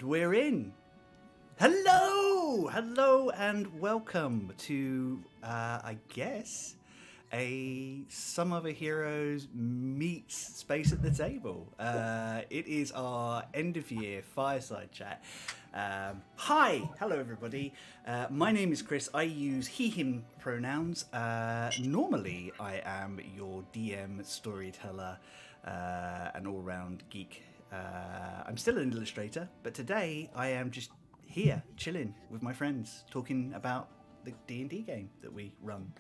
We're in. Hello, and welcome to, I guess, Some Other Heroes meets Space at the Table. It is our end of year fireside chat. Hello everybody. My name is Chris. I use he/him pronouns. Normally, I am your DM, storyteller, an all-round geek. I'm still an illustrator, but today I am just here, chilling with my friends, talking about the D&D game that we run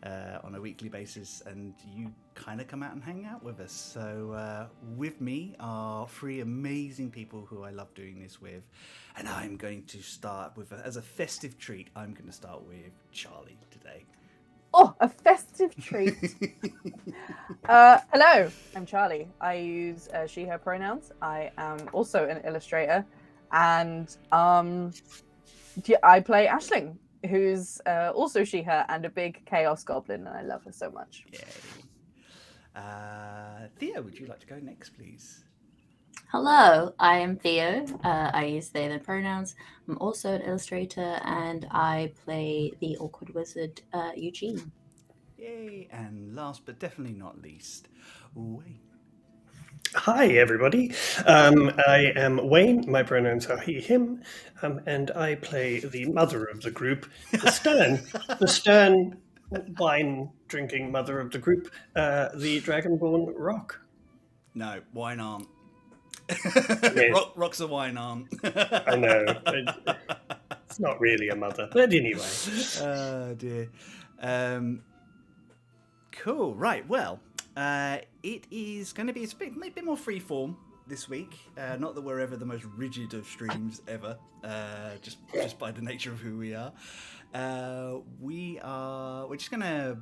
on a weekly basis, and you kind of come out and hang out with us. So with me are three amazing people who I love doing this with, and I'm going to start with, as a festive treat, I'm going to start with Charli today. Oh, a festive treat. Hello, I'm Charli. I use she, her pronouns. I am also an illustrator. And I play Aisling, who's also she, her, and a big chaos goblin. And I love her so much. Yay. Theo, would you like to go next, please? Hello, I am Theo. I use they, them pronouns. I'm also an illustrator, and I play the awkward wizard, Eugene. Yay! And last but definitely not least, Wayne. Hi, everybody. I am Wayne. My pronouns are he, him, and I play the mother of the group, the stern wine-drinking mother of the group, the Dragonborn Rock. No, wine aren't. Yeah. Rocks are wine aren't. I know. It's not really a mother, but anyway. Oh, dear. Cool. Right. Well, it is going to be a bit more freeform this week. Not that we're ever the most rigid of streams ever, just by the nature of who we are. We're just going to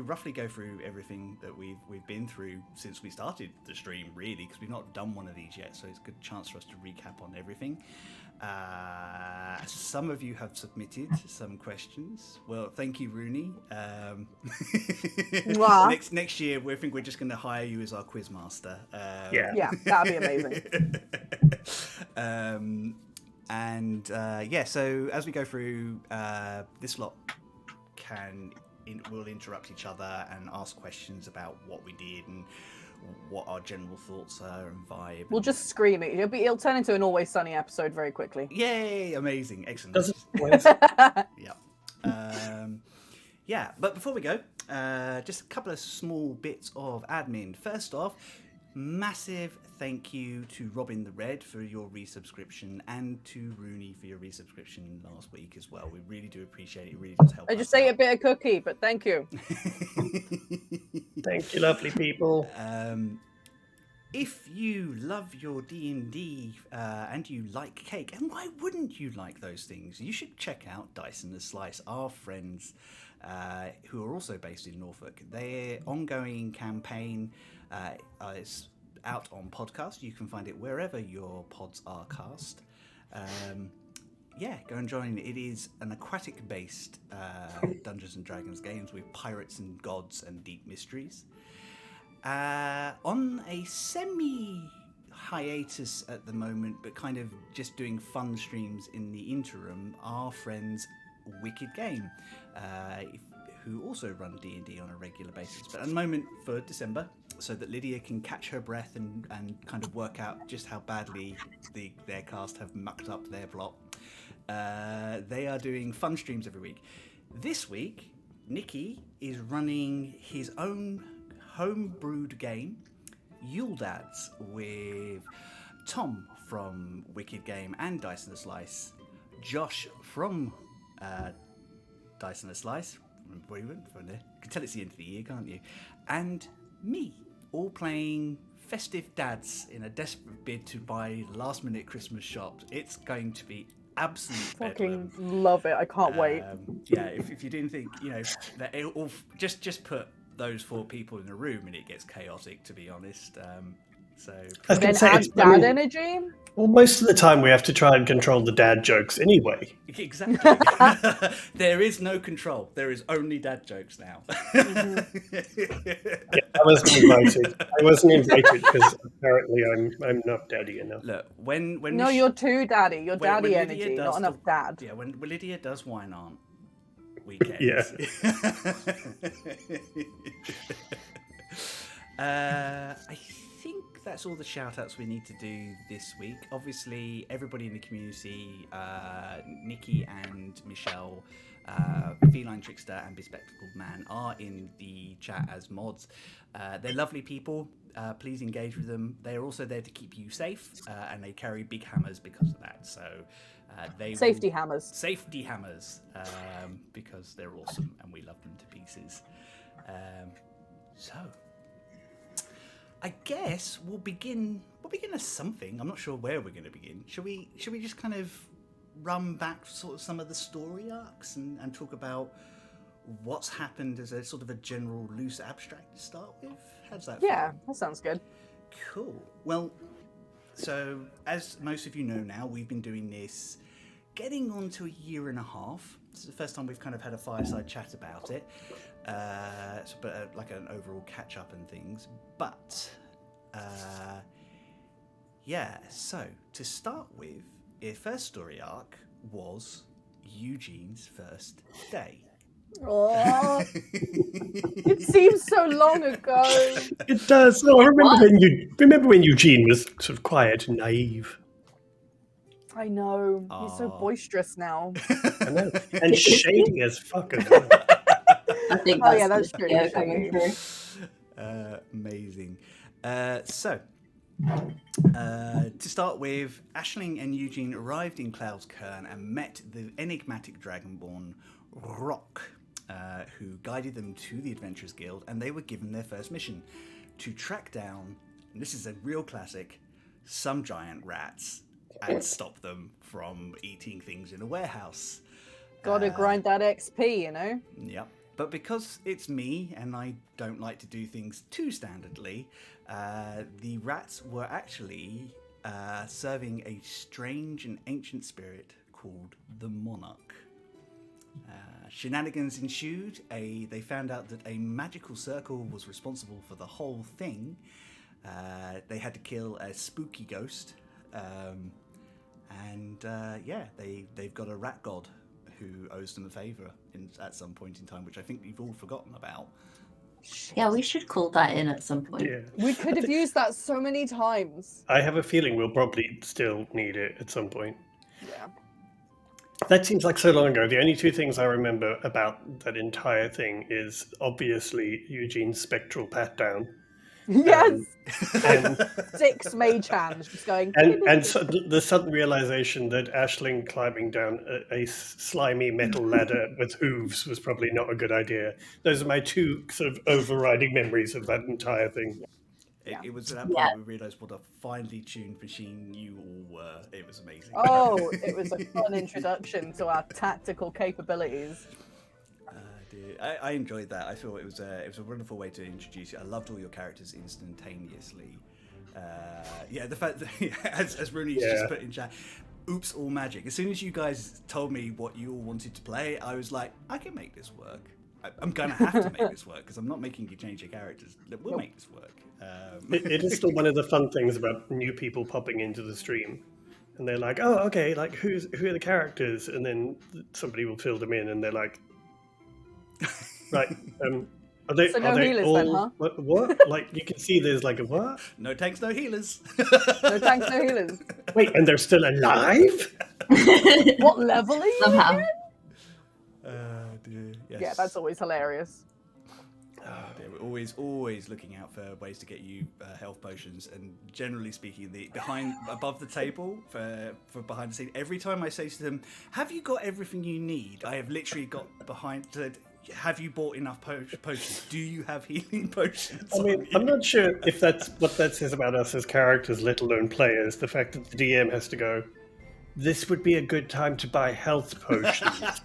roughly go through everything that we've been through since we started the stream, really, because we've not done one of these yet, so it's a good chance for us to recap on everything. Some of you have submitted some questions. Well, thank you, Rooney. Next year, we think we're just going to hire you as our quiz master. Yeah, that'd be amazing. So as we go through, this lot we'll interrupt each other and ask questions about what we did and what our general thoughts are and vibe. We'll just scream it. It'll turn into an Always Sunny episode very quickly. Yay! Amazing, excellent. Does it? Yeah. But before we go, just a couple of small bits of admin. First off, massive thank you to Robin the Red for your resubscription and to Rooney for your resubscription last week as well. We really do appreciate it. It really does help. I just ate a bit of cookie, but thank you. Thank you, lovely people. If you love your D&D and you like cake, and why wouldn't you like those things? You should check out Dice and the Slice, our friends who are also based in Norfolk. Their ongoing campaign is out on podcast. You can find it wherever your pods are cast. yeah, go and join. It is an aquatic-based Dungeons and Dragons games with pirates and gods and deep mysteries. On a semi-hiatus at the moment, but kind of just doing fun streams in the interim, our friends Wicked Game, who also run D&D on a regular basis. But at the moment for December, so that Lydia can catch her breath and kind of work out just how badly their cast have mucked up their plot, they are doing fun streams every week. This week, Nicky is running his own home-brewed game, Yule Dads, with Tom from Wicked Game and Dice and a Slice, Josh from Dice and a Slice, where you went from there. You can tell it's the end of the year, can't you? And me, all playing festive dads in a desperate bid to buy last-minute Christmas shops. It's going to be absolute Fucking bedlam. love it. I can't wait. Yeah, if you didn't think, that it all, just put those 4 people in a room and it gets chaotic, to be honest. So I was Then gonna say, add dad energy. well, most of the time we have to try and control the dad jokes anyway. exactly. There is no control. There is only dad jokes now. Yeah, I wasn't invited because apparently I'm not daddy enough. Look, when No, you're too daddy. You're when daddy Lydia energy, does not enough dad. Yeah, when Lydia does wine on weekends. Yeah. I think that's all the shout outs we need to do this week. Obviously, everybody in the community, Nikki and Michelle, Feline Trickster and Bespectacled Man are in the chat as mods. They're lovely people. Please engage with them. They are also there to keep you safe, and they carry big hammers because of that. So Safety hammers. Safety hammers, because they're awesome and we love them to pieces. So I guess we'll begin as something. I'm not sure where we're going to begin. Should we just kind of run back sort of some of the story arcs and talk about what's happened as a sort of a general loose abstract to start with? How does that feel? Yeah, that sounds good. Cool. Well, so as most of you know now, we've been doing this getting on to a year and a half. This is the first time we've kind of had a fireside chat about it. But like an overall catch up and things. But yeah, so to start with, our first story arc was Eugene's first day. Oh, it seems so long ago. It does. Oh, I remember when Eugene was sort of quiet and naive. I know. He's so Aw. boisterous now. I know. And shady as fuck as well. I think Oh, that's, yeah, that's the true, video that's coming true. through. Amazing. So, to start with, Aisling and Eugene arrived in Cloud's Cairn and met the enigmatic dragonborn Rock, who guided them to the Adventurers Guild, and they were given their first mission to track down, and this is a real classic, some giant rats and stop them from eating things in a warehouse. Gotta grind that XP, you know? Yep. But because it's me and I don't like to do things too standardly, the rats were actually serving a strange and ancient spirit called the Monarch. Shenanigans ensued. They found out that a magical circle was responsible for the whole thing. They had to kill a spooky ghost. They've got a rat god who owes them a favour at some point in time, which I think you've all forgotten about. Yeah, we should call that in at some point. Yeah. We could have used that so many times. I have a feeling we'll probably still need it at some point. Yeah. That seems like so long ago. The only 2 things I remember about that entire thing is obviously Eugene's spectral pat down. Yes! And 6 mage hands just going... and so the sudden realization that Aisling climbing down a slimy metal ladder with hooves was probably not a good idea. Those are my 2 sort of overriding memories of that entire thing. It was at that point we realised what a finely tuned machine you all were. It was amazing. Oh, it was a fun introduction to our tactical capabilities. I enjoyed that. I thought it was a wonderful way to introduce you. I loved all your characters instantaneously. The fact that as Rooney's just put in chat, oops, all magic. As soon as you guys told me what you all wanted to play, I was like, I can make this work. I'm going to have to make this work because I'm not making you change your characters. We'll make this work. It is still one of the fun things about new people popping into the stream. And they're like, oh, okay, like who are the characters? And then somebody will fill them in and they're like, right, are they, So no are they healers all, then, huh? What? Like you can see there's like a what? No tanks, no healers. No tanks, no healers. Wait, and they're still alive? What level are you Somehow. again? Dear. Yes. Yeah, that's always hilarious. Dear. We're always looking out for ways to get you health potions, and generally speaking, above the table for behind the scene. Every time I say to them, "Have you got everything you need?" I have literally got behind. Have you bought enough potions? Do you have healing potions? I mean, I'm not sure if that's what that says about us as characters, let alone players. The fact that the DM has to go, this would be a good time to buy health potions.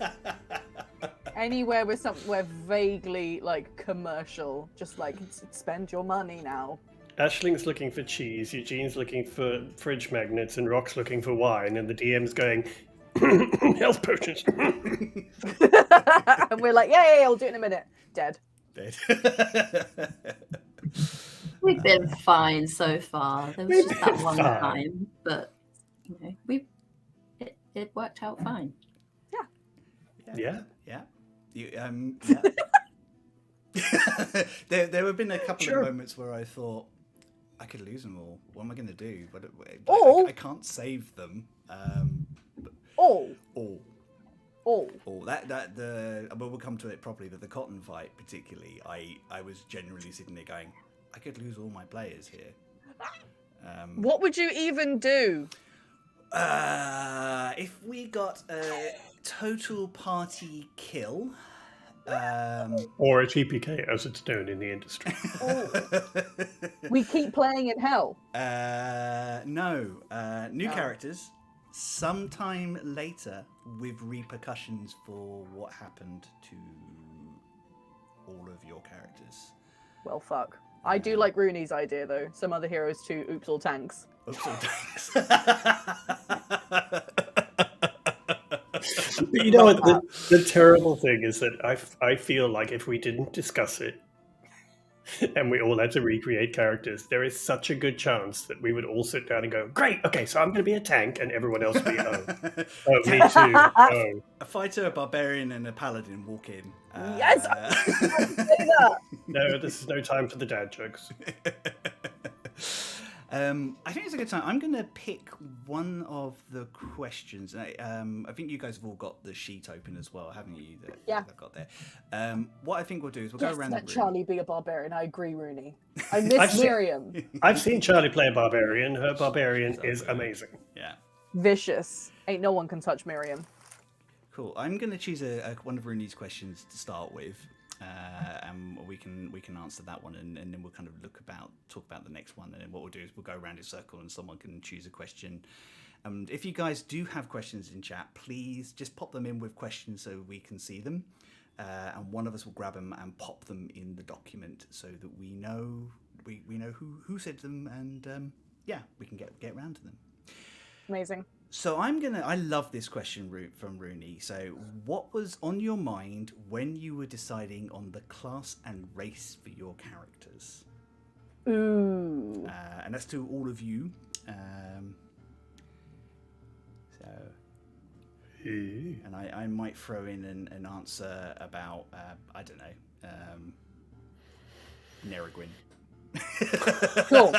Anywhere with somewhere vaguely like commercial, just like spend your money now. Ashling's looking for cheese, Eugene's looking for fridge magnets, and Rock's looking for wine, and the DM's going, health potions. And we're like, yeah, I'll do it in a minute. Dead. We've been fine so far. There was We've just that been one fine. time, but you know, it worked out fine. Yeah. Yeah. There have been a couple of moments where I thought I could lose them all. What am I going to do? But I can't save them. All. We'll come to it properly. But the cotton fight, particularly, I was generally sitting there going, I could lose all my players here. What would you even do? If we got a total party kill, Or a TPK, as it's known in the industry. We keep playing in hell. New characters sometime later with repercussions for what happened to all of your characters. Well, fuck. I do like Rooney's idea though. Some other heroes too. Oops, all tanks. Oops, all tanks. But you know what? The terrible thing is that I feel like if we didn't discuss it and we all had to recreate characters, there is such a good chance that we would all sit down and go, great, okay, so I'm going to be a tank, and everyone else will be, oh, me too, oh. A fighter, a barbarian, and a paladin walk in. Yes! No, this is no time for the dad jokes. I think it's a good time. I'm going to pick one of the questions. I think you guys have all got the sheet open as well, haven't you? Yeah. I've got there. What I think we'll do is we'll go around let the room. Charli be a barbarian. I agree, Rooney. I miss Miriam. I've seen Charli play a barbarian. Her barbarian is amazing. Yeah. Vicious. Ain't no one can touch Miriam. Cool. I'm going to choose one of Rooney's questions to start with. And we can answer that one, and then we'll kind of talk about the next one, and then what we'll do is we'll go around in a circle, and someone can choose a question. If you guys do have questions in chat, please just pop them in with questions so we can see them, and one of us will grab them and pop them in the document so that we know who said them, and we can get around to them. Amazing. So I love this question from Rooney. So what was on your mind when you were deciding on the class and race for your characters? Ooh. And that's to all of you. And I might throw in an answer about, I don't know, Nerigwin. Cool.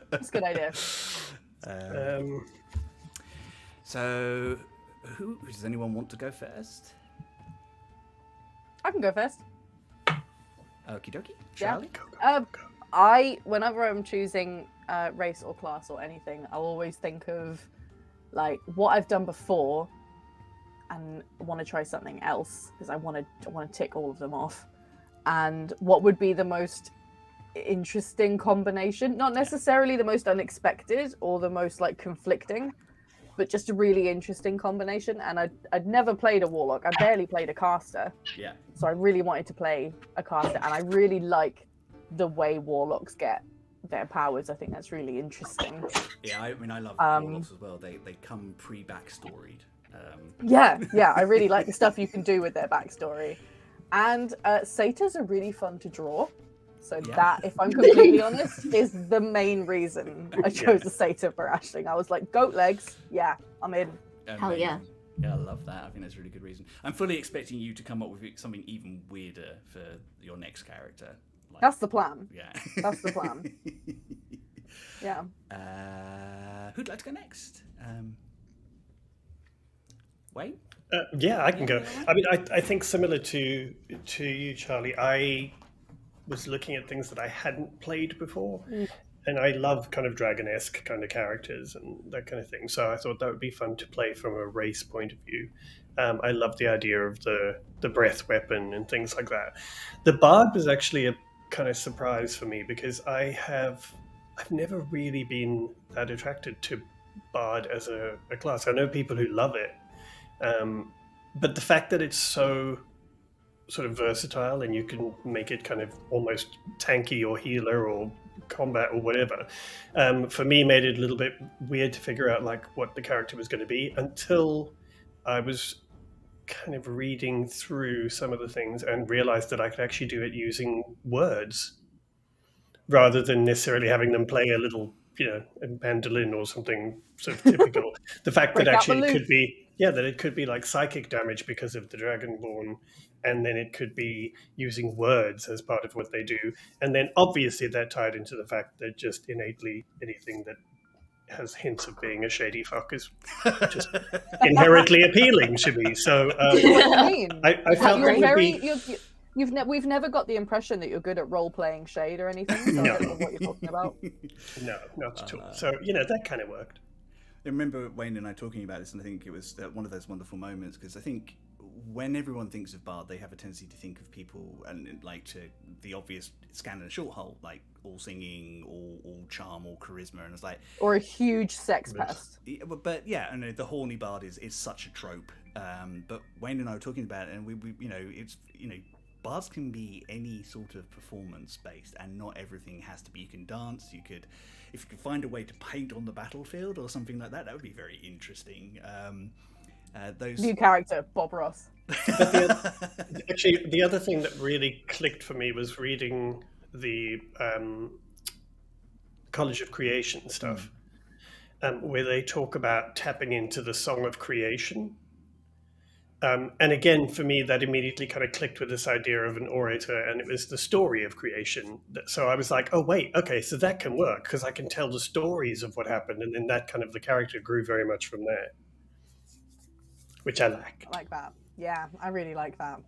That's a good idea. So, does anyone want to go first? I can go first. Okie dokie. Yeah. Charli? Whenever I'm choosing race or class or anything, I'll always think of like what I've done before, and want to try something else because I want to tick all of them off, and what would be the most interesting combination, not necessarily the most unexpected or the most like conflicting, but just a really interesting combination. And I'd never played a warlock. I barely played a caster. Yeah. So I really wanted to play a caster, and I really like the way warlocks get their powers. I think that's really interesting. Yeah, I mean, I love Um, warlocks as well. They come pre-backstoried. Yeah, I really like the stuff you can do with their backstory. And satyrs are really fun to draw. So Yeah. that, if I'm completely honest, is the main reason I chose a satyr for Aisling. I was like, goat legs, yeah, I'm in. Hell yeah. Amazing. Yeah, I love that. I think that's a really good reason. I'm fully expecting you to come up with something even weirder for your next character. Like, That's the plan. yeah. That's the plan. Yeah. Who'd like to go next? Wayne? Yeah, I can go. Yeah. I mean, I think similar to you, Charlie, I was looking at things that I hadn't played before. And I love kind of dragon-esque kind of characters and that kind of thing. So I thought that would be fun to play from a race point of view. I love the idea of the breath weapon and things like that. The bard was actually a kind of surprise for me because I've never really been that attracted to bard as a class. I know people who love it, but the fact that it's so sort of versatile and you can make it kind of almost tanky or healer or combat or whatever, for me made it a little bit weird to figure out like what the character was going to be until I was kind of reading through some of the things and realized that I could actually do it using words rather than necessarily having them play a little, a mandolin or something sort of typical. The fact that actually it could be, that it could be like psychic damage because of the Dragonborn, and then it could be using words as part of what they do. And then obviously that tied into the fact that just innately anything that has hints of being a shady fuck is just inherently appealing to me. So What do you mean? I felt You're that very, would be... we've never got the impression that you're good at role-playing shade or anything. So No. I don't know what you're talking about. No, not at all. So, that kind of worked. I remember Wayne and I talking about this, and I think it was one of those wonderful moments because I think when everyone thinks of bard, they have a tendency to think of people and like to the obvious scan and short hole, like all singing, all charm, all charisma, and it's like, or a huge sex pest. but yeah, and the horny bard is such a trope. But Wayne and I were talking about it, and we it's bards can be any sort of performance based, and not everything has to be. You can dance. You could, if you could find a way to paint on the battlefield or something like that, that would be very interesting. Those New character, Bob Ross. Actually, the other thing that really clicked for me was reading the College of Creation stuff, where they talk about tapping into the song of creation. And again, for me, that immediately kind of clicked with this idea of an orator, and it was the story of creation. So I was like, oh, wait, okay, so that can work, because I can tell the stories of what happened, and then that kind of, the character grew very much from there, which I like. I like that. Yeah, I really like that.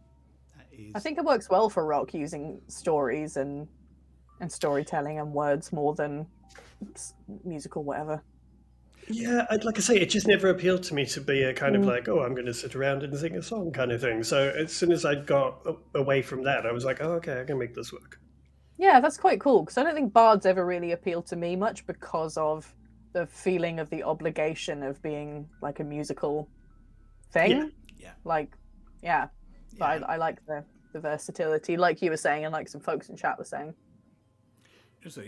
is... I think it works well for rock, using stories and storytelling and words more than musical whatever. Yeah, like I say, it just never appealed to me to be a kind of like, oh, I'm going to sit around and sing a song kind of thing. So as soon as I got away from that, I was like, oh, okay, I can make this work. Yeah, that's quite cool, because I don't think bards ever really appealed to me much because of the feeling of the obligation of being like a musical thing. Yeah. Like, yeah. But I like the versatility, like you were saying, and like some folks in chat were saying. Also,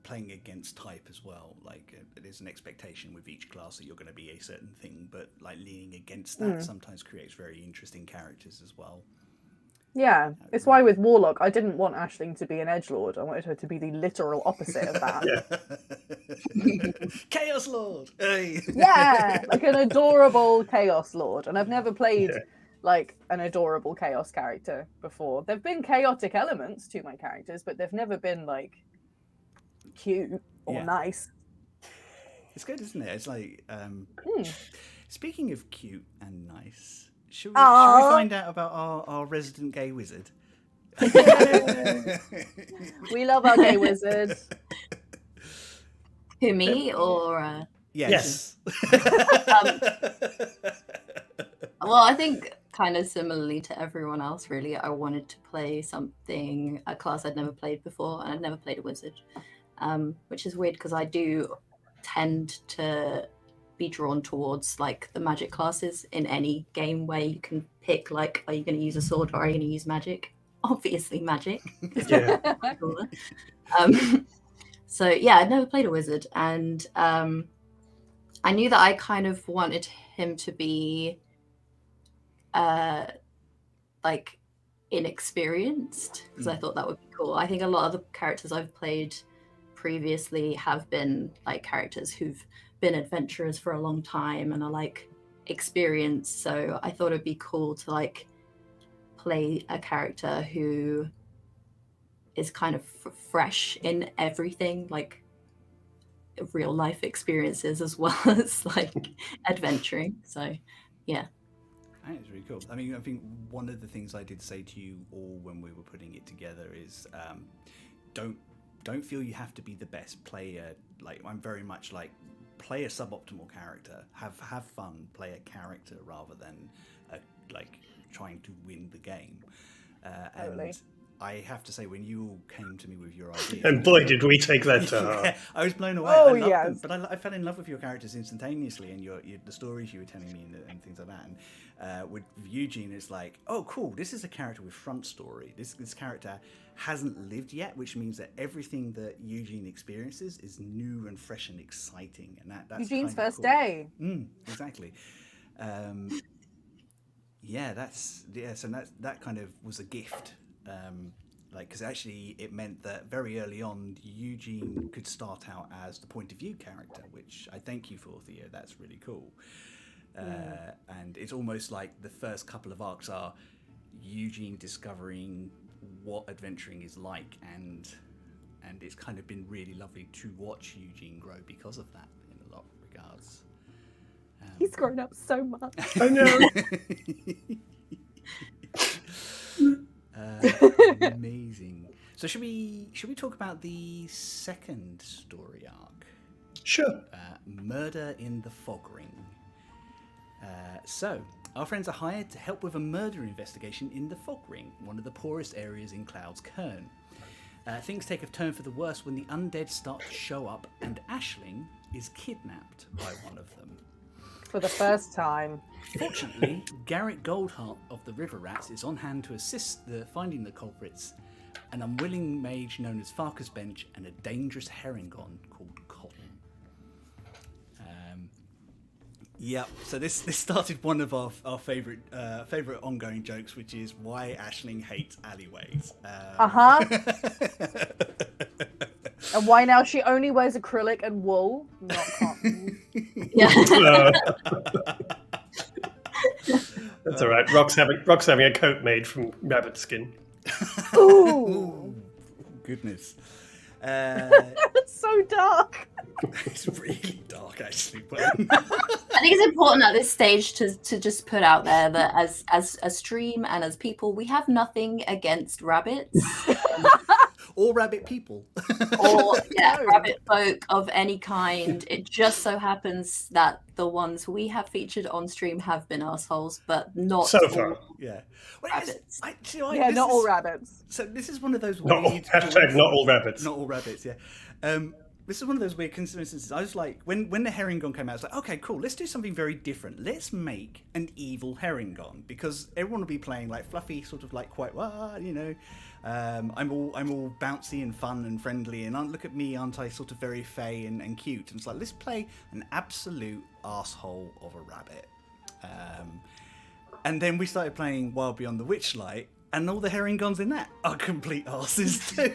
playing against type as well, like there's an expectation with each class that you're going to be a certain thing, but like leaning against that sometimes creates very interesting characters as well. Yeah, it's why with Warlock I didn't want Aisling to be an edgelord. I wanted her to be the literal opposite of that. Chaos Lord. Hey. Yeah, like an adorable Chaos Lord. And I've never played like an adorable Chaos character before. There've been chaotic elements to my characters, but they've never been like cute or nice. It's good, isn't it? It's like speaking of cute and nice, should we find out about our resident gay wizard? We love our gay wizard. Who, me or Yes. Well, I think kind of similarly to everyone else, really, I wanted to play a class I'd never played before, and I'd never played a wizard. Which is weird because I do tend to be drawn towards like the magic classes in any game where you can pick like, are you going to use a sword or are you going to use magic? Obviously magic. So yeah, I'd never played a wizard, and I knew that I kind of wanted him to be like inexperienced, because I thought that would be cool. I think a lot of the characters I've played previously have been like characters who've been adventurers for a long time and are like experienced. So I thought it'd be cool to like play a character who is kind of fresh in everything, like real life experiences as well as like adventuring. So yeah. That is really cool. I mean, I think one of the things I did say to you all when we were putting it together is don't feel you have to be the best player. Like, I'm very much like, play a suboptimal character, have fun, play a character rather than like trying to win the game. Totally. And I have to say, when you all came to me with your idea, And boy, did we take that to heart. yeah, I was blown away. Oh, I loved yes. them, but I fell in love with your characters instantaneously, and the stories you were telling me and things like that. And with Eugene, it's like, oh, cool. This is a character with front story. This character hasn't lived yet, which means that everything that Eugene experiences is new and fresh and exciting. And that's Eugene's kind of first cool. day. Exactly. So that kind of was a gift. Because actually it meant that very early on Eugene could start out as the point of view character, which I thank you for, Theo. That's really cool. And it's almost like the first couple of arcs are Eugene discovering what adventuring is like, and it's kind of been really lovely to watch Eugene grow because of that in a lot of regards. He's grown up so much. I know. Amazing. So should we talk about the second story arc? Sure. Murder in the Fog Ring. So our friends are hired to help with a murder investigation in the Fog Ring, one of the poorest areas in Cloud's Cairn. Things take a turn for the worse when the undead start to show up, and Aisling is kidnapped by one of them. For the first time. Fortunately, Garrett Goldheart of the River Rats is on hand to assist finding the culprits, an unwilling mage known as Farkas Bench, and a dangerous herringon called Cotton. So this started one of our favourite ongoing jokes, which is why Aisling hates alleyways. And why now she only wears acrylic and wool, not cotton. Yeah. That's all right. Rock's having a coat made from rabbit skin. Ooh. Goodness. It's so dark. It's really dark, actually. I think it's important at this stage to just put out there that as a stream and as people, we have nothing against rabbits. Or rabbit people. Or rabbit folk of any kind. It just so happens that the ones we have featured on stream have been assholes, but not So all far. Yeah. rabbits. Not all rabbits. So this is one of those Not all, weird... hashtag not all rabbits. Not all rabbits, yeah. This is one of those weird coincidences. I was like, when the herringon came out, I was like, okay, cool, let's do something very different. Let's make an evil herringon, because everyone will be playing like fluffy, sort of like quite, I'm all bouncy and fun and friendly, and look at me, aren't I sort of very fey and cute? And it's like, let's play an absolute arsehole of a rabbit. And then we started playing Wild Beyond the Witchlight, and all the herringons in that are complete arses too.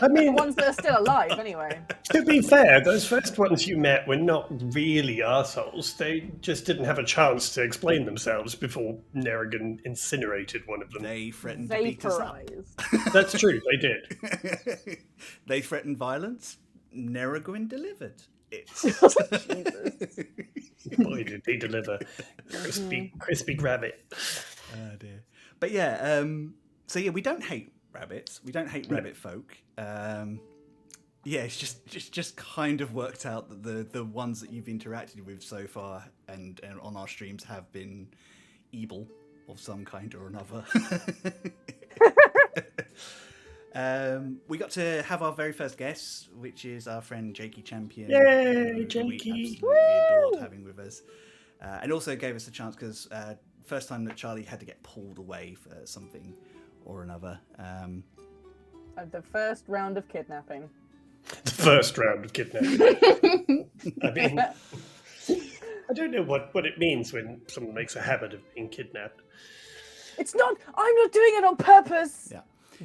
I mean, The ones that are still alive, anyway. to be fair, those first ones you met were not really arseholes. They just didn't have a chance to explain themselves before Nerrigan incinerated one of them. They threatened to beat us up. Vaporized. That's true, they did. They threatened violence. Nerrigan delivered. It's Jesus. Boy, did he deliver. Crispy rabbit. Oh dear. But yeah, so yeah, we don't hate rabbits. We don't hate rabbit folk. Yeah, it's just kind of worked out that the ones that you've interacted with so far and on our streams have been evil of some kind or another. We got to have our very first guest, which is our friend Jakey Champion. Yay, who Jakey! We absolutely adored having with us. And also gave us a chance because first time that Charli had to get pulled away for something or another. The first round of kidnapping. The first round of kidnapping. I mean, I don't know what it means when someone makes a habit of being kidnapped. It's not. I'm not doing it on purpose. Yeah.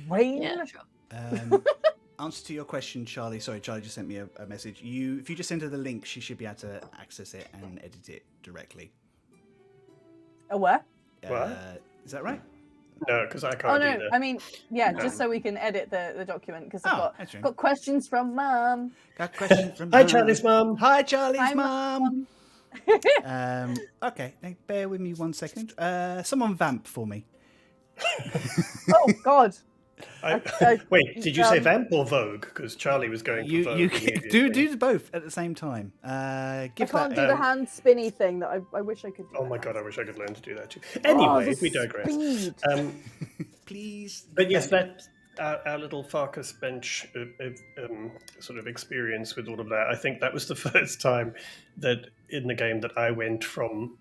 Wayne. Yeah, sure. Answer to your question, Charlie. Sorry, Charlie just sent me a message. If you just send her the link, she should be able to access it and edit it directly. A what? What? Is that right? No, because I Oh can't do no, that. I mean, yeah, just so we can edit the document because I've that's right. got questions from Mum. Got a question from Hi, Mum. Charlie's mum. Hi, Charlie's Hi, mum. Okay, now bear with me 1 second. Someone vamp for me. Oh God. Wait, did you say Vamp or Vogue? Because Charlie was going for Vogue. You immediately. do both at the same time. I can't do the hand spinny thing that I wish I could do. Oh my God, I wish I could learn to do that too. Anyway, we digress. Speed. Please. But yes, that our little Farkas bench sort of experience with all of that. I think that was the first time that in the game that I went from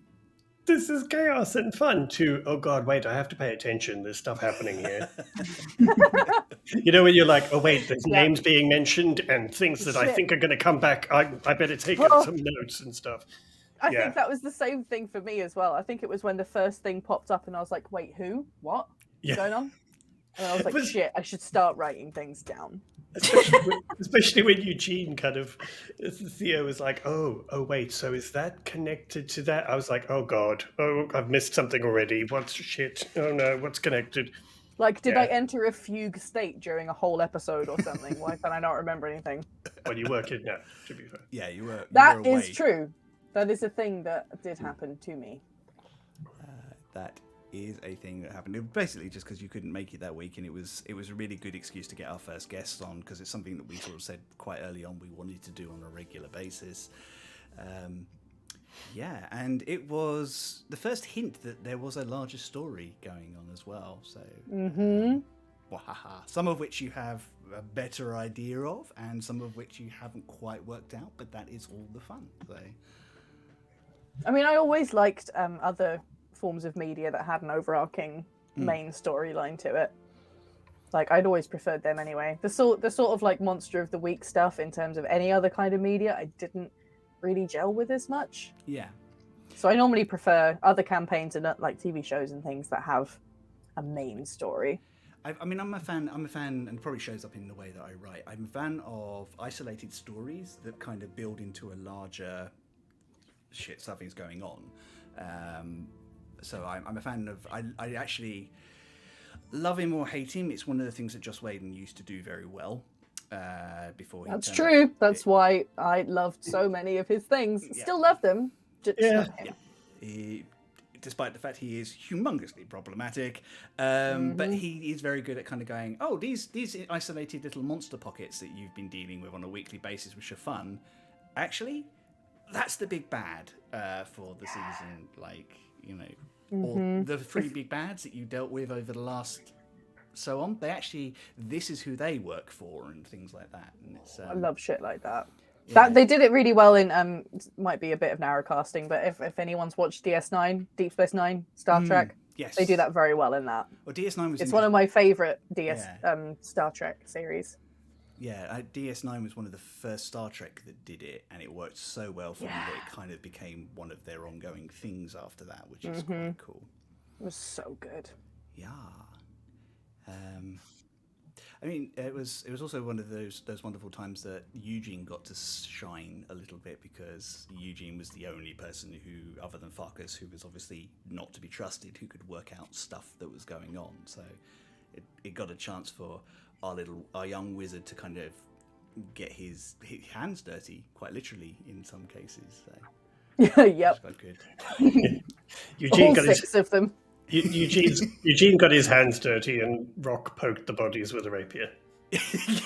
this is chaos and fun to, oh God, wait, I have to pay attention. There's stuff happening here. You know, when you're like, oh wait, there's names being mentioned and things that I think are going to come back. I better take some notes and stuff. I think that was the same thing for me as well. I think it was when the first thing popped up and I was like, wait, who? What? What's going on? And I was like, shit, I should start writing things down. Especially when Eugene kind of, Theo was like, oh wait, so is that connected to that? I was like, oh God, I've missed something already. What's shit? Oh no, what's connected? Like, did I enter a fugue state during a whole episode or something? Why can I not remember anything? Well, you were kidnapped, to be fair. Yeah, you were. That is true. That is a thing that did happen to me. That is a thing that happened. It was basically just because you couldn't make it that week, and it was a really good excuse to get our first guests on, because it's something that we sort of said quite early on we wanted to do on a regular basis. Yeah, and it was the first hint that there was a larger story going on as well. So, some of which you have a better idea of, and some of which you haven't quite worked out. But that is all the fun. So, I mean, I always liked other forms of media that had an overarching main storyline to it. Like, I'd always preferred them anyway. The sort of like monster of the week stuff in terms of any other kind of media, I didn't really gel with as much. Yeah. So I normally prefer other campaigns and like TV shows and things that have a main story. I mean, I'm a fan, and it probably shows up in the way that I write. I'm a fan of isolated stories that kind of build into a larger shit, something's going on. So I'm a fan of. I actually love him or hate him. It's one of the things that Joss Whedon used to do very well. Before that's true. That's why I loved so many of his things. Still love them. Just love him. Despite the fact he is humongously problematic, but he is very good at kind of going, oh, these isolated little monster pockets that you've been dealing with on a weekly basis, which are fun. Actually, that's the big bad for the season. Like, you know, or the three big bads that you dealt with over the last so on. This is who they work for and things like that. And it's, I love shit like that. Yeah. That they did it really well in might be a bit of narrow casting, but if anyone's watched DS9, Deep Space Nine, Star Trek, yes, they do that very well in that. Well, DS9 was it's one of my favorite Star Trek series. Yeah, DS9 was one of the first Star Trek that did it, and it worked so well for me that it kind of became one of their ongoing things after that, which is quite cool. It was so good. Yeah. I mean, it was also one of those wonderful times that Eugene got to shine a little bit, because Eugene was the only person who, other than Farkas, who was obviously not to be trusted, who could work out stuff that was going on. So it got a chance for our young wizard to kind of get his hands dirty, quite literally in some cases. So yep. Quite good. Eugene All got six of them. Eugene got his hands dirty and Rock poked the bodies with a rapier.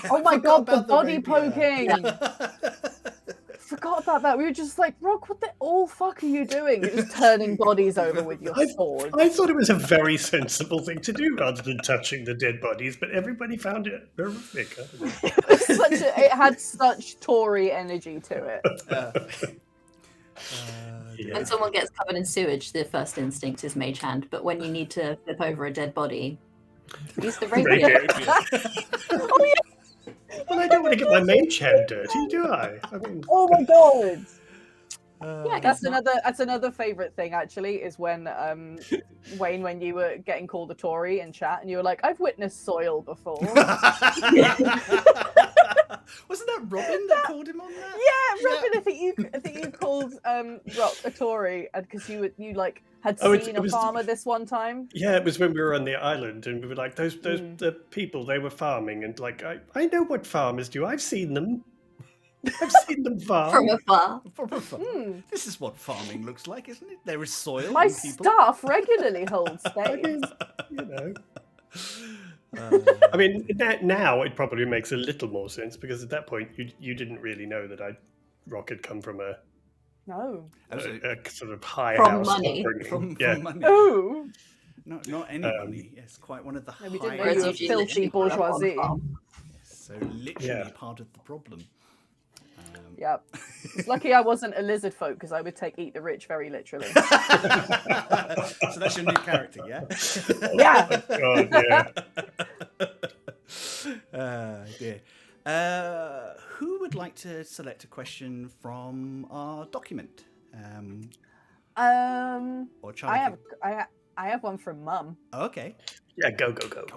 Oh my god, the body poking! Forgot about that. We were just like, Rock, what the fuck are you doing? You're just turning bodies over with your sword. I thought it was a very sensible thing to do rather than touching the dead bodies, but everybody found it horrific. It had such Tory energy to it. When someone gets covered in sewage, the first instinct is mage hand, but when you need to flip over a dead body, use the rapier. Well, I don't want to get my mage hand dirty, do I? I mean, Oh my god! Yeah, I guess That's another favorite thing actually is when Wayne, when you were getting called a Tory in chat and you were like, I've witnessed soil before. Wasn't that Robin that called him on that? Yeah, Robin, I think you called Rob a Tory because you like had seen a farmer this one time. Yeah, it was when we were on the island and we were like, those the people, they were farming, and like I know what farmers do. I've seen them. I've seen them farm. From afar. From afar. This is what farming looks like, isn't it? There is soil. My and people. staff regularly holds space. I mean, you know. I mean, now it probably makes a little more sense because at that point you didn't really know that Rock had come from a sort of high From house money. From money. Oh, Not any money. Yes, quite one of the we didn't know highest. you were filthy bourgeoisie. So literally part of the problem. Yep. It's lucky I wasn't a lizard folk because I would eat the rich very literally. So that's your new character, yeah? Yeah. God, yeah. Dear. Who would like to select a question from our document? Or Charli? I have one from Mum. Oh, okay. Yeah, go. Go.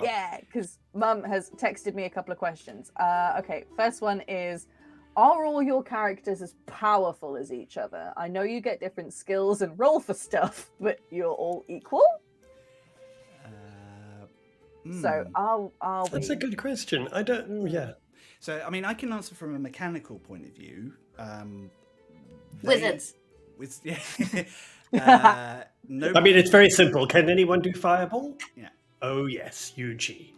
Yeah, because Mum has texted me a couple of questions. Okay, first one is, are all your characters as powerful as each other? I know you get different skills and roll for stuff, but you're all equal? So are we? That's a good question. I don't. Yeah. So I mean, I can answer from a mechanical point of view. Wizards. No. I mean, it's very simple. Can anyone do fireball? Yeah. Oh yes, Eugene.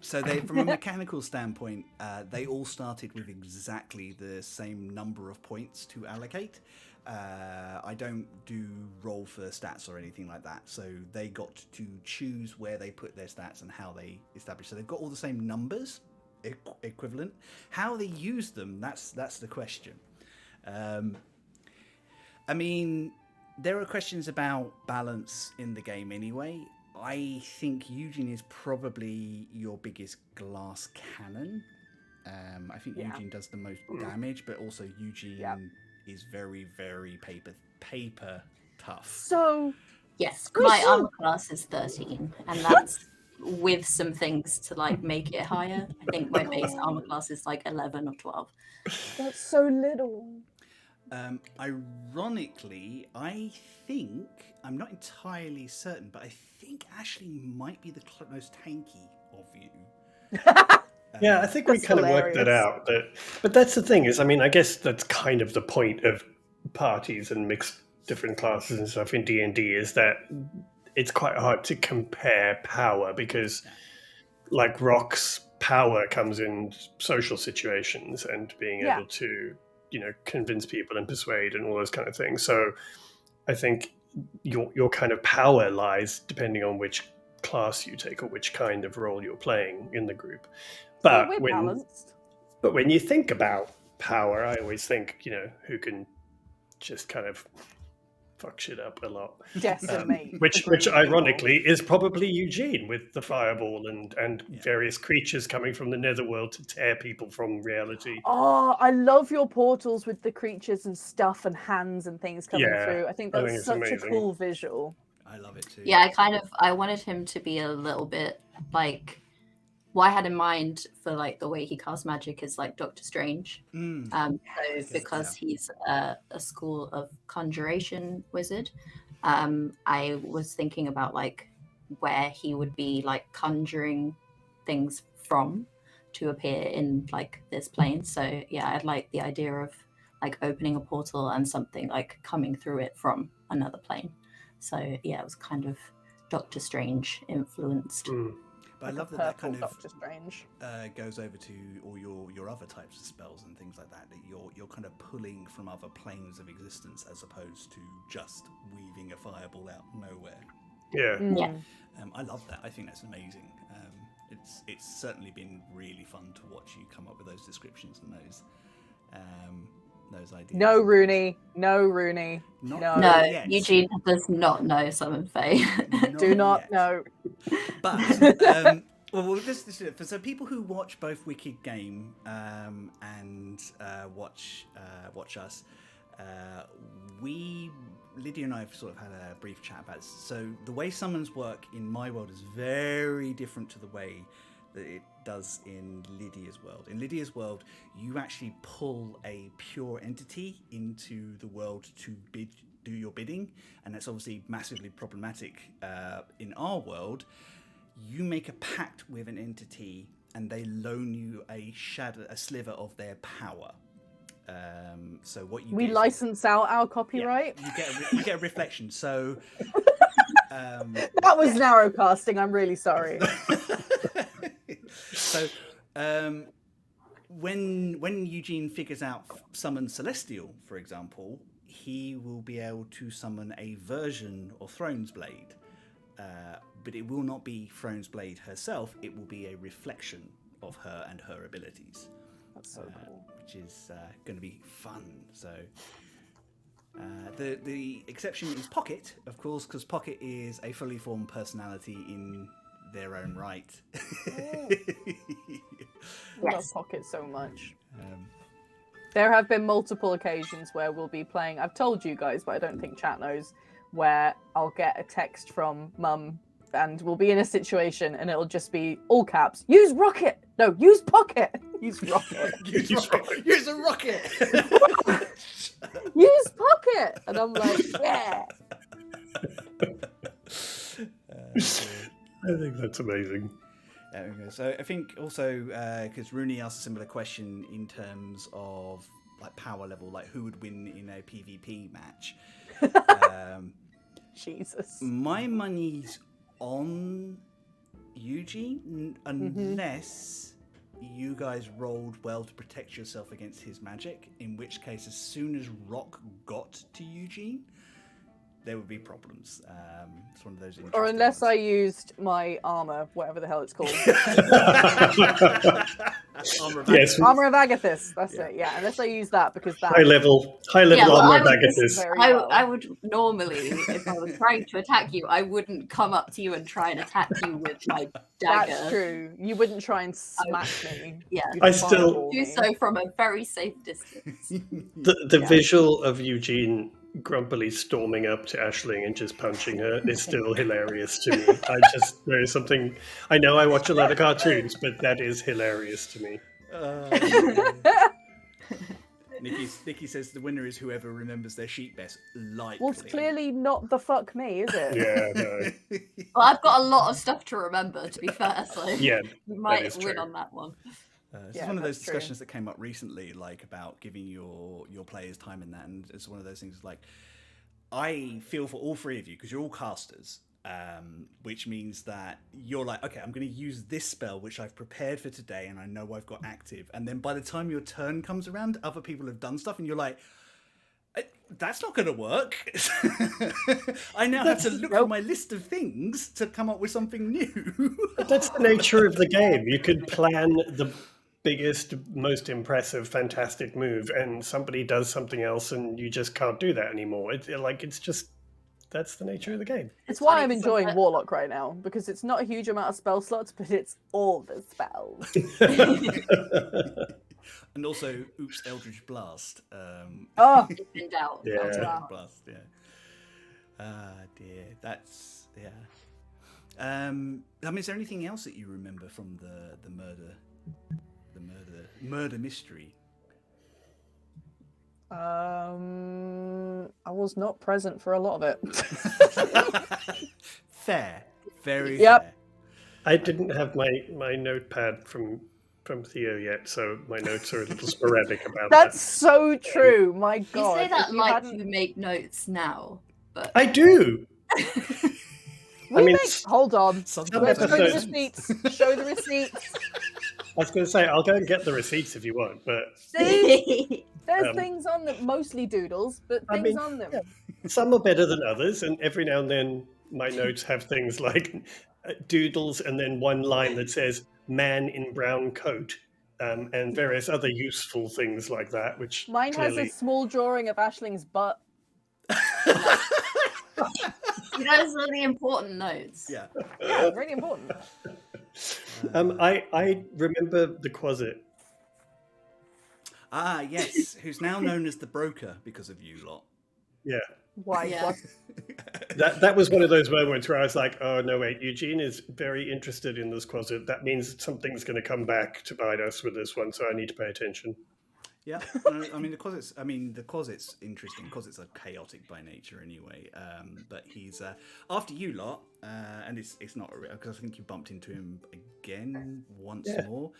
So they, from a mechanical standpoint, they all started with exactly the same number of points to allocate. I don't do roll for stats or anything like that. So they got to choose where they put their stats and how they establish. So they've got all the same numbers, equivalent. How they use them, that's the question. I mean, there are questions about balance in the game anyway. I think Eugene is probably your biggest glass cannon. I think Eugene does the most damage, but also Eugene is very, very paper tough. So yes, my armor class is 13, and that's with some things to like make it higher. I think my base armor class is like 11 or 12. That's so little. Ironically, I think, I'm not entirely certain, but I think Ashley might be the most tanky of you. Yeah, I think we kind of worked that out. But that's the thing is, I mean, I guess that's kind of the point of parties and mixed different classes and stuff in D&D is that it's quite hard to compare power because, like, Rock's power comes in social situations and being able to, convince people and persuade and all those kind of things. So I think your kind of power lies depending on which class you take or which kind of role you're playing in the group. But we're balanced. But when you think about power, I always think, who can just kind of fuck shit up a lot. Decimate. Which ironically is probably Eugene with the fireball and various creatures coming from the netherworld to tear people from reality. Oh, I love your portals with the creatures and stuff and hands and things coming through. I think that's such amazing. A cool visual. I love it too. Yeah, I wanted him to be a little bit like what I had in mind for like the way he casts magic is like Doctor Strange. Because he's a school of conjuration wizard, I was thinking about like where he would be like conjuring things from to appear in like this plane. So yeah, I'd like the idea of like opening a portal and something like coming through it from another plane. So yeah, it was kind of Doctor Strange influenced. But I love that kind of Doctor Strange goes over to all your other types of spells and things like that. That you're kind of pulling from other planes of existence as opposed to just weaving a fireball out of nowhere. Yeah. I love that. I think that's amazing. It's certainly been really fun to watch you come up with those descriptions and those ideas. No Rooney. No. Eugene does not know Summon Fae. Do not know. But Well, this is it. For so people who watch both Wicked Game and watch us, Lydia and I have sort of had a brief chat about this. So the way summons work in my world is very different to the way that it does in Lydia's world. In Lydia's world, you actually pull a pure entity into the world to do your bidding, and that's obviously massively problematic. In our world, you make a pact with an entity, and they loan you a sliver of their power. So what you We get license out our copyright. you get a reflection. So That was narrowcasting. I'm really sorry. So when Eugene figures out summon Celestial, for example, he will be able to summon a version of Throne's Blade, but it will not be Throne's Blade herself. It will be a reflection of her and her abilities. That's so cool. Which is going to be fun. So the exception is Pocket, of course, because Pocket is a fully formed personality in their own right. I love Pocket so much. There have been multiple occasions where we'll be playing. I've told you guys, but I don't think chat knows, where I'll get a text from Mum and we'll be in a situation and it'll just be all caps. Use Rocket! No, use Pocket! Use Rocket. Use a rocket! Use Pocket! And I'm like, yeah. I think that's amazing. There we go. So I think also because Rooney asked a similar question in terms of like power level, like who would win in a PvP match. Jesus. My money's on Eugene, unless you guys rolled well to protect yourself against his magic, in which case as soon as Rock got to Eugene, there would be problems. It's one of those Or unless ones. I used my armor, whatever the hell it's called. Armor of Yes. Armor of Agathis. That's it. Yeah, unless I use that because that. High level well, armor I of would Agathis. very well. I would normally, if I was trying to attack you, I wouldn't come up to you and try and attack you with my dagger. That's true. You wouldn't try and smash me. Yeah. You'd I still- fireball Do me. so from a very safe distance. The visual of Eugene grumpily storming up to Aisling and just punching her is still hilarious to me. There is something. I know I watch a lot of cartoons, but that is hilarious to me. Nikki says the winner is whoever remembers their sheet best. Likely. Well, it's clearly not the fuck me, is it? Yeah, no. Well, I've got a lot of stuff to remember, to be fair, so Yeah, you might is win true. on that one. This Yeah, is one of those that's true. discussions that came up recently, like about giving your players time in that, and it's one of those things like I feel for all three of you because you're all casters, which means that you're like, okay, I'm going to use this spell which I've prepared for today, and I know I've got active, and then by the time your turn comes around, other people have done stuff, and you're like, that's not going to work. I now have to look for my list of things to come up with something new. But that's the nature of the game. You could plan the biggest, most impressive, fantastic move, and somebody does something else, and you just can't do that anymore. It's just that's the nature of the game. It's why I'm funny, enjoying but- Warlock right now, because it's not a huge amount of spell slots, but it's all the spells. And also, oops, Eldritch Blast. Oh, In doubt. Yeah. Eldritch Wow. Blast, yeah. Ah, dear. That's, yeah. I mean, is there anything else that you remember from the murder mystery? I was not present for a lot of it. Fair. Very Yep. fair. I didn't have my notepad from Theo yet, so my notes are a little sporadic about That's so true. My You God. say that if you like hadn't- you make notes now, but that. I do. We mean, make... Hold on. Sometimes Let's show the episodes- receipts. Show the receipts. I was going to say I'll go and get the receipts if you want, but See? There's Um, things on them, mostly doodles, but I things mean, on them. yeah. Some are better than others, and every now and then my notes have things like doodles and then one line that says "man in brown coat" and various other useful things like that. Which Mine has clearly... a small drawing of Aisling's butt. those are the important notes. Yeah. Yeah, really important. I remember the closet. Ah, yes, who's now known as the broker because of you lot. Yeah. Why? Yeah. What? That was one of those moments where I was like, oh, no, wait, Eugene is very interested in this closet. That means something's going to come back to bite us with this one, so I need to pay attention. Yeah, I mean the closet's interesting. Closets are chaotic by nature anyway. But he's after you lot, and it's not because I think you bumped into him again once more.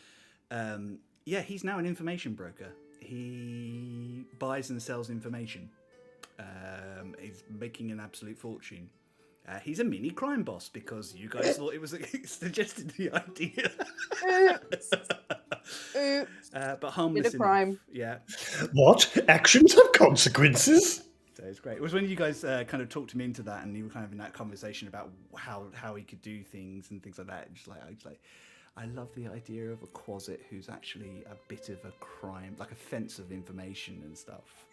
Yeah, he's now an information broker. He buys and sells information. He's making an absolute fortune. He's a mini crime boss because you guys thought it was suggested the idea. Oops. But harmless Bit of crime. Yeah. What? Actions have consequences? So it's great. It was when you guys kind of talked him into that, and you were kind of in that conversation about how he could do things and things like that. I love the idea of a closet who's actually a bit of a crime, like a fence of information and stuff.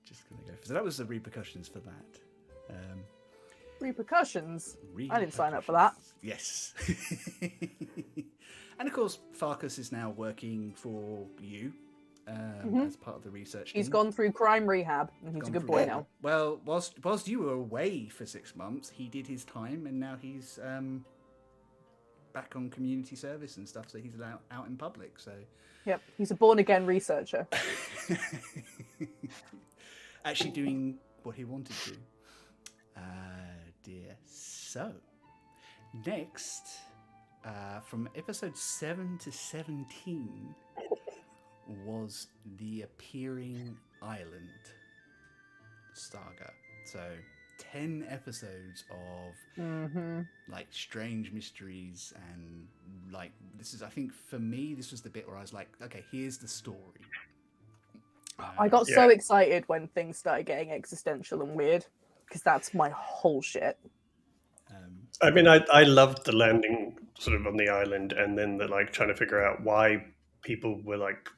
Just gonna go. So that was the repercussions for that. Repercussions? I didn't sign up for that. Yes. And of course, Farkas is now working for you as part of the research He's team. gone through crime rehab, and he's a good boy now. Well, whilst you were away for 6 months, he did his time, and now he's back on community service and stuff, so he's out in public. So Yep, he's a born-again researcher. actually doing what he wanted to. Dear. So, next, from episode 7 to 17 was the Appearing Island saga. So, 10 episodes of like strange mysteries, and like this is, I think for me, this was the bit where I was like, okay, here's the story. I got so excited when things started getting existential and weird, because that's my whole shit. I mean, I loved the landing sort of on the island, and then the like trying to figure out why people were like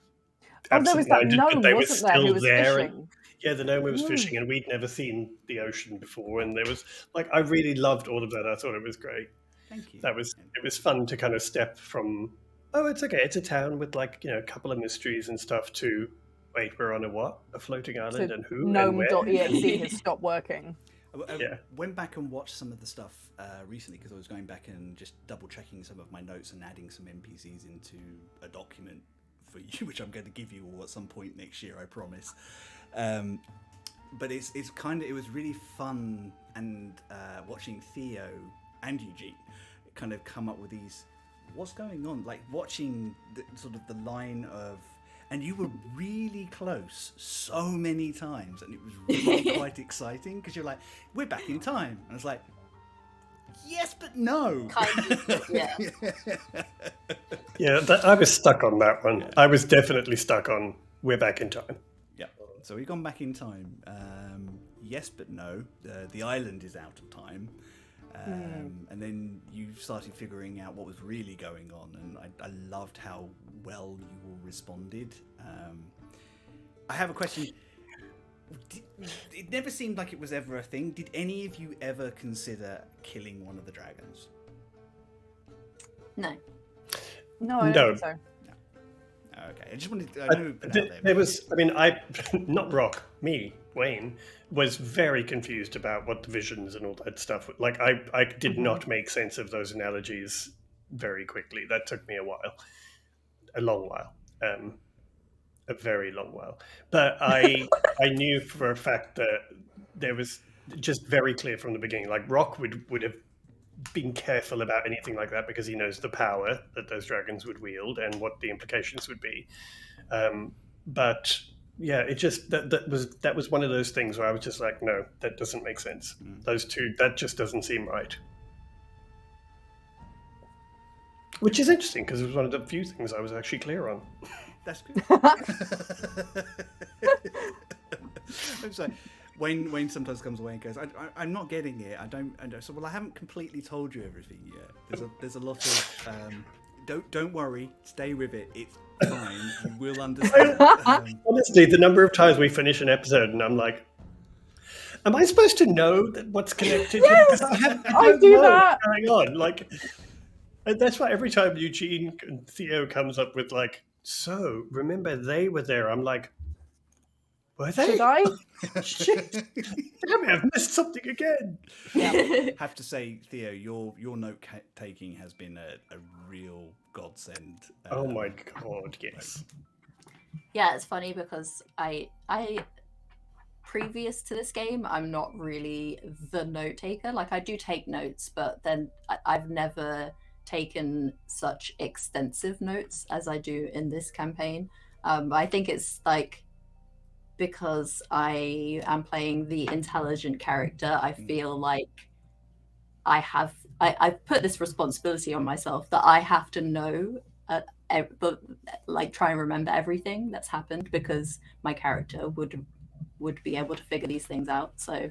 There was that absent-minded, gnome, but they were wasn't there, who still was there. fishing? Yeah, the gnome was fishing, and we'd never seen the ocean before, and there was like I really loved all of that. I thought it was great. Thank you. It was fun to kind of step from it's okay, it's a town with like a couple of mysteries and stuff to wait, we're on a floating island, So and who and where? Gnome.exe has stopped working. I went back and watched some of the stuff recently because I was going back and just double checking some of my notes and adding some NPCs into a document for you, which I'm going to give you all at some point next year, I promise. But it was really fun, and watching Theo and Eugene kind of come up with these, what's going on, like watching the line of, and you were really close so many times, and it was really quite exciting because you're like, we're back in time, and I was like, yes but no. Kind of, yeah. Yeah, I was stuck on that one. Yeah. I was definitely stuck on we're back in time. Yeah, so we've gone back in time. Yes but no. The island is out of time. And then you started figuring out what was really going on, and I loved how well you all responded. I have a question. It never seemed like it was ever a thing. Did any of you ever consider killing one of the dragons? No. No, I don't think so. No. Okay, I just wanted to put out there. There was, not Rock, me, Wayne, was very confused about what the visions and all that stuff. Like, I did not make sense of those analogies very quickly. That took me a while. A long while. A very long while. But I knew for a fact that there was just very clear from the beginning, like Rock would have been careful about anything like that because he knows the power that those dragons would wield and what the implications would be. But yeah, it just that was one of those things where I was just like, no, that doesn't make sense. Those two, that just doesn't seem right. Which is interesting because it was one of the few things I was actually clear on. That's good. I'm sorry. Wayne sometimes comes away and goes, I'm not getting it. I don't. So, well, I haven't completely told you everything yet. There's a lot of don't worry, stay with it. It's fine. You will understand. Honestly, the number of times we finish an episode and I'm like, Am I supposed to know that what's connected? Yes! I I don't do know that. what's going on. Like, and that's why every time Eugene and Theo comes up with like, so remember they were there. I'm like, were they? Should I? Shit! Damn it! I've missed something again. Have to say, Theo, your note taking has been a real godsend. Oh my god! Yes. Yeah, it's funny because I previous to this game, I'm not really the note taker. Like, I do take notes, but then I've never taken such extensive notes as I do in this campaign. I think it's like because I am playing the intelligent character, I feel like I've put this responsibility on myself that I have to know, but like try and remember everything that's happened because my character would be able to figure these things out. So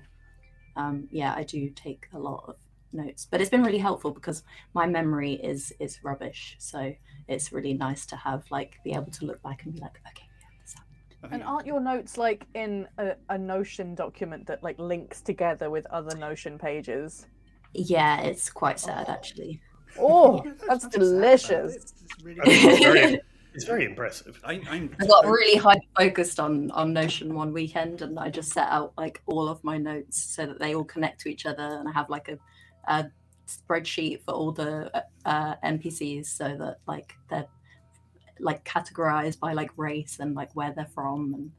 yeah, I do take a lot of notes, but it's been really helpful because my memory is rubbish. So it's really nice to have like be able to look back and be like, okay, yeah, this happened. And aren't your notes like in a Notion document that like links together with other Notion pages? Yeah, it's quite sad actually. Oh, that's delicious. It's really It's very impressive. I got really hyper focused on Notion one weekend, and I just set out like all of my notes so that they all connect to each other, and I have like a spreadsheet for all the NPCs so that like they're like categorized by like race and like where they're from. And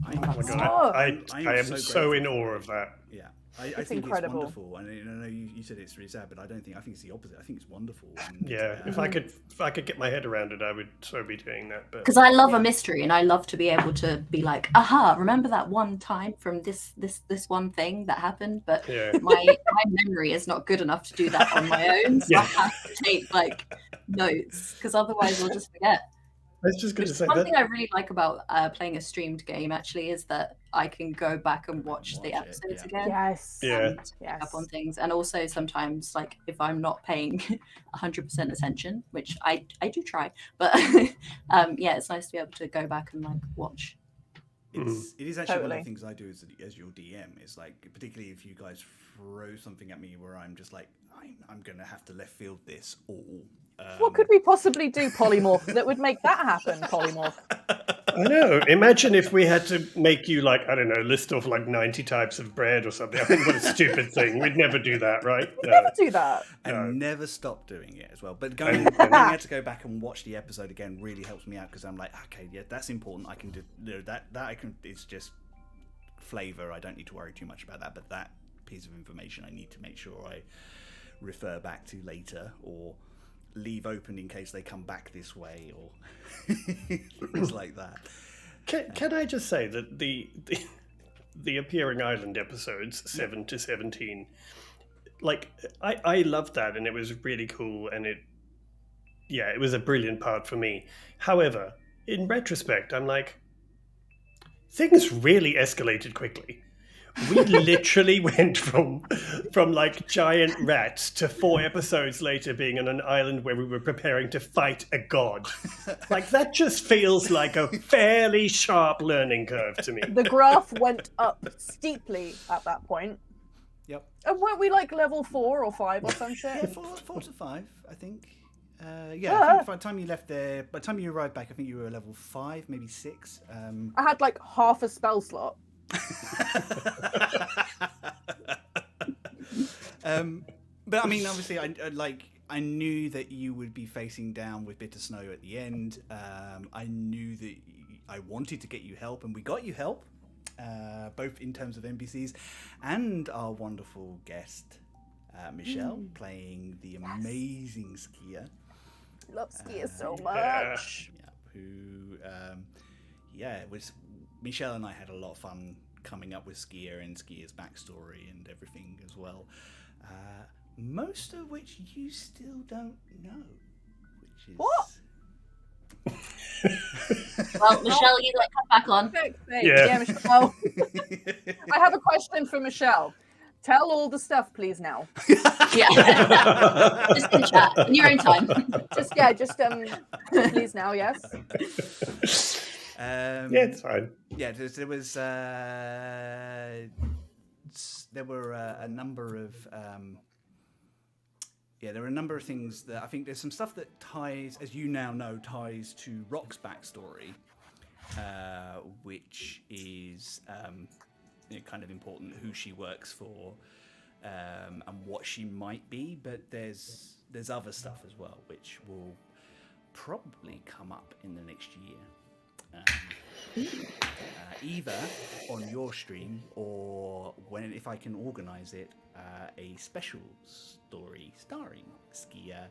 Oh my god! I am so in awe of that. Yeah. I think incredible. It's wonderful, and I know you said it's really sad, but I think it's the opposite. I think it's wonderful. And, Yeah, if I could get my head around it, I would so be doing that. But because I love a mystery, and I love to be able to be like, aha, remember that one time from this one thing that happened? But my memory is not good enough to do that on my own, so I have to take like notes because otherwise I'll just forget. I was just going to say one that. thing I really like about playing a streamed game actually is that I can go back and watch the episodes again. Yes. Yeah. Pick up on things, and also sometimes like if I'm not paying 100% attention, which I do try, but yeah, it's nice to be able to go back and like watch. It is actually one of the things I do as your DM is like, particularly if you guys throw something at me where I'm just like, I'm going to have to left field this all. What could we possibly do, Polymorph, that would make that happen, Polymorph? I know. Imagine if we had to make you like, I don't know, list off like 90 types of bread or something. I mean, what a stupid thing. We'd never do that, right? We'd never do that. And never stop doing it as well. But going out to go back and watch the episode again really helps me out because I'm like, okay, yeah, that's important. I can do that I can. It's just flavor. I don't need to worry too much about that. But that piece of information I need to make sure I refer back to later or leave open in case they come back this way or things like that. Can I just say that the Appearing Island episodes 7 to 17, like I loved that and it was really cool and it was a brilliant part for me. However, in retrospect, I'm like, things really escalated quickly. We literally went from like giant rats to 4 episodes later being on an island where we were preparing to fight a god. Like that just feels like a fairly sharp learning curve to me. The graph went up steeply at that point. Yep. And weren't we like level 4 or 5 or some shit? Yeah, 4 to 5, I think. I think by the time you left there, by the time you arrived back, I think you were level 5, maybe 6. I had like half a spell slot. But I mean, obviously, I knew that you would be facing down with Bitter Snow at the end. I knew that I wanted to get you help, and we got you help, both in terms of NPCs and our wonderful guest, Michelle, playing the amazing skier. Love skier so much. It was. Michelle and I had a lot of fun coming up with Skier and Skier's backstory and everything as well. Most of which you still don't know. Which is... What? Well, Michelle, you like come back on. Yeah, Michelle. I have a question for Michelle. Tell all the stuff, please, now. Yeah. Just in chat, in your own time. Please now, yes. It's fine. Yeah, there was there were a number of there were a number of things that I think there's some stuff that ties, as you now know, ties to Rock's backstory, which is kind of important, who she works for, and what she might be. But there's other stuff as well, which will probably come up in the next year. Either on your stream or if I can organise it, a special story starring Skia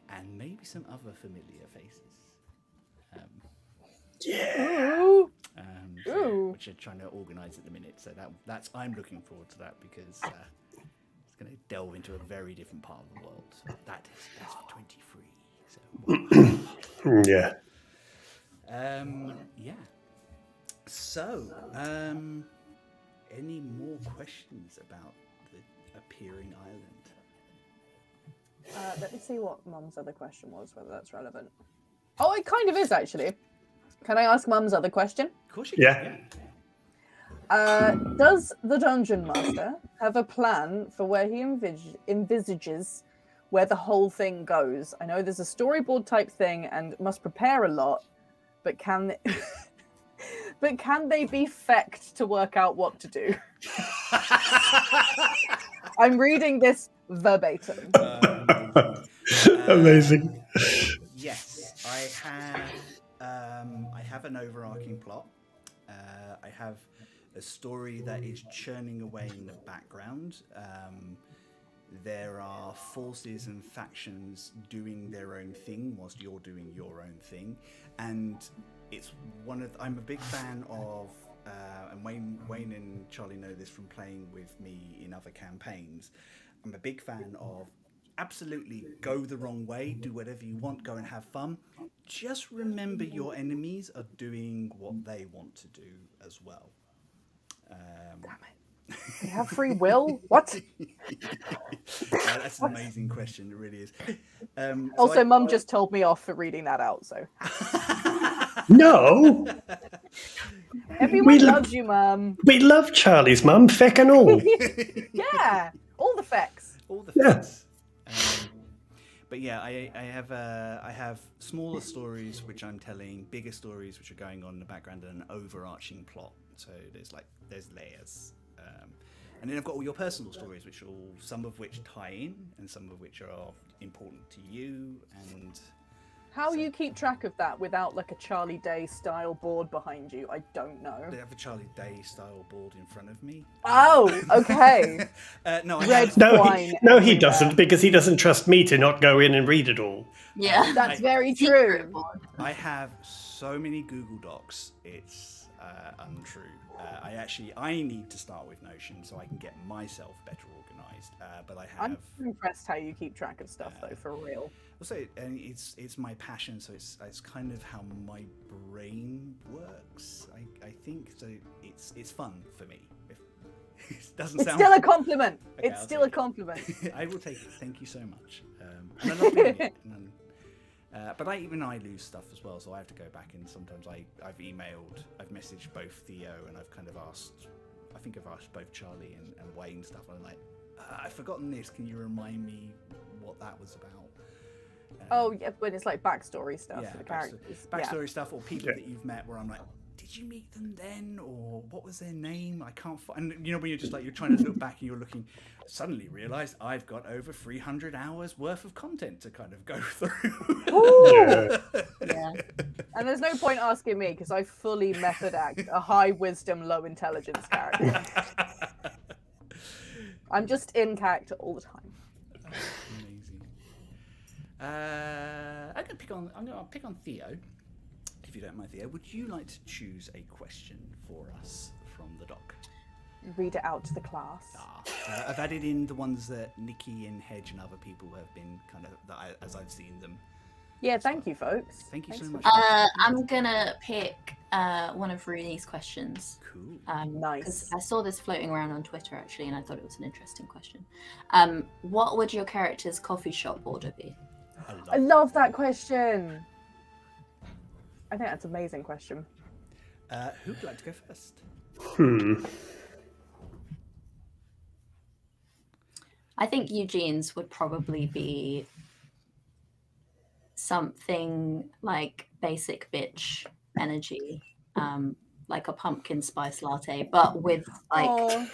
and maybe some other familiar faces. Which I'm trying to organise at the minute. So that's I'm looking forward to that because it's going to delve into a very different part of the world. So that's for 23. So Yeah. yeah. So, any more questions about the appearing island? Let me see what Mum's other question was, whether that's relevant. Oh, it kind of is, actually. Can I ask Mum's other question? Of course you Yeah. can. Does the Dungeon Master have a plan for where he envisages where the whole thing goes? I know there's a storyboard type thing and must prepare a lot, but can they be fecked to work out what to do? I'm reading this verbatim. Amazing. Yes, I have an overarching plot. I have a story that is churning away in the background. There are forces and factions doing their own thing whilst you're doing your own thing, and it's I'm a big fan of, and Wayne and Charli know this from playing with me in other campaigns. I'm a big fan of absolutely go the wrong way, do whatever you want, go and have fun. Just remember your enemies are doing what they want to do as well. Damn it. They have free will? What? That's an amazing question. It really is. Also, Mum just told me off for reading that out, so. No. Everyone loves you, Mum. We love Charlie's mum, feck and all. Yeah, all the facts. All the facts. But yeah, I have smaller stories which I'm telling, bigger stories which are going on in the background, and an overarching plot. So there's layers. And then I've got all your personal stories, some of which tie in, and some of which are important to you. And how you keep track of that without like a Charlie Day style board behind you, I don't know. I have a Charlie Day style board in front of me. Oh, okay. No, he doesn't, because he doesn't trust me to not go in and read it all. Yeah, that's very true. I have so many Google Docs, it's untrue. I need to start with Notion so I can get myself better organized. But I'm impressed how you keep track of stuff though, for real. Also, and it's my passion, so it's kind of how my brain works. I think so. It's fun for me. It doesn't it's sound. Still a compliment. Okay, it's still a compliment. I will take it. Thank you so much. And I love doing it. But I lose stuff as well, so I have to go back, and sometimes I've messaged both Theo, and I've kind of asked both Charli and Wayne stuff. I'm like, I've forgotten this. Can you remind me what that was about? Oh yeah, when it's like backstory stuff for the characters. Backstory stuff, or people that you've met where I'm like, did you meet them then, or what was their name? I can't find. And when you're just like, you're trying to look back and you're looking, suddenly realise I've got over 300 hours worth of content to kind of go through. Yeah. And there's no point asking me, because I fully method act a high wisdom, low intelligence character. I'm just in character all the time. Amazing. I'm gonna pick on Theo. If you don't mind, Theo, would you like to choose a question for us from the doc? Read it out to the class. I've added in the ones that Nikki and Hedge and other people have been kind of, as I've seen them. Yeah, thank you, folks. Thank you so much. I'm gonna pick one of Rooney's questions. Cool. Nice. Because I saw this floating around on Twitter actually, and I thought it was an interesting question. What would your character's coffee shop order be? I love that question. I think that's an amazing question. Who'd like to go first? I think Eugene's would probably be something like basic bitch energy, like a pumpkin spice latte, but with Oh,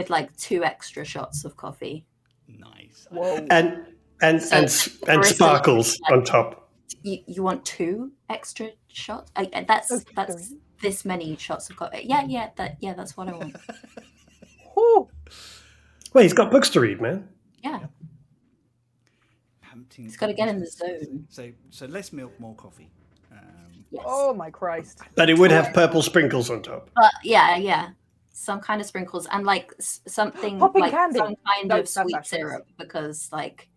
like 2 extra shots of coffee. Nice. whoa. And So, and sparkles on top. You want 2 extra shots? So That's 3. this many shots of coffee. That's what I want. Whew. Well, he's got books to read, man. Yeah, Pumpkin it's got to get in the spice. zone. So less milk, more coffee. Yes. Oh my Christ. But it would have purple sprinkles on top. But yeah, some kind of sprinkles and like something Popping like candy. some kind No, of that's sweet Ashley's. syrup, because like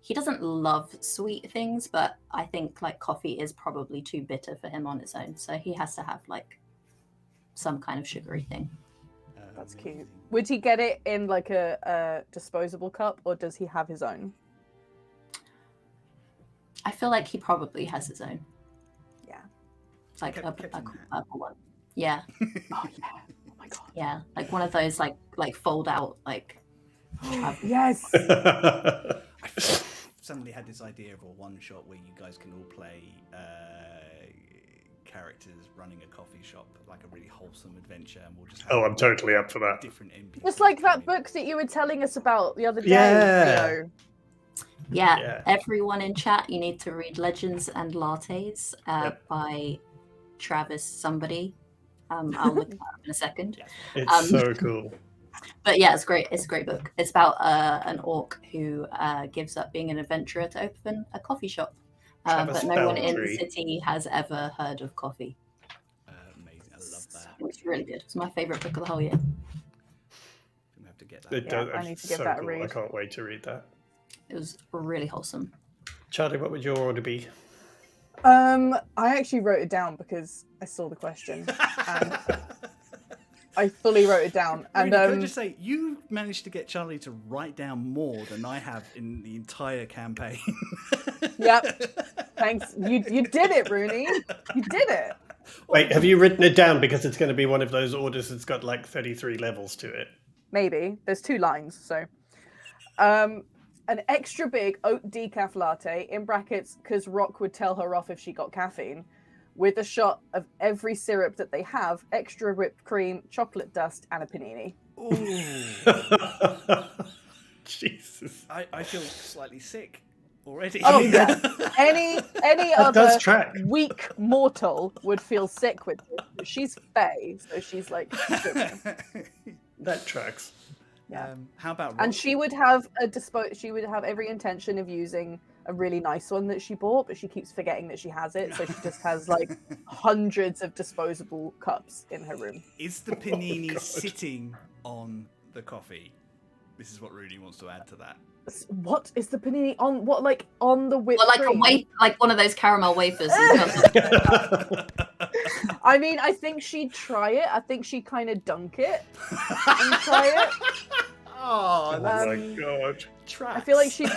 he doesn't love sweet things, but I think like coffee is probably too bitter for him on its own, so he has to have like some kind of sugary thing. That's cute. Would he get it in like a disposable cup, or does he have his own? I feel like he probably has his own. Yeah. It's like Kept in hand. a purple one. Yeah, Oh yeah. Oh my God. yeah, like one of those like fold out like. Yes. Suddenly had this idea of a one-shot where you guys can all play characters running a coffee shop, like a really wholesome adventure, and we'll just have Oh, I'm totally up for that. different NPCs. Just like that coming. book that you were telling us about the other day. Yeah. Theo. Yeah, Yeah. everyone in chat, you need to read Legends and Lattes Yep. by Travis somebody. I'll look it up in a second. It's so cool. But yeah, it's great. It's a great book. It's about an orc who gives up being an adventurer to open a coffee shop. Travis But no one in the Boundary. city has ever heard of coffee. Amazing, I love that. It was really good. It's my favourite book of the whole year. We have to get that. It Yeah, does, I need to give so that a cool. I read. can't wait to read that. It was really wholesome. Charlie, what would your order be? I actually wrote it down because I saw the question. And I fully wrote it down. And Really, can I just say, you managed to get Charlie to write down more than I have in the entire campaign. Yep. Thanks. You did it, Rooney. You did it. Wait, have you written it down because it's going to be one of those orders that's got like 33 levels to it? Maybe. There's 2 lines, so. An extra big oat decaf latte, in brackets, because Rock would tell her off if she got caffeine, with a shot of every syrup that they have, extra whipped cream, chocolate dust, and a panini. Ooh. Jesus. I feel slightly sick already. Oh yeah. Any That does other track. weak mortal would feel sick with this. But she's Fae, so she's like sugar. That tracks. Yeah. How about And Rock? she would have she would have every intention of using a really nice one that she bought, but she keeps forgetting that she has it, so she just has like hundreds of disposable cups in her room. Is the panini God. sitting on the coffee? This is what Rooney wants to add to that. What is the panini on? What, like on the whipped Well, like cream? like one of those caramel wafers. I mean, I think she'd try it. I think she'd kind of dunk it and try it. Oh, Oh that's my god. tracks. I feel like she'd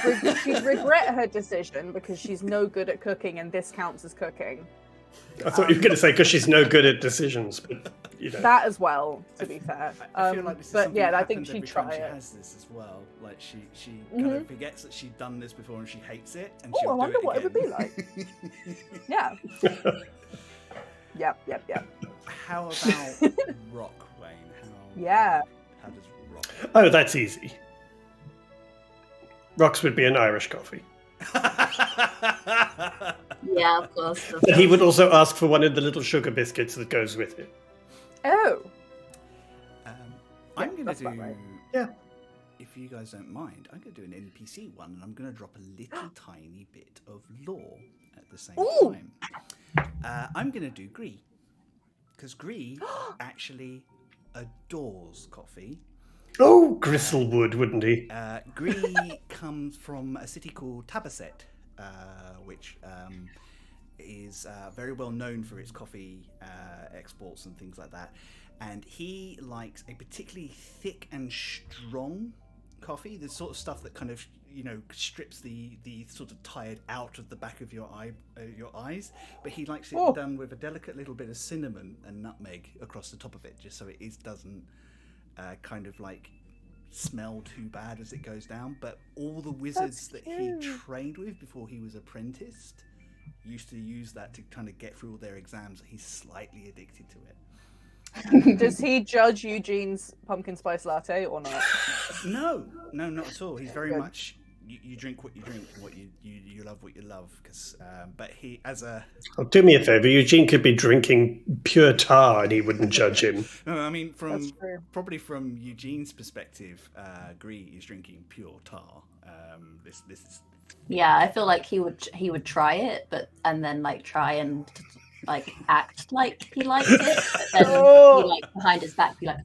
regret her decision because she's no good at cooking, and this counts as cooking. I thought you were going to say because she's no good at decisions, but you know. That as well, to be fair. I feel like this is but something yeah, that I think happens she'd every time try she it. has this as well. Like she kind of forgets that she's done this before and she hates it. And Oh, she'll I wonder do what it would be again. like. Yeah. Yep. How about Rock, Wayne? Yeah. How does Rock? Oh, that's easy. Rocks would be an Irish coffee. Yeah, of course. But he would also ask for one of the little sugar biscuits that goes with it. Oh. I'm going to that's do. about right. Yeah. If you guys don't mind, I'm going to do an NPC one, and I'm going to drop a little tiny bit of lore at the same Ooh. time. I'm going to do Gree, because Gree actually adores coffee. Oh, Gristlewood, wouldn't he? Gree comes from a city called Tabaset, which is very well known for its coffee exports and things like that. And he likes a particularly thick and strong coffee, the sort of stuff that kind of, strips the sort of tired out of the back of your eyes. But he likes it done with a delicate little bit of cinnamon and nutmeg across the top of it, just so it doesn't kind of like smell too bad as it goes down. But all the wizards that he trained with before he was apprenticed used to use that to kind of get through all their exams. He's slightly addicted to it. Does he judge Eugene's pumpkin spice latte or not? No, not at all. He's very much you drink what you drink, what you love what you love. Because, but he as a do me a favor. Eugene could be drinking pure tar, and he wouldn't judge him. no, I mean probably from Eugene's perspective, Gree is drinking pure tar. This is. Yeah, I feel like he would try it, and then like try and like act like he liked it, but then he like behind his back be like.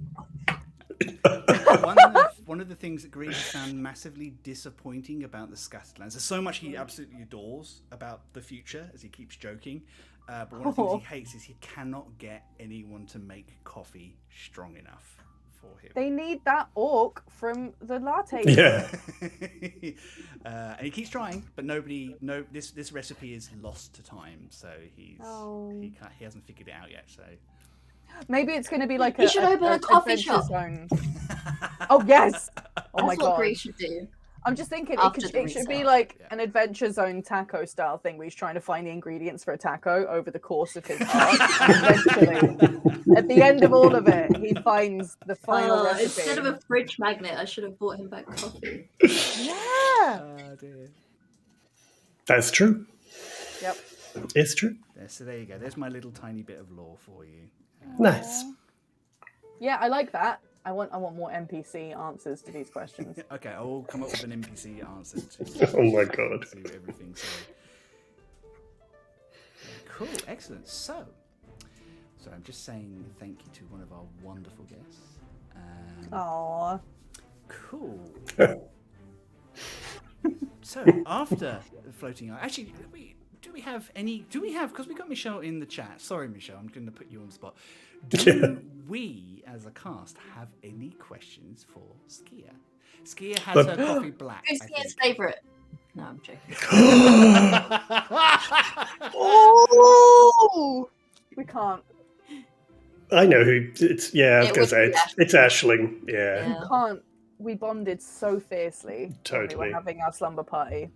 One of the things that Green has found massively disappointing about the Scatterlands, there's so much he absolutely adores about the future, as he keeps joking, but one of the things he hates is he cannot get anyone to make coffee strong enough for him. They need that orc from the latte. Yeah. And he keeps trying, but this recipe is lost to time, so he hasn't figured it out yet. So maybe it's going to be like you should open a coffee adventure shop. Zone. Oh yes! Oh my That's what god! Bree should do. I'm just thinking it should be reset. like an Adventure Zone taco style thing where he's trying to find the ingredients for a taco over the course of his art. And eventually, at the end of all of it, he finds the final recipe. Instead of a fridge magnet, I should have bought him back coffee. Yeah. oh dear. That's true. Yep. It's true. So there you go. There's my little tiny bit of lore for you. Nice. Yeah, I like that. I want more NPC answers to these questions. Okay, I'll come up with an NPC answer to Oh my god. to everything. So cool, excellent. So I'm just saying thank you to one of our wonderful guests. Aww. Cool. So after floating, actually, do we have because we got Michelle in the chat. Sorry, Michelle, I'm going to put you on the spot. Do we, as a cast, have any questions for Skia? Skia has her coffee black. Who's Skia's favourite? No, I'm joking. Oh! We can't. I know who it's. Yeah, I was It going to say would be it's Aisling. Yeah. We can't. We bonded so fiercely when we Totally. were having our slumber party.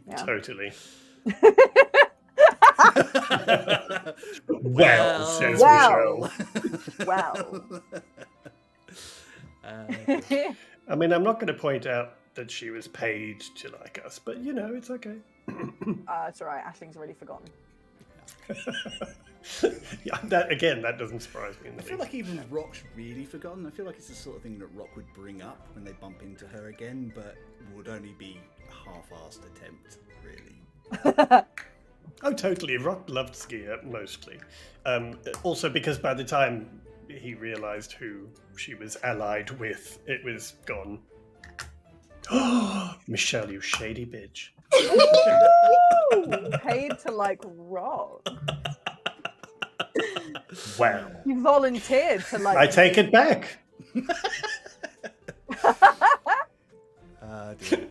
Yeah. Totally. Well, says Wow. Michelle. Wow. I mean, I'm not going to point out that she was paid to like us, but it's okay. It's alright. Ashling's already forgotten. Yeah, that doesn't surprise me in the I feel least. like even Rock's really forgotten. I feel like it's the sort of thing that Rock would bring up when they bump into her again, but would only be a half-assed attempt, really. Oh, totally. Rock loved Skia mostly. Also because by the time he realised who she was allied with, it was gone. Michelle, you shady bitch. Ooh, paid to like rock. Wow. You volunteered to like. I take it back. Dear.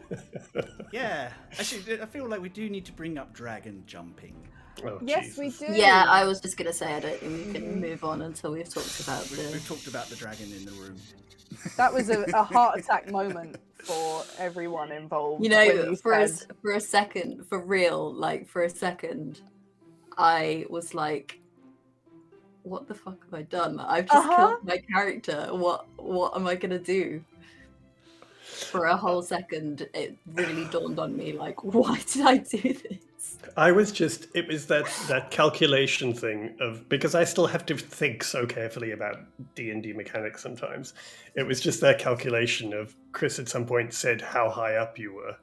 Yeah, actually, I feel like we do need to bring up dragon jumping. Oh, Yes, Jesus. we do. Yeah, I was just gonna say I don't think we can move on until we've talked about We've talked about the dragon in the room. That was a heart attack moment for everyone involved. You when know, you for said- a second, for real, like for a second, I was like, "What the fuck have I done? I've just killed my character. What am I gonna do?" For a whole second, it really dawned on me, like, why did I do this? It was that calculation thing of, because I still have to think so carefully about D&D mechanics sometimes. It was just that calculation of, Chris at some point said how high up you were.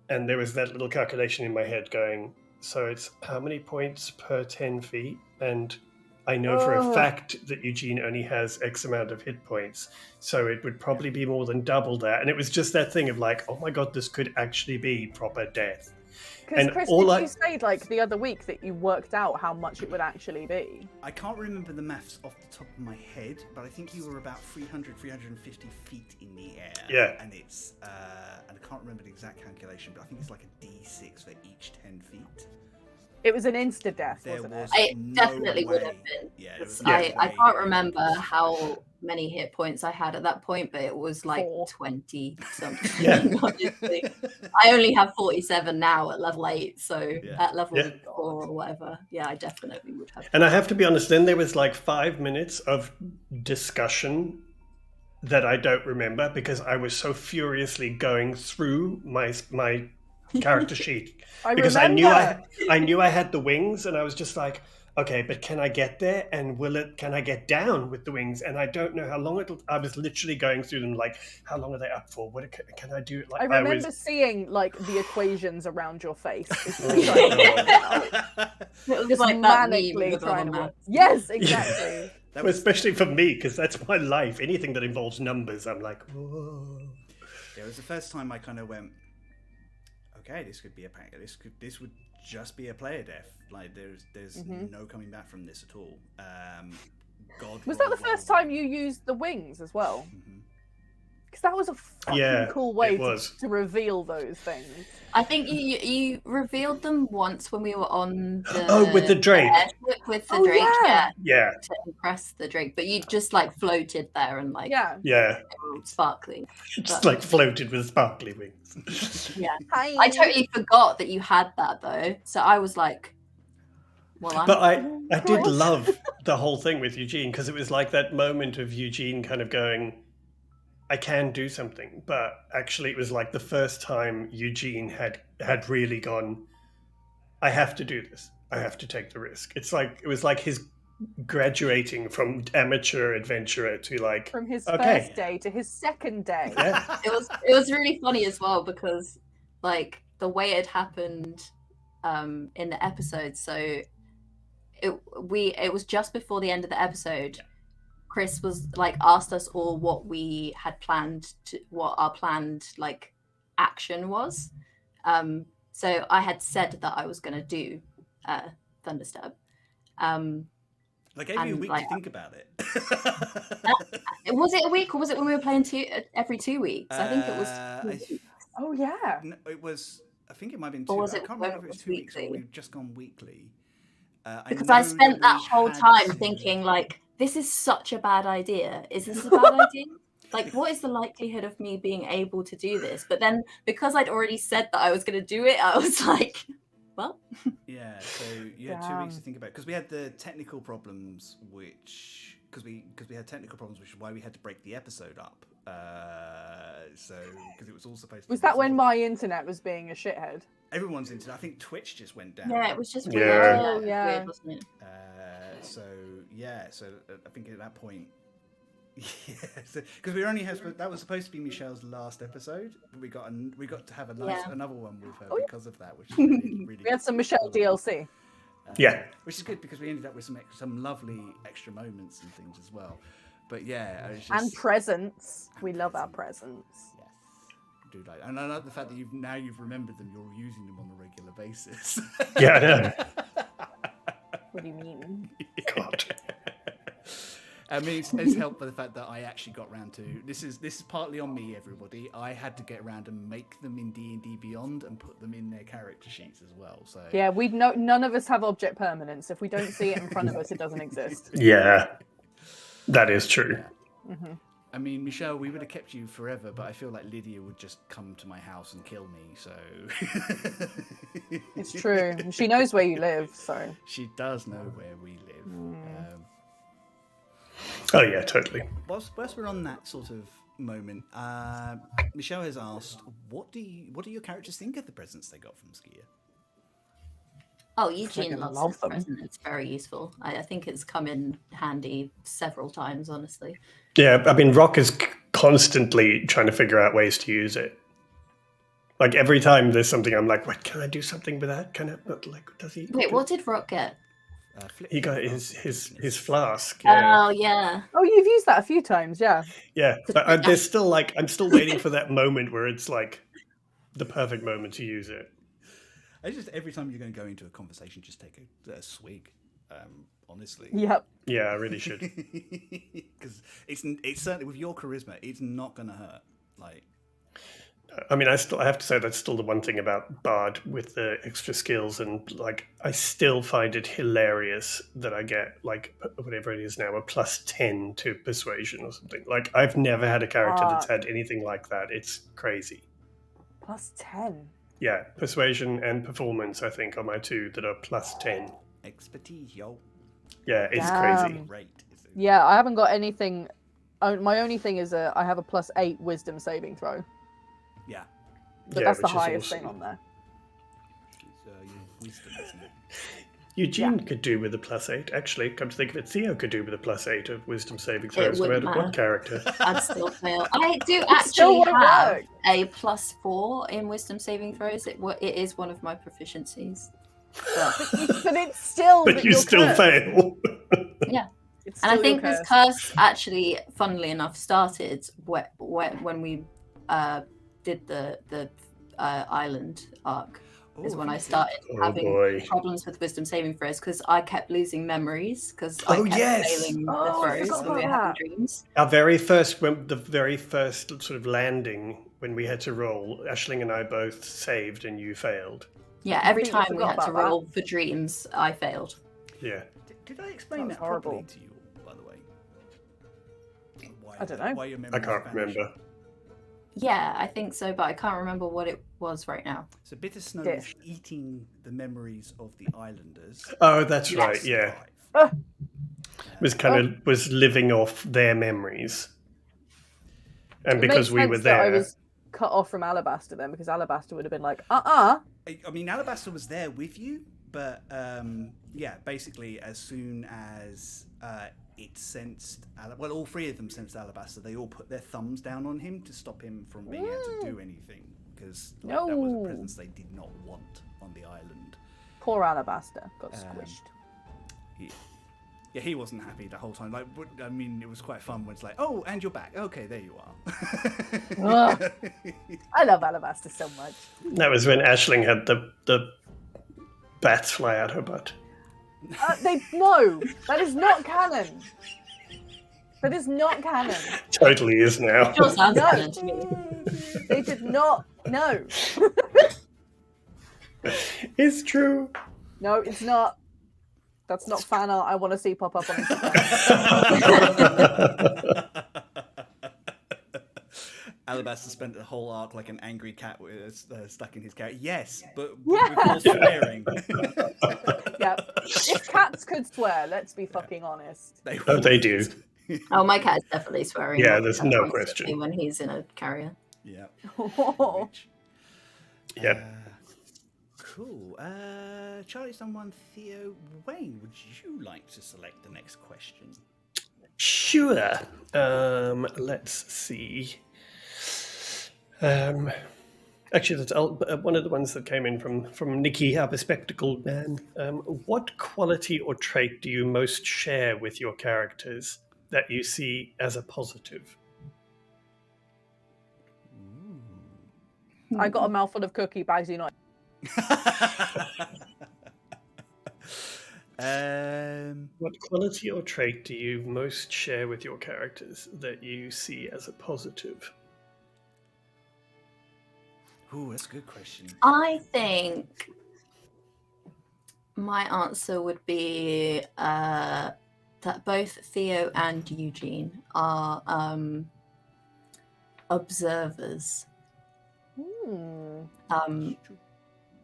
And there was that little calculation in my head going, so it's how many points per 10 feet? And I know for a fact that Eugene only has X amount of hit points, so it would probably be more than double that. And it was just that thing of like, oh my god, this could actually be proper death. Because Chris, did you say like the other week that you worked out how much it would actually be? I can't remember the maths off the top of my head, but I think you were about 350 feet in the air. Yeah. And it's, and I can't remember the exact calculation, but I think it's like a D6 for each 10 feet. It was an insta death, There wasn't it? was It no definitely would way. have been. Yeah, there was I no way can't you remember could- how many hit points I had at that point, but it was like 4. 20 something. Yeah. Honestly. I only have 47 now at level 8, so Yeah. at level Yeah. 4 or whatever, yeah, I definitely would have. And I have to be honest, then there was like 5 minutes of discussion that I don't remember because I was so furiously going through my character sheet because I knew I had the wings, and I was just like, okay, but can I get there, and can I get down with the wings? And I don't know how long I was literally going through them, like, how long are they up for? What can I do? Like, I remember seeing like the equations around your face. It was Just like that meme manically with all trying the to work. maths. Yes, exactly. That was, especially for me, because that's my life. Anything that involves numbers, I'm like, whoa. it was the first time I kind of went, okay, this could be a pack. This would just be a player death. Like there's no coming back from this at all. God. Was that the first time you used the wings as well? Because that was a fucking cool way to reveal those things. I think you revealed them once when we were on with the Drake. Airship with the Drake, yeah, to impress the Drake. But you just like floated there and like sparkling, just like floated with sparkly wings. Yeah, I totally forgot that you had that though. So I was like, well, but I did love the whole thing with Eugene, because it was like that moment of Eugene kind of going, I can do something, but actually it was like the first time Eugene had really gone, I have to do this. I have to take the risk. It was like his graduating from amateur adventurer to like from his first day to his second day. Yeah. It was really funny as well, because like the way it happened in the episode. So it was just before the end of the episode. Chris was like asked us all what we had planned what our planned like action was. So I had said that I was going to do Thunderstab. I gave you a week to think about it. Was it a week, or was it when we were playing every 2 weeks? I think it was 2 weeks. Oh yeah. No, it was. I think it might have been 2. Or was I it can't remember if it was 2 weeks or weekly? we've just gone weekly. Because I spent that whole time thinking like, this is such a bad idea. Is this a bad idea? Like, what is the likelihood of me being able to do this? But then, because I'd already said that I was going to do it, I was like, well. Yeah, so you had 2 weeks to think about it. Because we had the technical problems, because we had technical problems, which is why we had to break the episode up. Because it was all supposed to. Was that when my internet was being a shithead? Everyone's internet. I think Twitch just went down. Yeah, it was just weird, wasn't it? So I think at that point, because we only had that was supposed to be Michelle's last episode, but we got to have another one with her because of that, which is really, really we had some Michelle DLC. Which is good because we ended up with some lovely extra moments and things as well. But yeah, it was just, and presents. We love our presents. Yes, do like, and I love the fact that you've remembered them. You're using them on a regular basis. Yeah, I know. What do you mean? God. I mean, it's helped by the fact that I actually got round to this is partly on me, everybody. I had to get around and make them in D&D Beyond and put them in their character sheets as well. So yeah, none of us have object permanence. If we don't see it in front of us, it doesn't exist. Yeah, that is true. Yeah. Mm-hmm. I mean, Michelle, we would have kept you forever, but I feel like Lydia would just come to my house and kill me. So it's true. She knows where you live, so she does know where we live. Oh yeah, totally. Whilst we're on that sort of moment, Michelle has asked, "What do your characters think of the presents they got from Skia?" Oh, Eugene loves the present. It's very useful. I think it's come in handy several times, honestly. Yeah, I mean, Rock is constantly trying to figure out ways to use it. Like every time there's something, I'm like, "What? Can I do something with that? Can I?" But like, does he? Wait, what did Rock get? He got his flask. Yeah. Oh yeah. Oh, you've used that a few times, yeah. Yeah, but there's still like I'm still waiting for that moment where it's like the perfect moment to use it. I just every time you're going to go into a conversation, just take a swig. Honestly. Yep. Yeah, I really should. Because it's certainly with your charisma, it's not going to hurt. Like. I mean, I have to say that's still the one thing about Bard with the extra skills, and like I still find it hilarious that I get like whatever it is now a +10 to persuasion or something. Like I've never had a character that's had anything like that. It's crazy. +10. Yeah, persuasion and performance I think are my two that are +10. Expertise, yo. Yeah, it's Damn. crazy. Great. Yeah, I haven't got anything. My only thing is I have a +8 wisdom saving throw. Yeah. But Yeah, that's the which is highest awesome. thing on there. It's your wisdom, isn't it? Eugene could do with a +8. Actually, come to think of it, Theo could do with a +8 of wisdom saving It throws. No wouldn't matter what matter. character. I'd still fail. I do still actually wouldn't have work. a +4 in wisdom saving throws. It is one of my proficiencies. But But it's still. But that you you're still cursed. fail. yeah. It's And I still think your this curse. curse actually, funnily enough, started when we did the island arc. Is when I started Oh, having boy. problems with wisdom saving throws because I kept losing memories because I Oh, kept yes! failing the Oh, I throws forgot when we were about having that. dreams. The very first sort of landing when we had to roll, Aisling and I both saved and you failed. Yeah, every completely time we forgot had to about that. roll for dreams, I failed. Yeah. Did I explain That that was horrible. properly to you all, by the way? Why, I don't know. Why your I memories can't vanish? remember. Yeah, I think so, but I can't remember what it was right now. So Bitter Snow Dish. was eating the memories of the islanders. Oh, that's Yes. right, yeah. Survive. Was living off their memories. And It because makes we were sense that I there. was cut off from Alabaster then, because Alabaster would have been like, I mean, Alabaster was there with you, but yeah, basically, as soon as it sensed, all three of them sensed Alabaster, they all put their thumbs down on him to stop him from being able to do anything, because that was a No. presence they did not want on the island. Poor Alabaster got squished. Yeah, he wasn't happy the whole time. Like, I mean, it was quite fun when it's like, oh, and you're back. Okay, there you are. Ugh. I love Alabaster so much. That was when Aisling had the bats fly out her butt. No, that is not canon. That is not canon. Totally is now. Sure sounds No. canon to me. They did not. No. It's true. No, it's not. That's not fan art I want to see pop up on Instagram. Alabaster spent the whole arc like an angry cat stuck in his carrot. Yes, but Yeah. with more swearing. Yeah. If cats could swear, let's be fucking honest. Oh, they do. Oh, my cat's definitely swearing. Yeah, there's no constantly question. when he's in a carrier. Yeah. Oh. Yep. Cool. Charlie's done one. Theo, Wayne, would you like to select the next question? Sure. Let's see. Actually, that's one of the ones that came in from Nikki, our bespectacled man. What quality or trait do you most share with your characters that you see as a positive? I got a mouthful of cookie bags, you know. What quality or trait do you most share with your characters that you see as a positive? Ooh, that's a good question. I think my answer would be that both Theo and Eugene are observers.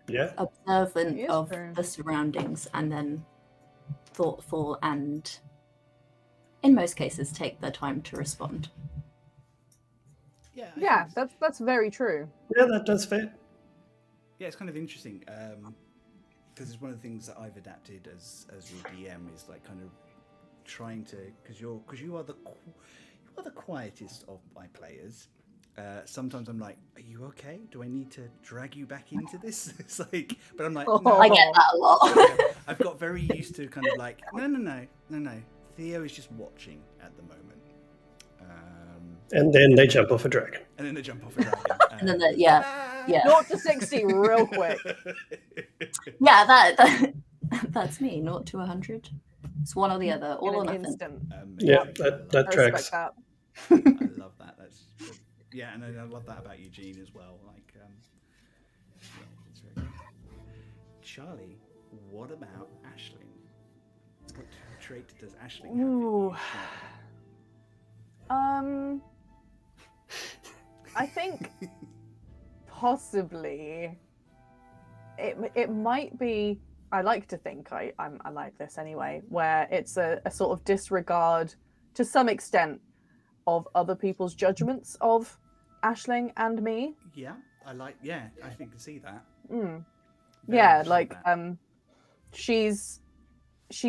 Yeah. Observant Yes, of true. the surroundings and then thoughtful and, in most cases, take their time to respond. Yeah. Yeah, that's very true. Yeah, that does fit. Yeah, it's kind of interesting because it's one of the things that I've adapted as your DM is like kind of trying to because you are the quietest of my players. Sometimes I'm like, are you okay? Do I need to drag you back into this? It's like, but I'm like, no. I get that a lot. I've got very used to kind of like, no. Theo is just watching at the moment. And then they jump off a dragon. And then they jump off a dragon. And then yeah. 0 to 60 real quick. Yeah, that's me. 0 to 100. It's one or the other, all In or an nothing. instant. Yeah, that I tracks. respect that. I love that. That's Yeah, and I love that about Eugene as well. Like, yeah, it's very good. Charli, what about Aisling? What trait does Aisling have? Ooh. I think possibly it might be. I like to think I like this anyway, where it's a sort of disregard to some extent of other people's judgments of Aisling and me. Yeah, I think I can see that. Yeah, like she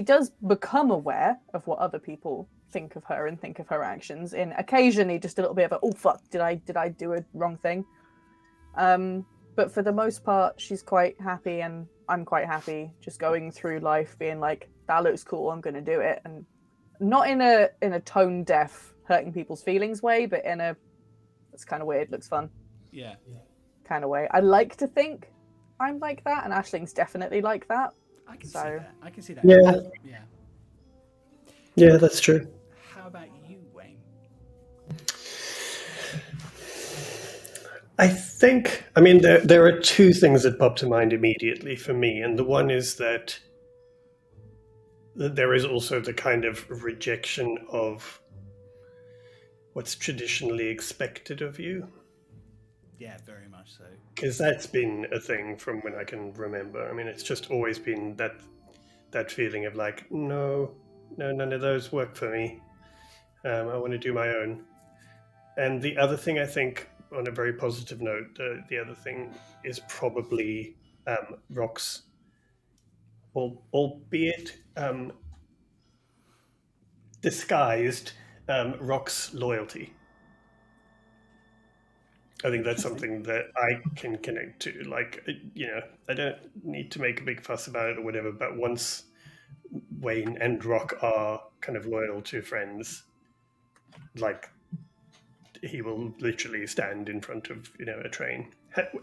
does become aware of what other people think of her and think of her actions in occasionally just a little bit of a, oh fuck, did I do a wrong thing? But for the most part, she's quite happy, and I'm quite happy just going through life being like, that looks cool, I'm gonna do it, and not in a tone deaf hurting people's feelings way, but in a, it's kind of weird, looks fun, Yeah, kind of way. I like to think I'm like that, and Aisling's definitely like that. I can see that. I can see that. Yeah. Yeah. Yeah, that's true. How about you, Wayne? I think, I mean, there are two things that pop to mind immediately for me, and the one is that there is also the kind of rejection of what's traditionally expected of you. Yeah, very much so. Because that's been a thing from when I can remember. I mean, it's just always been that feeling of like, no, none of those work for me. I want to do my own. And the other thing, I think, on a very positive note, the other thing is probably Rock's, albeit disguised, Rock's loyalty. I think that's something that I can connect to. Like, I don't need to make a big fuss about it or whatever, but once Wayne and Rock are kind of loyal to friends, like, he will literally stand in front of, a train.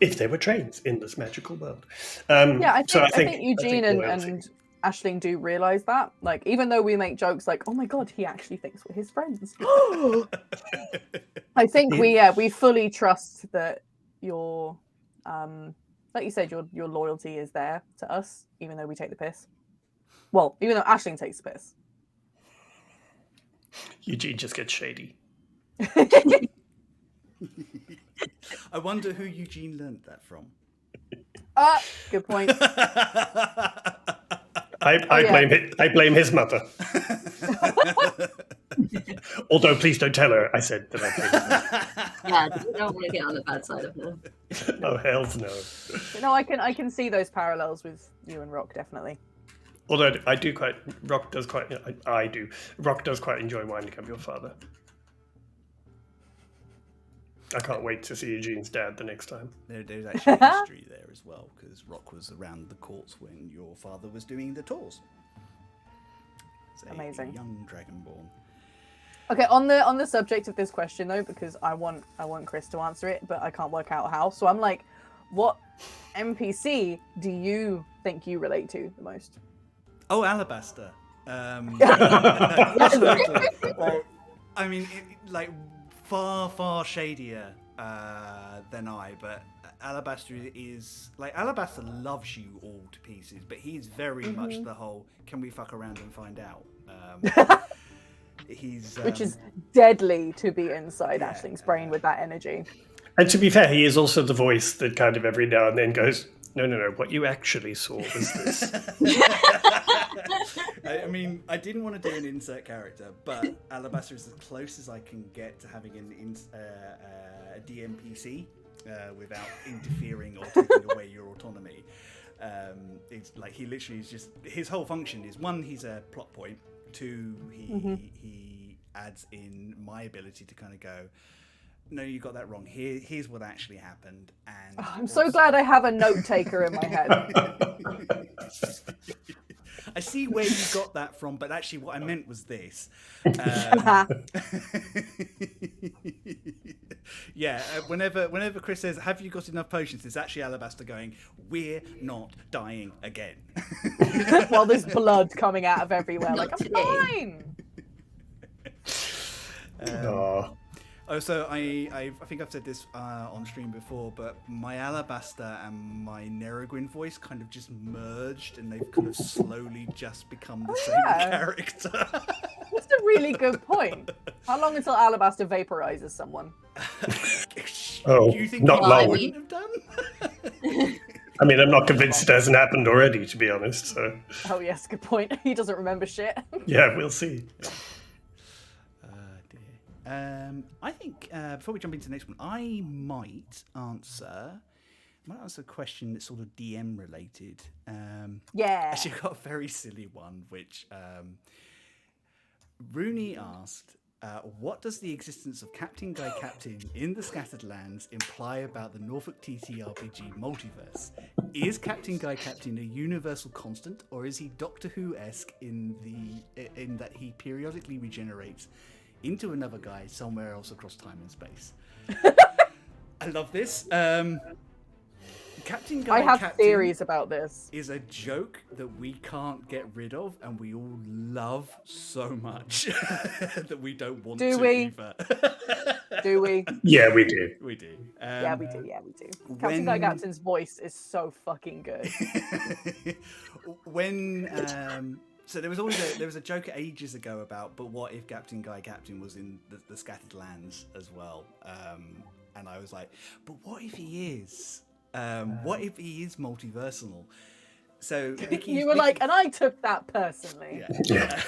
If there were trains in this magical world. I think Eugene and Aisling do realise that. Like, even though we make jokes like, oh my god, he actually thinks we're his friends. I think we fully trust that your like you said, your loyalty is there to us, even though we take the piss. Well, even though Aisling takes the piss. Eugene just gets shady. I wonder who Eugene learned that from. Good point. I blame his mother. Although, please don't tell her I said that I blame his mother. Yeah, you don't want to get on the bad side of her. Oh, hells no. No, I can see those parallels with you and Rock, definitely. Although Rock does quite enjoy winding up your father. I can't wait to see Eugene's dad the next time. There's actually a history there as well, because Rock was around the courts when your father was doing the tours. Amazing. Young Dragonborn. Okay, on the subject of this question though, because I want Chris to answer it, but I can't work out how. So I'm like, what NPC do you think you relate to the most? Oh, Alabaster. I mean, far shadier than I, but Alabaster loves you all to pieces, but he's very much the whole, can we fuck around and find out? Which is deadly to be inside Aisling's brain with that energy. And to be fair, he is also the voice that kind of every now and then goes, no, what you actually saw was this. I mean, I didn't want to do an insert character, but Alabaster is as close as I can get to having a DMPC without interfering or taking away your autonomy. It's like he literally is just, his whole function is, one, he's a plot point. Two, he adds in my ability to kind of go, no, you got that wrong. Here's what actually happened. And I'm so glad I have a note taker in my head. I see where you got that from, but actually what I meant was this. Whenever Chris says, have you got enough potions? It's actually Alabaster going, we're not dying again. While there's blood coming out of everywhere. Like, I'm fine. Oh, so I think I've said this on stream before, but my Alabaster and my Nereguin voice kind of just merged, and they've kind of slowly just become the same character. That's a really good point. How long until Alabaster vaporizes someone? Oh, Do you think not he long. wouldn't have done? I mean, I'm not convinced it hasn't happened already, to be honest. So Oh yes, good point. He doesn't remember shit. yeah, we'll see. Dear. I think before we jump into the next one, I might answer a question that's sort of DM related. Yeah. Actually, I've got a very silly one, which Rooney asked, what does the existence of Captain Guy Captain in the Scattered Lands imply about the Norfolk TTRPG multiverse? Is Captain Guy Captain a universal constant, or is he Doctor Who-esque in that he periodically regenerates into another guy somewhere else across time and space? I love this. Captain Guy I have Captain theories about this. is a joke that we can't get rid of, and we all love so much that we don't want Do to we? either. Do we? Yeah, we do. We do. Yeah, we do. Captain Guy Captain's voice is so fucking good. So there was a joke ages ago about, but what if Captain Guy Captain was in the Scattered Lands as well? And I was like, but what if he is? What if he is multiversal? So You were like, and I took that personally. yeah.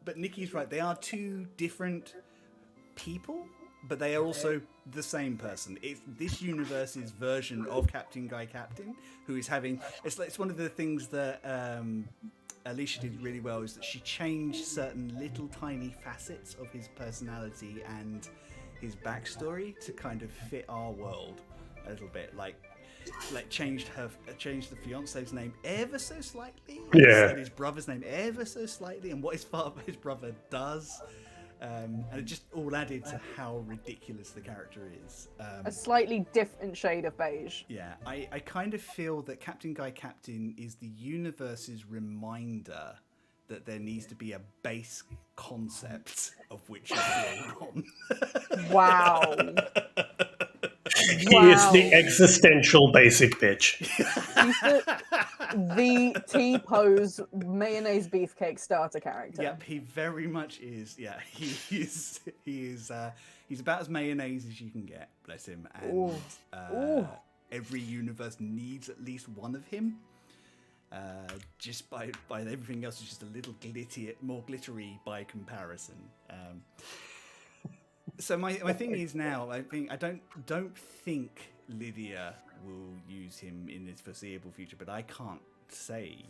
But Nikki's right. They are two different people, but they are also the same person. It's this universe's version of Captain Guy Captain, who is having. It's one of the things that Alicia did really well, is that she changed certain little tiny facets of his personality and his backstory to kind of fit our world a little bit. Like changed the fiance's name ever so slightly. Yeah. And his brother's name ever so slightly, and what his brother does. And it just all added to how ridiculous the character is. A slightly different shade of beige. Yeah, I kind of feel that Captain Guy Captain is the universe's reminder that there needs to be a base concept of which you build on. Wow. He is the existential basic bitch. He's the T-pose mayonnaise beefcake starter character. Yep, he very much is. Yeah, he's about as mayonnaise as you can get. Bless him. And every universe needs at least one of him. Just by everything else is just a little more glittery by comparison. So my thing is now, I don't think Lydia will use him in the foreseeable future, but I can't say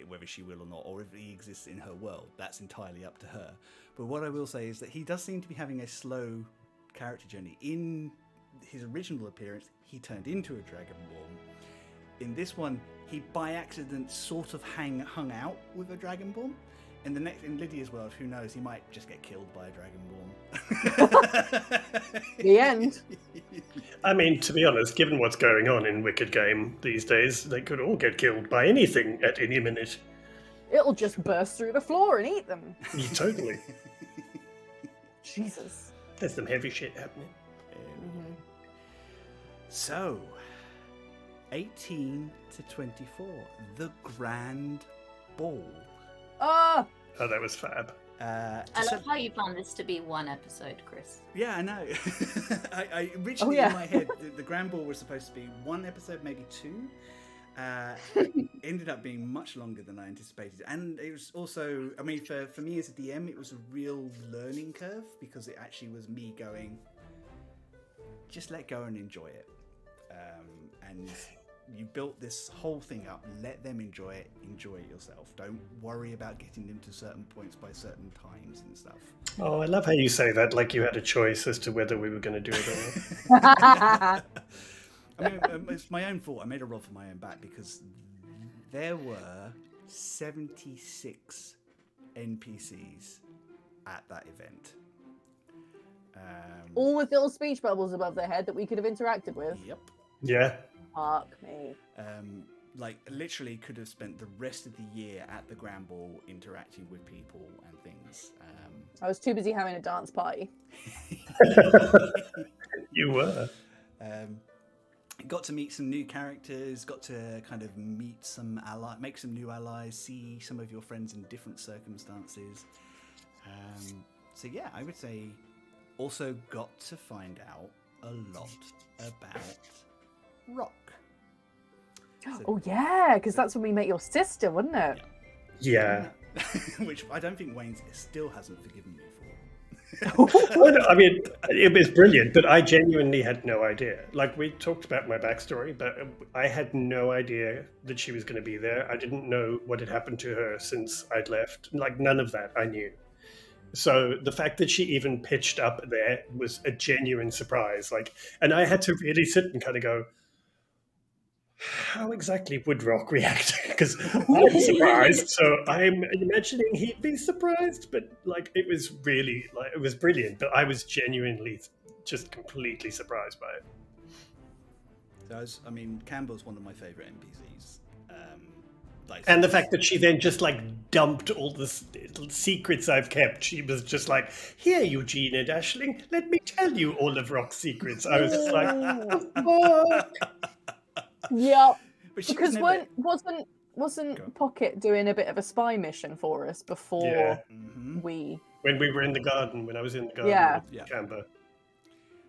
whether she will or not, or if he exists in her world. That's entirely up to her. But what I will say is that he does seem to be having a slow character journey. In his original appearance, he turned into a Dragonborn. In this one, he by accident sort of hung out with a Dragonborn. In Lydia's world, who knows? He might just get killed by a Dragonborn. The end. I mean, to be honest, given what's going on in Wicked Game these days, they could all get killed by anything at any minute. It'll just burst through the floor and eat them. Yeah, totally. Jesus. There's some heavy shit happening. So, 18 to 24, the Grand Ball. Ah! Oh, that was fab. I love how you planned this to be one episode, Chris. Yeah, I know. I originally in my head, the Grand Ball was supposed to be one episode, maybe two. Ended up being much longer than I anticipated, and it was also, I mean, for me as a DM, it was a real learning curve, because it actually was me going, just let go and enjoy it. And you built this whole thing up, let them enjoy it yourself. Don't worry about getting them to certain points by certain times and stuff. Oh, I love how you say that, like you had a choice as to whether we were going to do it or not. I mean, it's my own fault. I made a roll for my own back, because there were 76 NPCs at that event. All with little speech bubbles above their head that we could have interacted with. Yep. Yeah. Fuck me. Like, literally could have spent the rest of the year at the Grand Ball interacting with people and things. things. I was too busy having a dance party. You were. Got to meet some new characters, got to kind of meet some make some new allies, see some of your friends in different circumstances. So yeah, I would say also got to find out a lot about Rock. So, Oh yeah, because that's when we met your sister, wasn't it? Yeah. Which I don't think Wayne still hasn't forgiven me for. Oh, no, I mean, it was brilliant, but I genuinely had no idea. Like, we talked about my backstory, but I had no idea that she was going to be there. I didn't know what had happened to her since I'd left. Like, none of that I knew. So the fact that she even pitched up there was a genuine surprise. Like, and I had to really sit and kind of go, how exactly would Rock react? Because I'm surprised, so I'm imagining he'd be surprised. But like, it was really like it was brilliant. But I was genuinely just completely surprised by it. So I mean, Campbell's one of my favorite NPCs. And the fact that she then just like dumped all the secrets I've kept. She was just like, "Here, Eugene and Aisling, let me tell you all of Rock's secrets." I was just like, "What?" Yep. But she Because was wasn't Pocket doing a bit of a spy mission for us before Yeah. we? When we were in the garden, when I was in the garden Yeah. with Camber.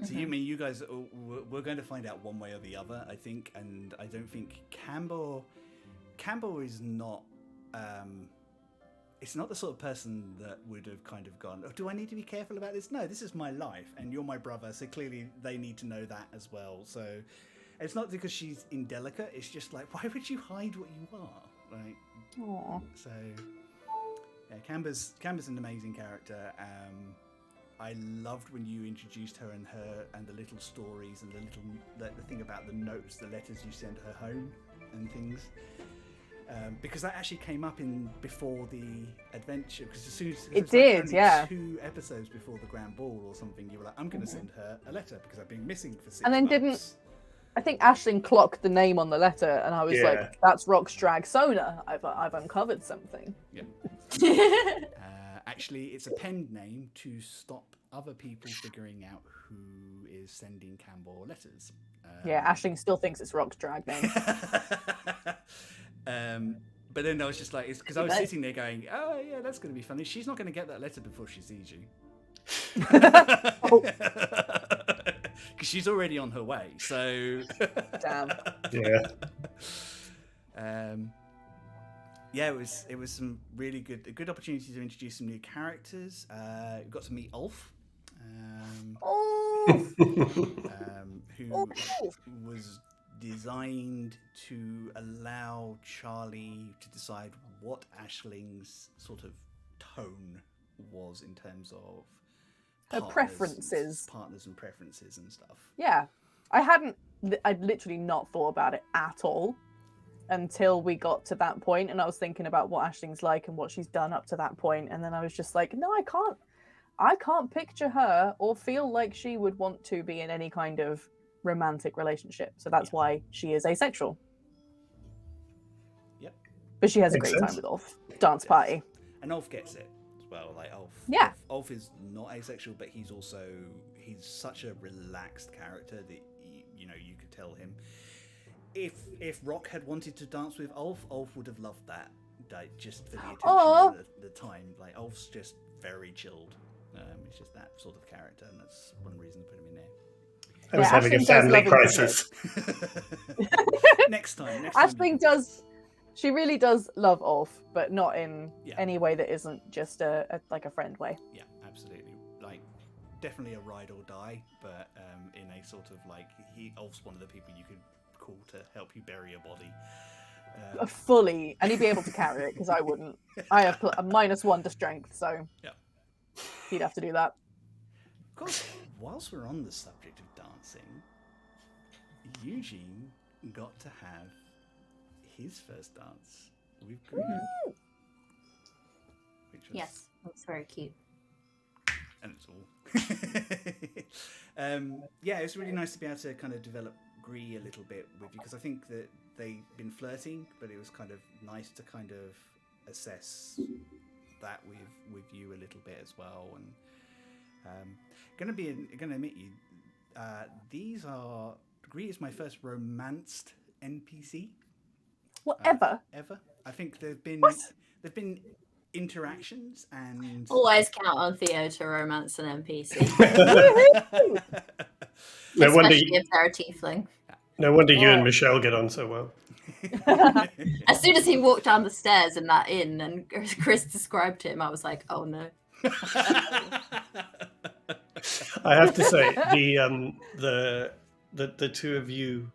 So you mean you guys? We're going to find out one way or the other, I think, and I don't think Campbell is not. It's not the sort of person that would have kind of gone, "Oh, do I need to be careful about this?" No, this is my life, and you're my brother, so clearly they need to know that as well. So it's not because she's indelicate. It's just like, why would you hide what you are? Like, Aww. so yeah, Camber's an amazing character. I loved when you introduced her and the little stories and the thing about the notes, the letters you sent her home and things. Because that actually came up before the adventure. Because as soon as It did, only yeah. 2 episodes before the Grand Ball or something, you were like, "I'm going to send her a letter because I've been missing for 6 And then months." I think Aisling clocked the name on the letter, and I was Yeah. like, "That's Rock's drag Sona. I've uncovered something." Yeah. Actually, it's a penned name to stop other people figuring out who is sending Campbell letters. Yeah, Aisling still thinks it's Rock's drag name. But then I was just like, it's because I was sitting there going, "Oh yeah, that's going to be funny. She's not going to get that letter before she sees you." Because she's already on her way. So Damn. Yeah. Yeah, it was some really a good opportunity to introduce some new characters. We got to meet Ulf, who was designed to allow Charli to decide what Aisling's sort of tone was in terms of Her preferences. partners and preferences and stuff. Yeah, I'd literally not thought about it at all until we got to that point, and I was thinking about what Aisling's like and what she's done up to that point, and then I was just like, no, I can't picture her or feel like she would want to be in any kind of romantic relationship. So that's why she is asexual. Yep. But she has Makes a great sense. time with Ulf. Dance party. And Ulf gets it as well. Like Ulf. Yeah. Ulf is not asexual, but he's such a relaxed character that you could tell him. If Rock had wanted to dance with Ulf would have loved that. Like, just for the attention and the time. Like Ulf's just very chilled. It's just that sort of character, and that's one reason to put him in there. I was having a Aisling does family love crisis. Next time. Aisling does. She really does love Ulf, but not in Yeah. any way that isn't just a friend way. Yeah, absolutely. Like, definitely a ride or die, but in a sort of like, Ulf's one of the people you could call to help you bury a body. Fully, and he'd be able to carry it because I wouldn't. I have a -1 to strength, so Yeah. he'd have to do that. Of course, whilst we're on the subject of dancing, Eugene got to have his first dance with Green. Which was, Yes, that's very cute. and it's all. Yeah, it was really nice to be able to kind of develop Gree a little bit with you, because I think that they've been flirting, but it was kind of nice to kind of assess that with you a little bit as well. And gonna admit you, Gree is my first romanced NPC. Whatever. Ever. I think there've been interactions and Always count on Theo to romance an NPC, No especially if they're a tiefling. No wonder you and Michelle get on so well. As soon as he walked down the stairs in that inn and Chris described him, I was like, oh no. I have to say, the two of you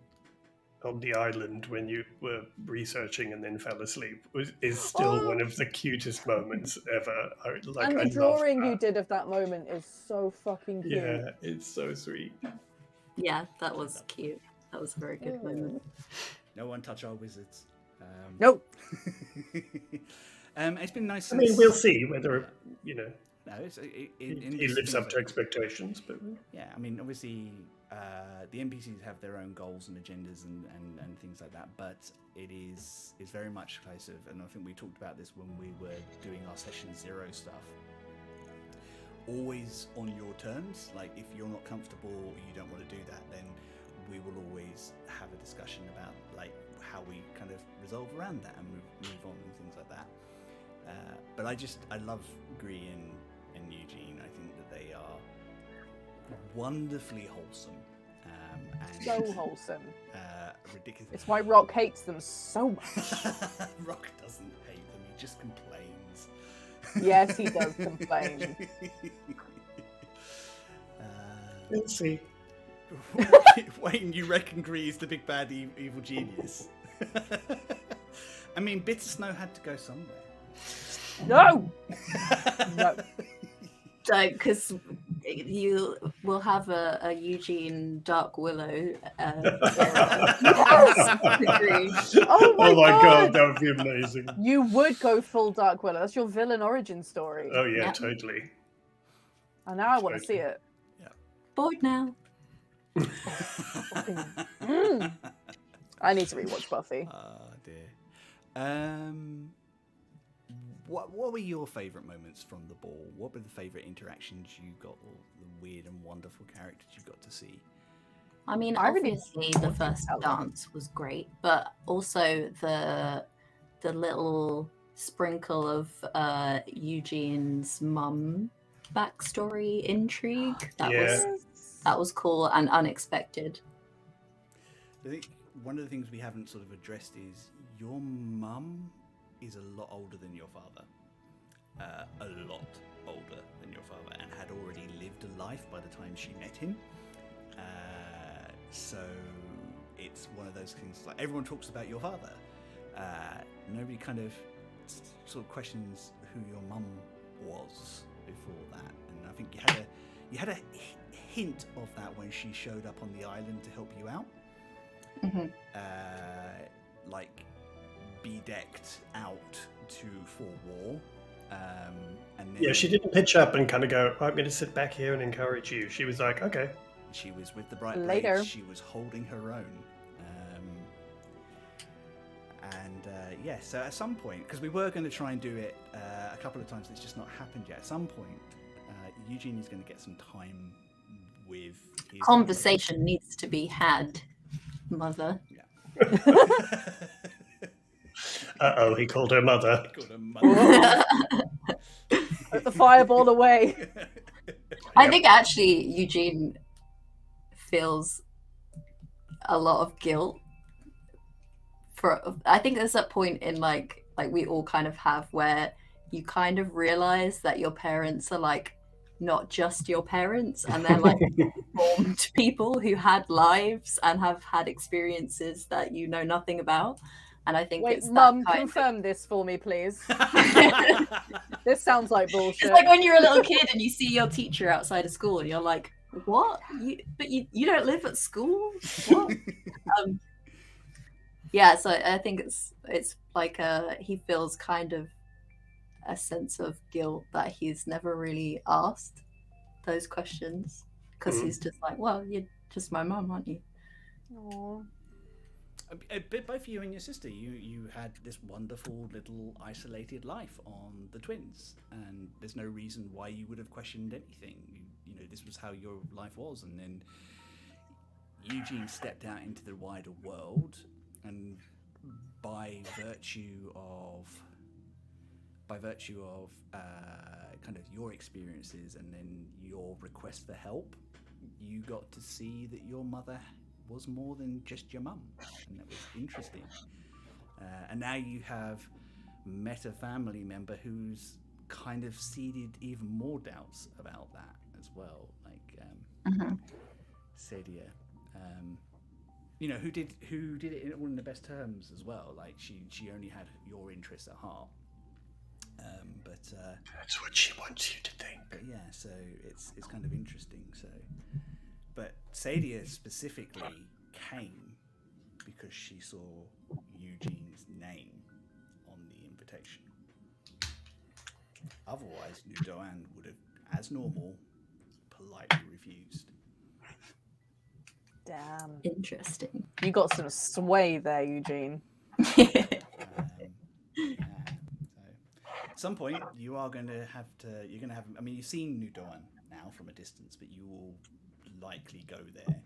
on the island when you were researching and then fell asleep is still one of the cutest moments ever. And the drawing you did of that moment is so fucking cute. Yeah, it's so sweet. Yeah, that was cute. That was a very good moment. No one touch our wizards. Nope. It's been nice. I mean, we'll see whether No, he lives up to expectations. But yeah, I mean, obviously, the NPCs have their own goals and agendas and things like that. But it is very much a case of, and I think we talked about this when we were doing our session 0 stuff. Always on your terms. Like, if you're not comfortable or you don't want to do that, then we will always have a discussion about like how we kind of resolve around that and move on and things like that. But I love Gree and Eugene. I think that they are wonderfully wholesome. And So wholesome. Ridiculous. It's why Rock hates them so much. Rock doesn't hate them. He just complains. Yes, he does complain. let's see. Wayne, you reckon Gree is the big bad evil genius? I mean, Bitter Snow had to go somewhere. No! No. Don't, because you will have a Eugene Dark Willow. Oh my God, that would be amazing. You would go full Dark Willow. That's your villain origin story. Oh yeah, totally. And now I want to see it. Bored now. I need to rewatch Buffy. Oh dear. What were your favourite moments from the ball? What were the favourite interactions you got, or the weird and wonderful characters you got to see? I mean, I really obviously the first dance was great, but also the little sprinkle of Eugene's mum backstory intrigue. That was cool and unexpected. I think one of the things we haven't sort of addressed is your mum is a lot older than your father. A lot older than your father, and had already lived a life by the time she met him. So it's one of those things, like everyone talks about your father. Nobody kind of sort of questions who your mum was before that. And I think you had a hint of that when she showed up on the island to help you out. Mm-hmm. Like bedecked out for war. And then She didn't pitch up and kind of go, I'm going to sit back here and encourage you. She was like, okay. She was with the Bright Later. Blades. She was holding her own. So at some point, because we were going to try and do it a couple of times, it's just not happened yet. At some point, Eugene is going to get some time with his Conversation needs to be had, mother. Yeah. Uh-oh, he called her mother. He called her mother. Put the fireball away. I think actually Eugene feels a lot of guilt. I think there's that point in like we all kind of have where you kind of realize that your parents are like not just your parents, and they're like formed people who had lives and have had experiences that you know nothing about. And I think Wait, it's Mum, that kind confirm this for me, please. This sounds like bullshit. It's like when you're a little kid and you see your teacher outside of school and you're like, what? You don't live at school? What? So I think it's like he feels kind of a sense of guilt that he's never really asked those questions, because he's just like, well, you're just my mum, aren't you? Aww. Both you and your sister, you had this wonderful little isolated life on the Twins, and there's no reason why you would have questioned anything. You know, this was how your life was, and then Eugene stepped out into the wider world, and by virtue of kind of your experiences and then your request for help, you got to see that your mother was more than just your mum, and that was interesting. And now you have met a family member who's kind of seeded even more doubts about that as well, like Sadia. You know, who did it all in the best terms as well. Like she only had your interests at heart. But that's what she wants you to think. But yeah, so it's kind of interesting. So, but Sadia specifically came because she saw Eugene's name on the invitation. Otherwise, Nudoan would have, as normal, politely refused. Damn. Interesting. You got some sway there, Eugene. Yeah. At some point, you are going to have to. You're going to have. I mean, you've seen Nudoan now from a distance, but you will likely go there,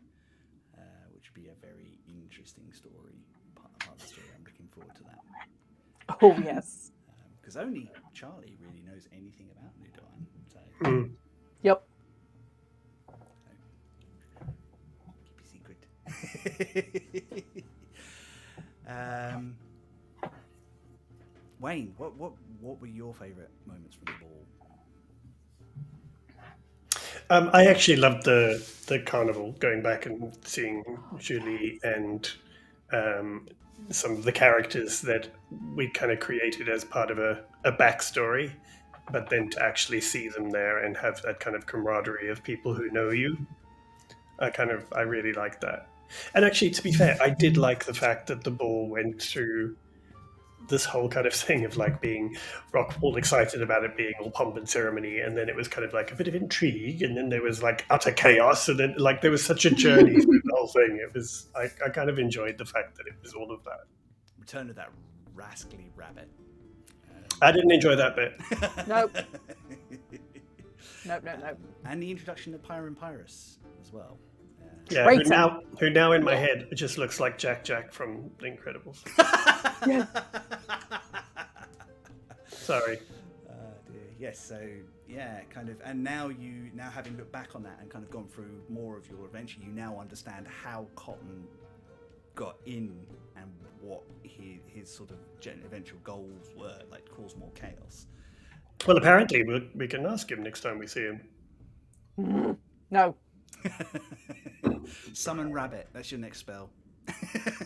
which would be a very interesting story. Part of the story. I'm looking forward to that. Oh yes. Because only Charli really knows anything about Nudoan. So. Yep. Keep your secret. Wayne, what were your favourite moments from the ball? I actually loved the carnival, going back and seeing Julie and some of the characters that we kind of created as part of a backstory, but then to actually see them there and have that kind of camaraderie of people who know you. I really liked that. And actually, to be fair, I did like the fact that the ball went through this whole kind of thing of like being all excited about it being all pomp and ceremony, and then it was kind of like a bit of intrigue, and then there was like utter chaos, and then like there was such a journey through the whole thing. It was I kind of enjoyed the fact that it was all of that. Return of that rascally rabbit. I didn't enjoy that bit. Nope. Nope. And the introduction of Pyron Pyrus as well. Yeah, who now in my head it just looks like Jack from The Incredibles. Yeah. Sorry. Dear. Yes, so yeah, kind of, and now having looked back on that and kind of gone through more of your adventure, you now understand how Cotton got in and what his sort of eventual goals were, like cause more chaos. Well, apparently we can ask him next time we see him. No. Summon rabbit. That's your next spell.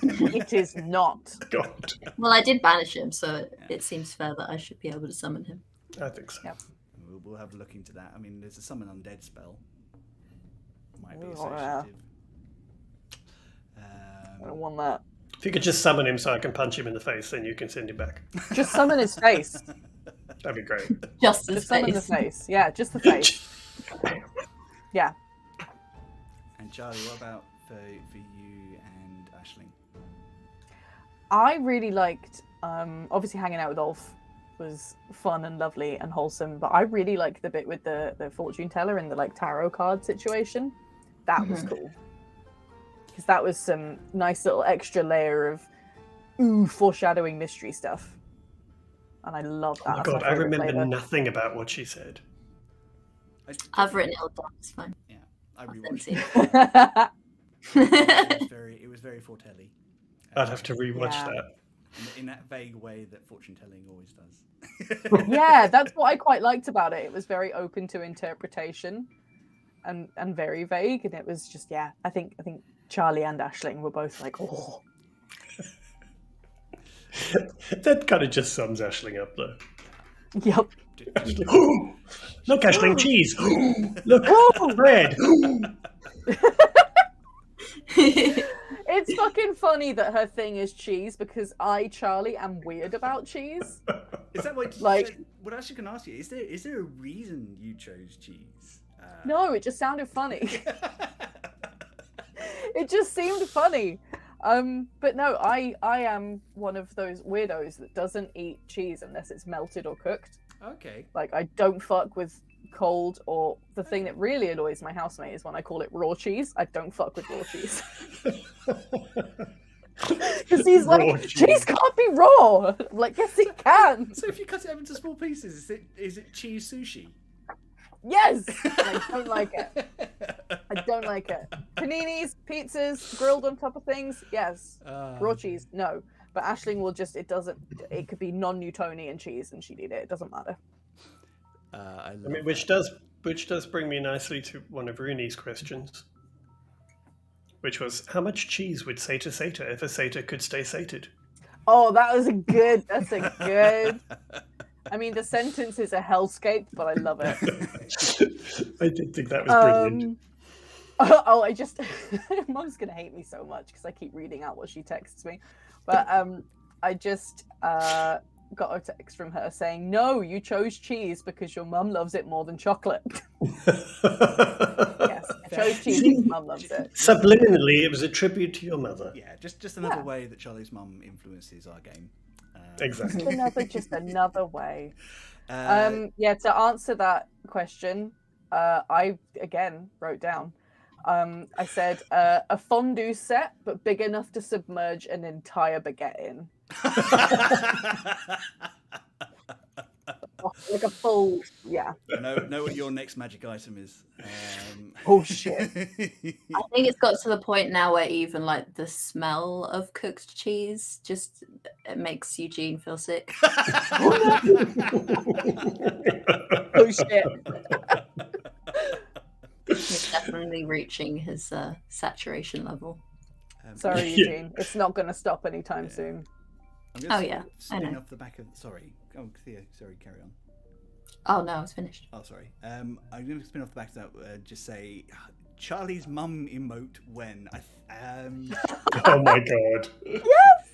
It is not. God. Well, I did banish him, so it seems fair that I should be able to summon him. I think so. Yep. We'll have a look into that. I mean, there's a summon undead spell. Might be Oh, associative. I don't want that. If you could just summon him so I can punch him in the face, then you can send him back. Just summon his face. That'd be great. Just his Just summon the face. face. Yeah, just the face. Yeah. And Charli, what about for you and Aisling? I really liked, obviously hanging out with Ulf was fun and lovely and wholesome, but I really liked the bit with the fortune teller and the like tarot card situation. That was cool. Because that was some nice little extra layer of foreshadowing mystery stuff. And I love that. Oh my That's God, my I favourite remember flavour. nothing about what she said. I've written it all down. It's fine. Yeah, I I'll rewatched send it. It was very foretelly. I'd have to rewatch Yeah. that. In that vague way that fortune telling always does. Yeah, that's what I quite liked about it. It was very open to interpretation and very vague, and it was just I think Charli and Aisling were both like, oh. That kind of just sums Aisling up, though. Yep. Look, Aisling, cheese. Look, bread. It's fucking funny that her thing is cheese because I, Charli, am weird about cheese. Is that what? Like- what else you can ask you? Is there a reason you chose cheese? No, it just sounded funny. It just seemed funny. But no, I am one of those weirdos that doesn't eat cheese unless it's melted or cooked. Okay. Like, I don't fuck with cold, or the thing that really annoys my housemate is when I call it raw cheese. I don't fuck with raw cheese. Because he's Raw like, cheese. cheese can't be raw. I'm like, yes, it can. So if you cut it up into small pieces, is it cheese sushi? Yes. I don't like it. I don't like it. Paninis, pizzas, grilled on top of things. Yes. Raw cheese, no. But Aisling will just, it could be non-Newtonian cheese and she'd eat it. It doesn't matter. I mean, which does bring me nicely to one of Rooney's questions, which was, how much cheese would Satyr if a satyr could stay sated? Oh, that's a good. I mean, the sentence is a hellscape, but I love it. I did think that was brilliant. I just, Mum's gonna hate me so much because I keep reading out what she texts me, but I just got a text from her saying, "No, you chose cheese because your mum loves it more than chocolate." Yes, I chose cheese because mum loves it. Subliminally, it was a tribute to your mother. Yeah, just another way that Charlie's mum influences our game. Exactly. Just another way. Yeah, to answer that question, I again wrote down. I said a fondue set, but big enough to submerge an entire baguette in. Like a full, yeah. Know what your next magic item is. Oh shit! I think it's got to the point now where even like the smell of cooked cheese just it makes Eugene feel sick. Oh shit! He's definitely reaching his saturation level. Sorry, Eugene. It's not going to stop anytime soon. Oh yeah, I know. Off the back of sorry. Oh, Theo, sorry. Carry on. Oh no, it's finished. Oh, sorry. I'm going to spin off the back of that. Just say, Charlie's mum emote when. Oh my god. Yes.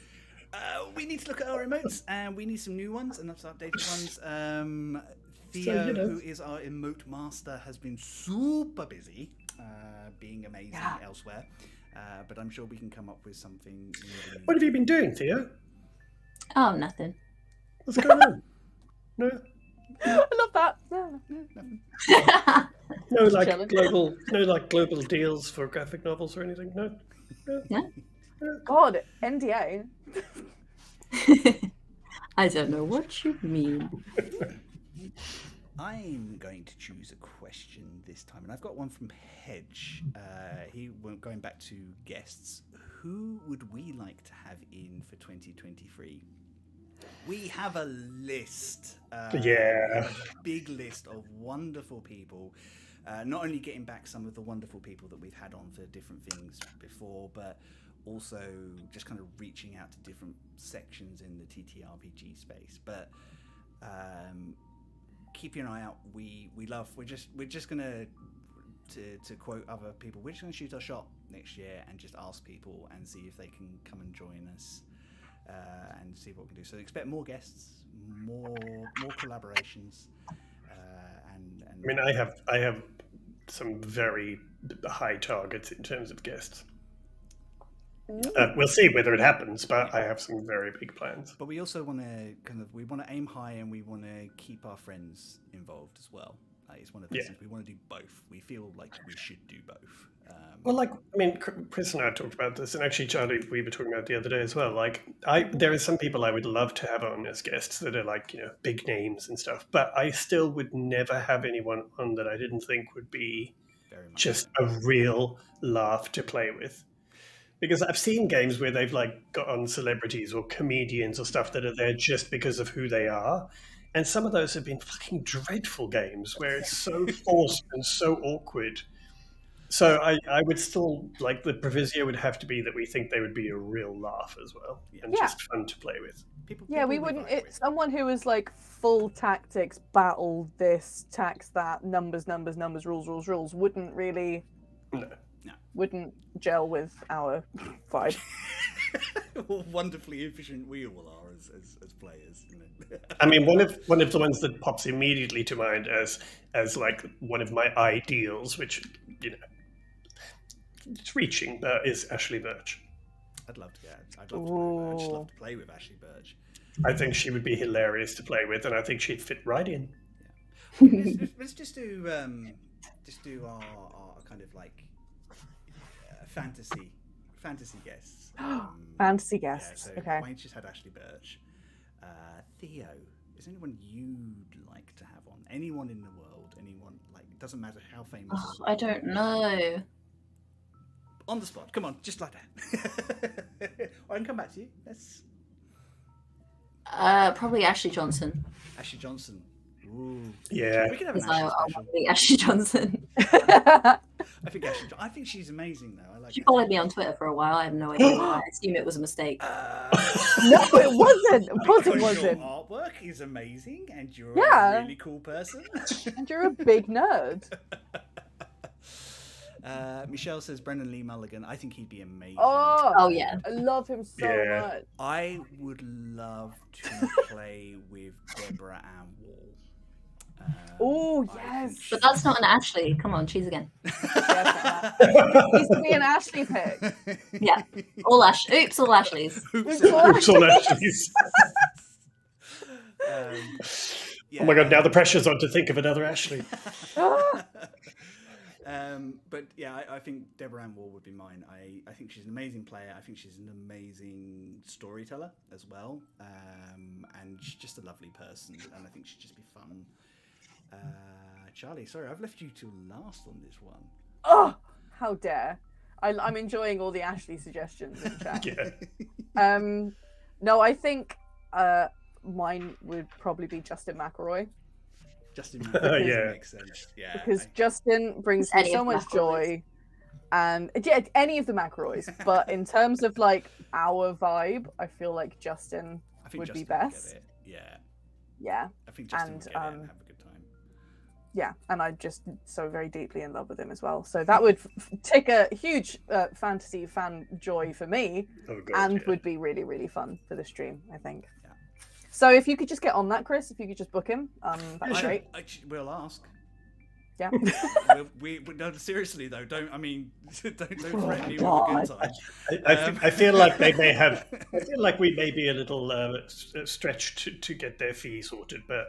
We need to look at our emotes, and we need some new ones and updated ones. Theo, who is our emote master, has been super busy, being amazing elsewhere. But I'm sure we can come up with something. What have you been doing, Theo? Oh, nothing. What's going on? No. I love that. No, global deals for graphic novels or anything. No. God, NDA. I don't know what you mean. I'm going to choose a question this time, and I've got one from Hedge. Going back to guests. Who would we like to have in for 2023? We have a list. We have a big list of wonderful people. Not only getting back some of the wonderful people that we've had on for different things before, but also just kind of reaching out to different sections in the TTRPG space. But keep an eye out. We're just gonna to quote other people. We're just gonna shoot our shot next year and just ask people and see if they can come and join us. And see what we can do. So expect more guests, more collaborations, and. I mean, I have some very high targets in terms of guests. We'll see whether it happens, but I have some very big plans. But we also want to aim high, and we want to keep our friends involved as well. It's one of those things we want to do both. We feel like we should do both. Chris and I talked about this, and actually, Charlie, we were talking about it the other day as well. There are some people I would love to have on as guests that are big names and stuff, but I still would never have anyone on that I didn't think would be just a real laugh to play with. Because I've seen games where they've got on celebrities or comedians or stuff that are there just because of who they are. And some of those have been fucking dreadful games where it's so forced and so awkward. So I would still, the proviso would have to be that we think they would be a real laugh as well. And just fun to play with. People we wouldn't. It's someone who is full tactics, battle this, tax that, numbers, rules, wouldn't really... No. Wouldn't gel with our vibe. Wonderfully efficient we all are as players. I mean, one of the ones that pops immediately to mind as one of my ideals, which it's reaching, is Ashley Birch. I'd love to get. I'd love to play. I'd just love to play with Ashley Birch. I think she would be hilarious to play with, and I think she'd fit right in. Let's just do our kind of like fantasy guests. Fantasy guests. So Okay. Wayne's just had Ashley Birch. Theo, is anyone you'd like to have on? Anyone in the world? Anyone, like, it doesn't matter how famous. Oh, I don't know. On the spot. Come on, just like that. I can come back to you. Let's. Probably Ashley Johnson. Ashley Johnson. Ooh. Yeah. We can have an Because I Ashley want special. to be Ashley Johnson. I think she's amazing though. I like She her. followed me on Twitter for a while. I have no idea why. I assume it was a mistake. No, it wasn't. Of course it Because wasn't. Your artwork is amazing, and you're Yeah. a really cool person. And you're a big nerd. Michelle says Brendan Lee Mulligan. I think he'd be amazing. Oh yeah. I love him so Yeah. much. I would love to play with Deborah Ann Wall. Oh, I think yes. she- But that's not an Ashley. Come on, choose again. Needs to be an Ashley pick. Yeah. All Ash. Oops, all Ashleys. Oops. Oops on Ashley's. Yeah. Oh my god, now the pressure's on to think of another Ashley. But yeah, I think Deborah Ann Wall would be mine. I think she's an amazing player. I think she's an amazing storyteller as well. And she's just a lovely person. And I think she'd just be fun. Charli, sorry, I've left you till last on this one. Oh, how dare. I'm enjoying all the Ashley suggestions in chat. Yeah. No, I think mine would probably be Justin McElroy. Justin Yeah. makes sense. Yeah. Because Justin brings me Any so of the much McElroys. joy. And yeah, any of the McElroys. But in terms of like our vibe, I feel like Justin I think would Justin be best. Get it. Yeah. Yeah. I think Justin And, would get it and have a good time. Yeah, and I'm just so very deeply in love with him as well. So that would take a huge fantasy fan joy for me, Oh god. and yeah. would be really, really fun for the stream, I think. Yeah. So if you could just get on that, Chris, if you could just book him, that'd be sure. great. We'll ask. Yeah. we no, seriously though, don't threaten me Oh with a good God. time. I feel like they may have. I feel like we may be a little stretched to get their fee sorted, but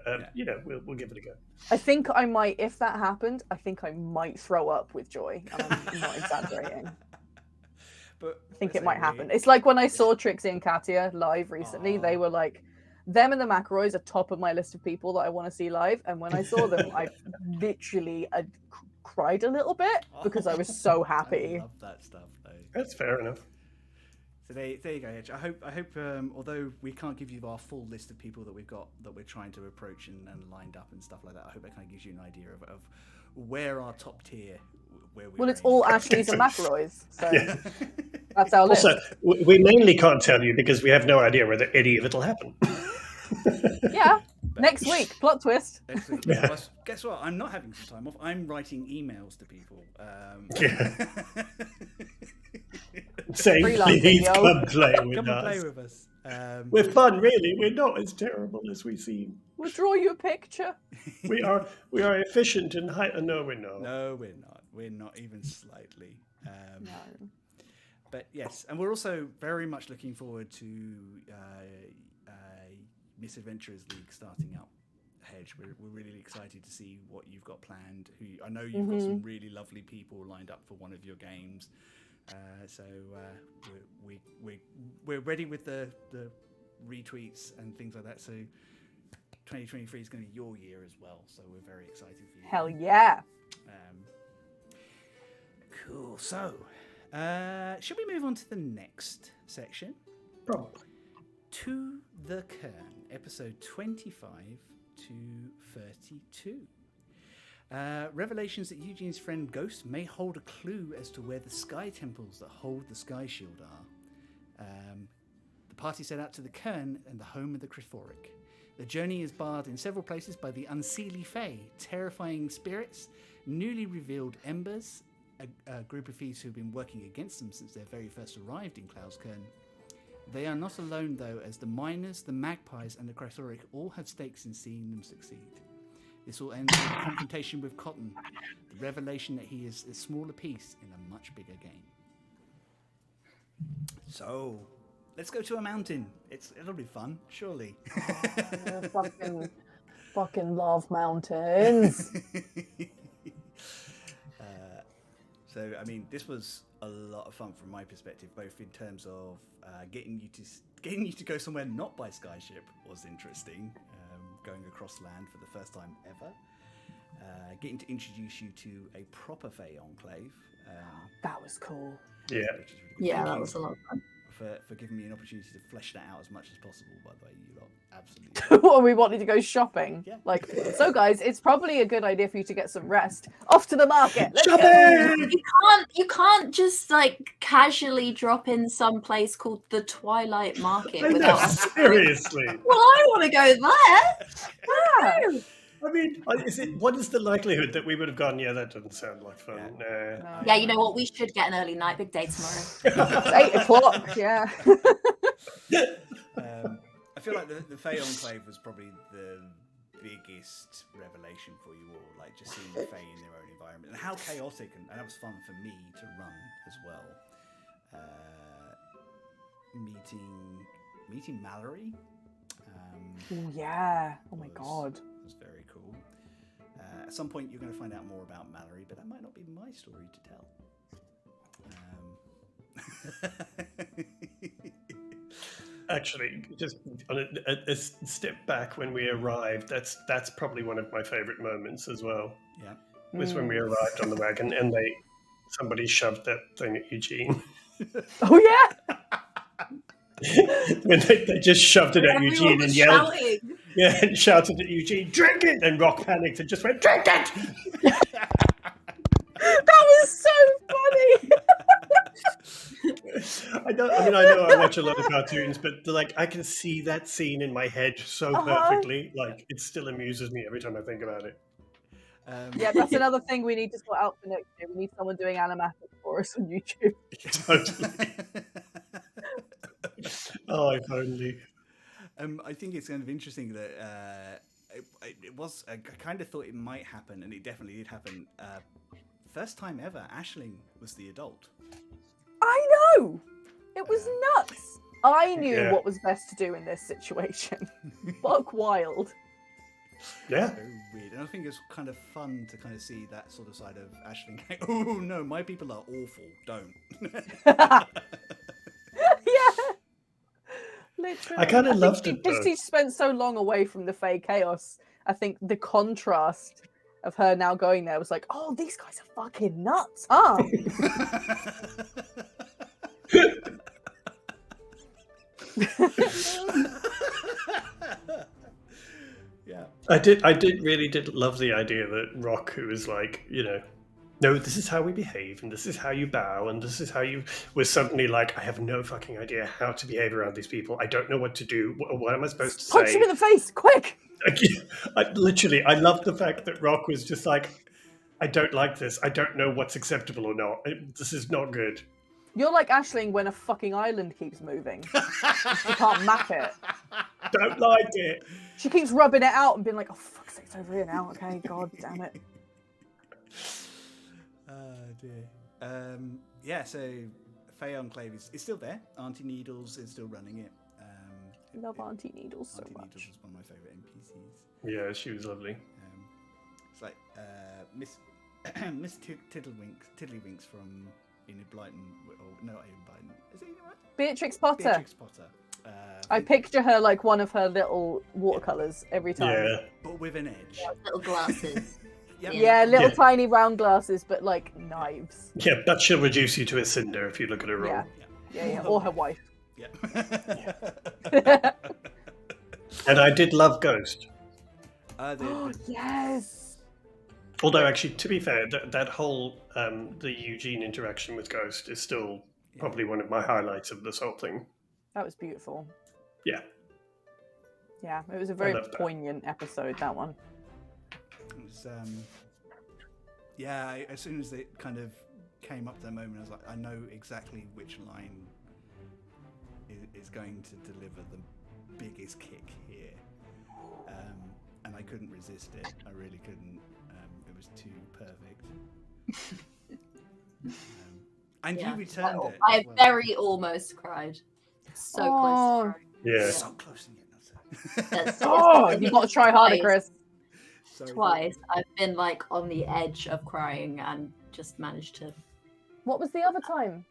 we'll give it a go. I think I might, if that happened, I think I might throw up with joy. And I'm not exaggerating. But I think it might happen. It's like when I saw Trixie and Katia live recently, they were like, them and the McElroys are top of my list of people that I want to see live. And when I saw them, I literally cried a little bit because I was so happy. I love that stuff though. That's fair enough. So there you go, Edge. I hope although we can't give you our full list of people that we've got that we're trying to approach and lined up and stuff like that, I hope that kind of gives you an idea of where our top tier, where we're Well, it's all Ashleys and McElroys. So Yeah. that's our list. Also, we mainly can't tell you because we have no idea whether any of it'll happen. Yeah. Next week, plot twist. Next week. Yeah. Well, guess what? I'm not having some time off. I'm writing emails to people. Yeah. Saying, Freelancing, please yo. come play with Come and play us. with us. We're fun, really. We're not as terrible as we seem. We'll draw you a picture. We are efficient and high. No, we're not. No, we're not. We're not even slightly. No. But yes, and we're also very much looking forward to Miss Adventurers League starting up. Hedge, we're really excited to see what you've got planned. I know you've got some really lovely people lined up for one of your games. So we're ready with the retweets and things like that. So 2023 is going to be your year as well. So we're very excited for you. Hell yeah. Cool. So should we move on to the next section? Probably. To the Kern, episode 25 to 32. Revelations that Eugene's friend Ghost may hold a clue as to where the sky temples that hold the sky shield are. The party set out to the Kern and the home of the Crithoric. The journey is barred in several places by the unseelie Fae, terrifying spirits, newly revealed embers, a group of thieves who have been working against them since they very first arrived in Cloud's Kern. They are not alone, though, as the miners, the magpies, and the Crithoric all have stakes in seeing them succeed. This all ends with a confrontation with Cotton, the revelation that he is a smaller piece in a much bigger game. So, let's go to a mountain. It'll be fun, surely. I fucking love mountains. So, I mean, this was a lot of fun from my perspective, both in terms of getting you to go somewhere not by skyship was interesting, going across land for the first time ever. Getting to introduce you to a proper Fey enclave. That was cool. Yeah. Which is really Yeah, Thank that you was a lot of fun. for giving me an opportunity to flesh that out as much as possible. By the way, you lot absolutely. What, we wanted to go shopping. Yeah. Like, so guys, it's probably a good idea for you to get some rest. Off to the market. Let's go. Shopping! You can't just like casually drop in some place called the Twilight Market I know, without. seriously. Well, I want to go there. Yeah. I mean, what is the likelihood that we would have gone, yeah, that doesn't sound like fun? Yeah. Nah. No. Yeah, you know what? We should get an early night. Big day tomorrow. It's 8 o'clock, yeah. I feel like the Fey enclave was probably the biggest revelation for you all, like just seeing the Fey in their own environment and how chaotic, and that was fun for me to run as well. Meeting Mallory. Ooh, yeah. Oh my god. Was very cool. At some point, you're going to find out more about Mallory, but that might not be my story to tell. Actually, just on a step back when we arrived, that's probably one of my favourite moments as well. Yeah. Was when we arrived on the wagon and somebody shoved that thing at Eugene. Oh yeah. When they just shoved it at Everyone Eugene was and yelled, shouting. yeah, and shouted at Eugene, "Drink it!" And Rock panicked and just went, "Drink it!" That was so funny. I know I watch a lot of cartoons, but like I can see that scene in my head so perfectly. Like it still amuses me every time I think about it. Yeah, that's another thing we need to sort out for next year. We need someone doing animatics for us on YouTube. Totally. Oh, if only. I think it's kind of interesting that it was. I kind of thought it might happen, and it definitely did happen. First time ever, Aisling was the adult. I know. It was nuts. I knew what was best to do in this situation. Buck wild. Yeah. Very weird, and I think it's kind of fun to kind of see that sort of side of Aisling. Oh no, my people are awful. Don't. Yeah. Literally. I kind of loved think it. Because she spent so long away from the Fey chaos, I think the contrast of her now going there was like, oh, these guys are fucking nuts, huh? Yeah. I really did love the idea that Rock, who was like, no, this is how we behave, and this is how you bow, and this is how you was suddenly like, I have no fucking idea how to behave around these people. I don't know what to do. What am I supposed to Punch say? him in the face, quick! I love the fact that Rock was just like, I don't like this. I don't know what's acceptable or not. This is not good. You're like Aisling when a fucking island keeps moving. She can't map it. Don't like it. She keeps rubbing it out and being like, oh, fuck's sake, it's over here now. Okay, god damn it. Oh dear. Yeah, so Fey Enclave is still there. Auntie Needles is still running it. Love Auntie Needles so Auntie much. Needles was one of my favourite NPCs. Yeah, she was lovely. It's like Miss Tiddlywinks from Enid Blyton. Or, no, Enid Blyton. Is it Enid Blyton? Beatrix Potter. Beatrix Potter. I picture her like one of her little watercolours every time. Yeah. But with an edge. Little glasses. Yep. Yeah, little Yeah. tiny round glasses, but like knives. Yeah, but she'll reduce you to a cinder if you look at her Yeah. wrong. Yeah. Or her wife. Yeah. And I did love Ghost. Yes. Although, actually, to be fair, that whole the Eugene interaction with Ghost is still probably one of my highlights of this whole thing. That was beautiful. Yeah. Yeah, it was a very loved that. poignant episode, that one. It was, as soon as it kind of came up to that moment, I was like, I know exactly which line is going to deliver the biggest kick here. And I couldn't resist it. I really couldn't. It was too perfect. And Yeah. you returned it. I as well. very almost cried. So close to crying. Yeah. So close and yet not That's- so. Oh, I you've think got to it's try harder, twice. Chris. So Twice. I've been like on the edge of crying and just managed to. What was the other time?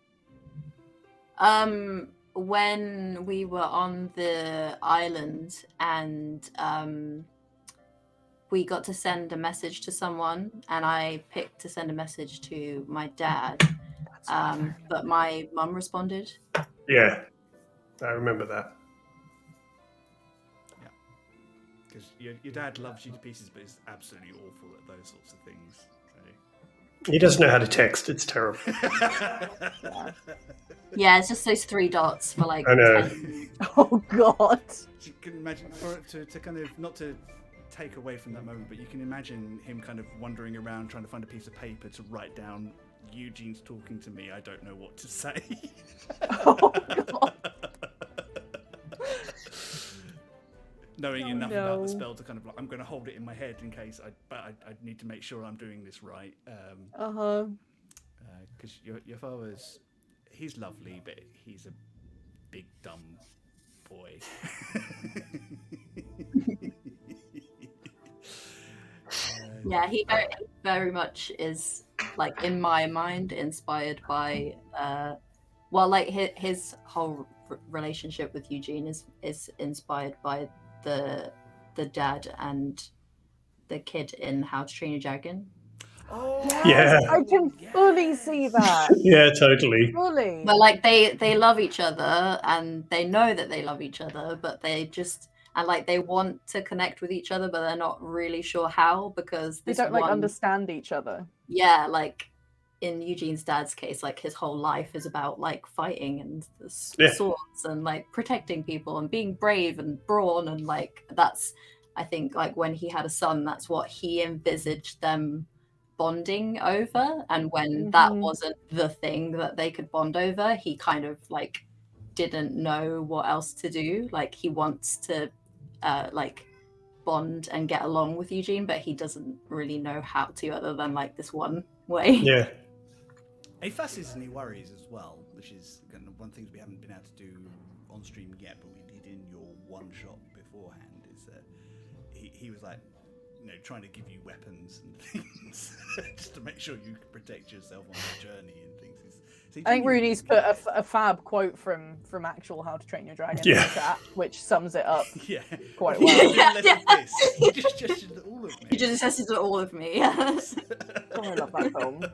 When we were on the island and we got to send a message to someone, and I picked to send a message to my dad, but my mum responded. Yeah. I remember that. Because your dad loves you to pieces, but is absolutely awful at those sorts of things. He doesn't know how to text. It's terrible. So. Yeah, it's just those 3 dots for like I know. 10. Oh God. You can imagine for it to kind of not to take away from that moment, but you can imagine him kind of wandering around trying to find a piece of paper to write down Eugene's talking to me. I don't know what to say. Oh God. Knowing Oh, enough about no. the spell to kind of like, I'm going to hold it in my head in case I need to make sure I'm doing this right. Because your father's, he's lovely, but he's a big dumb boy. Yeah, he very much is, like, in my mind, inspired by well, like his whole relationship with Eugene is inspired by the dad and the kid in How to Train Your Dragon. Oh, Yeah. I can fully see that. Yeah, totally. Fully. But like they love each other and they know that they love each other, but they just and like they want to connect with each other, but they're not really sure how because They this don't like one, understand each other. yeah, like in Eugene's dad's case, like his whole life is about like fighting and Yeah. swords and like protecting people and being brave and brawn and like that's I think like when he had a son, that's what he envisaged them bonding over, and when that Mhm. wasn't the thing that they could bond over, he kind of like didn't know what else to do. Like he wants to like bond and get along with Eugene, but he doesn't really know how to other than like this one way. Yeah. He fusses and he worries as well, which is kind of one of the things we haven't been able to do on stream yet, but we did in your one shot beforehand. Is that he was like, you know, trying to give you weapons and things just to make sure you can protect yourself on the journey and things. I think Rooney's put a fab quote from actual How to Train Your Dragon in Yeah. the chat, which sums it up yeah quite You well. do less of this. You just gestured at all of me. He just assesses all of me. Yes. Oh, I love that film.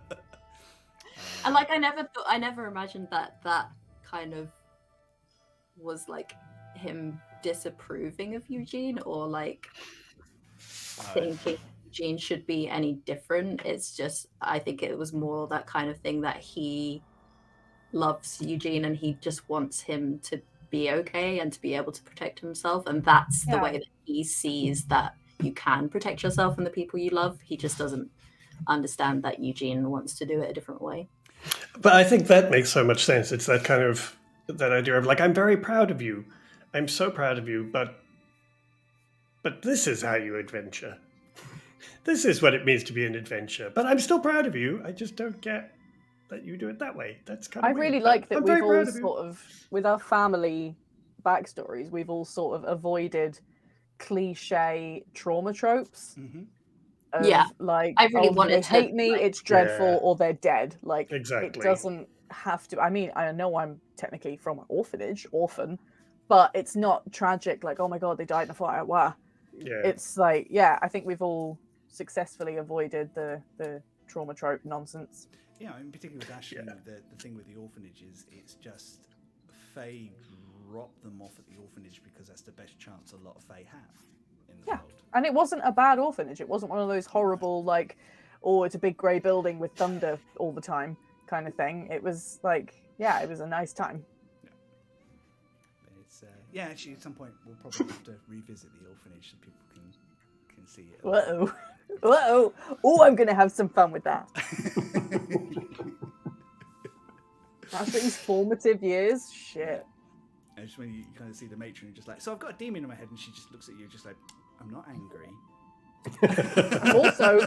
And like I never imagined that kind of was like him disapproving of Eugene or like thinking Eugene should be any different. It's just I think it was more that kind of thing that he loves Eugene and he just wants him to be okay and to be able to protect himself, and that's the Yeah. way that he sees that you can protect yourself and the people you love. He just doesn't understand that Eugene wants to do it a different way. But I think that makes so much sense. It's that kind of that idea of like, I'm very proud of you. I'm so proud of you, but this is how you adventure. This is what it means to be an adventure. But I'm still proud of you. I just don't get that you do it that way. That's kind of I weird, really but like that I'm we've very all proud of you. sort of, with our family backstories, we've all sort of avoided cliche trauma tropes. Mm-hmm. Of, Yeah. like, I really oh, wanted they to, hate me, like- it's dreadful, Yeah. or they're dead. Like, Exactly. it doesn't have to. I mean, I know I'm technically from an orphan, but it's not tragic. Like, oh my god, they died in a fire. Wow. Yeah. It's like, yeah, I think we've all successfully avoided the trauma trope nonsense. Yeah, in particular with Ashley, Yeah. the thing with the orphanage is it's just Faye dropped them off at the orphanage because that's the best chance a lot of Faye have in the Yeah. world. And it wasn't a bad orphanage. It wasn't one of those horrible, like, oh, it's a big grey building with thunder all the time kind of thing. It was like, yeah, it was a nice time. But it's yeah, actually, at some point we'll probably have to revisit the orphanage so people can see it. Uh-oh. Uh-oh. Oh, I'm going to have some fun with that. Ashley's formative years? Shit. And just when you kind of see the matron just like, so I've got a demon in my head, and she just looks at you just like, I'm not angry. I'm also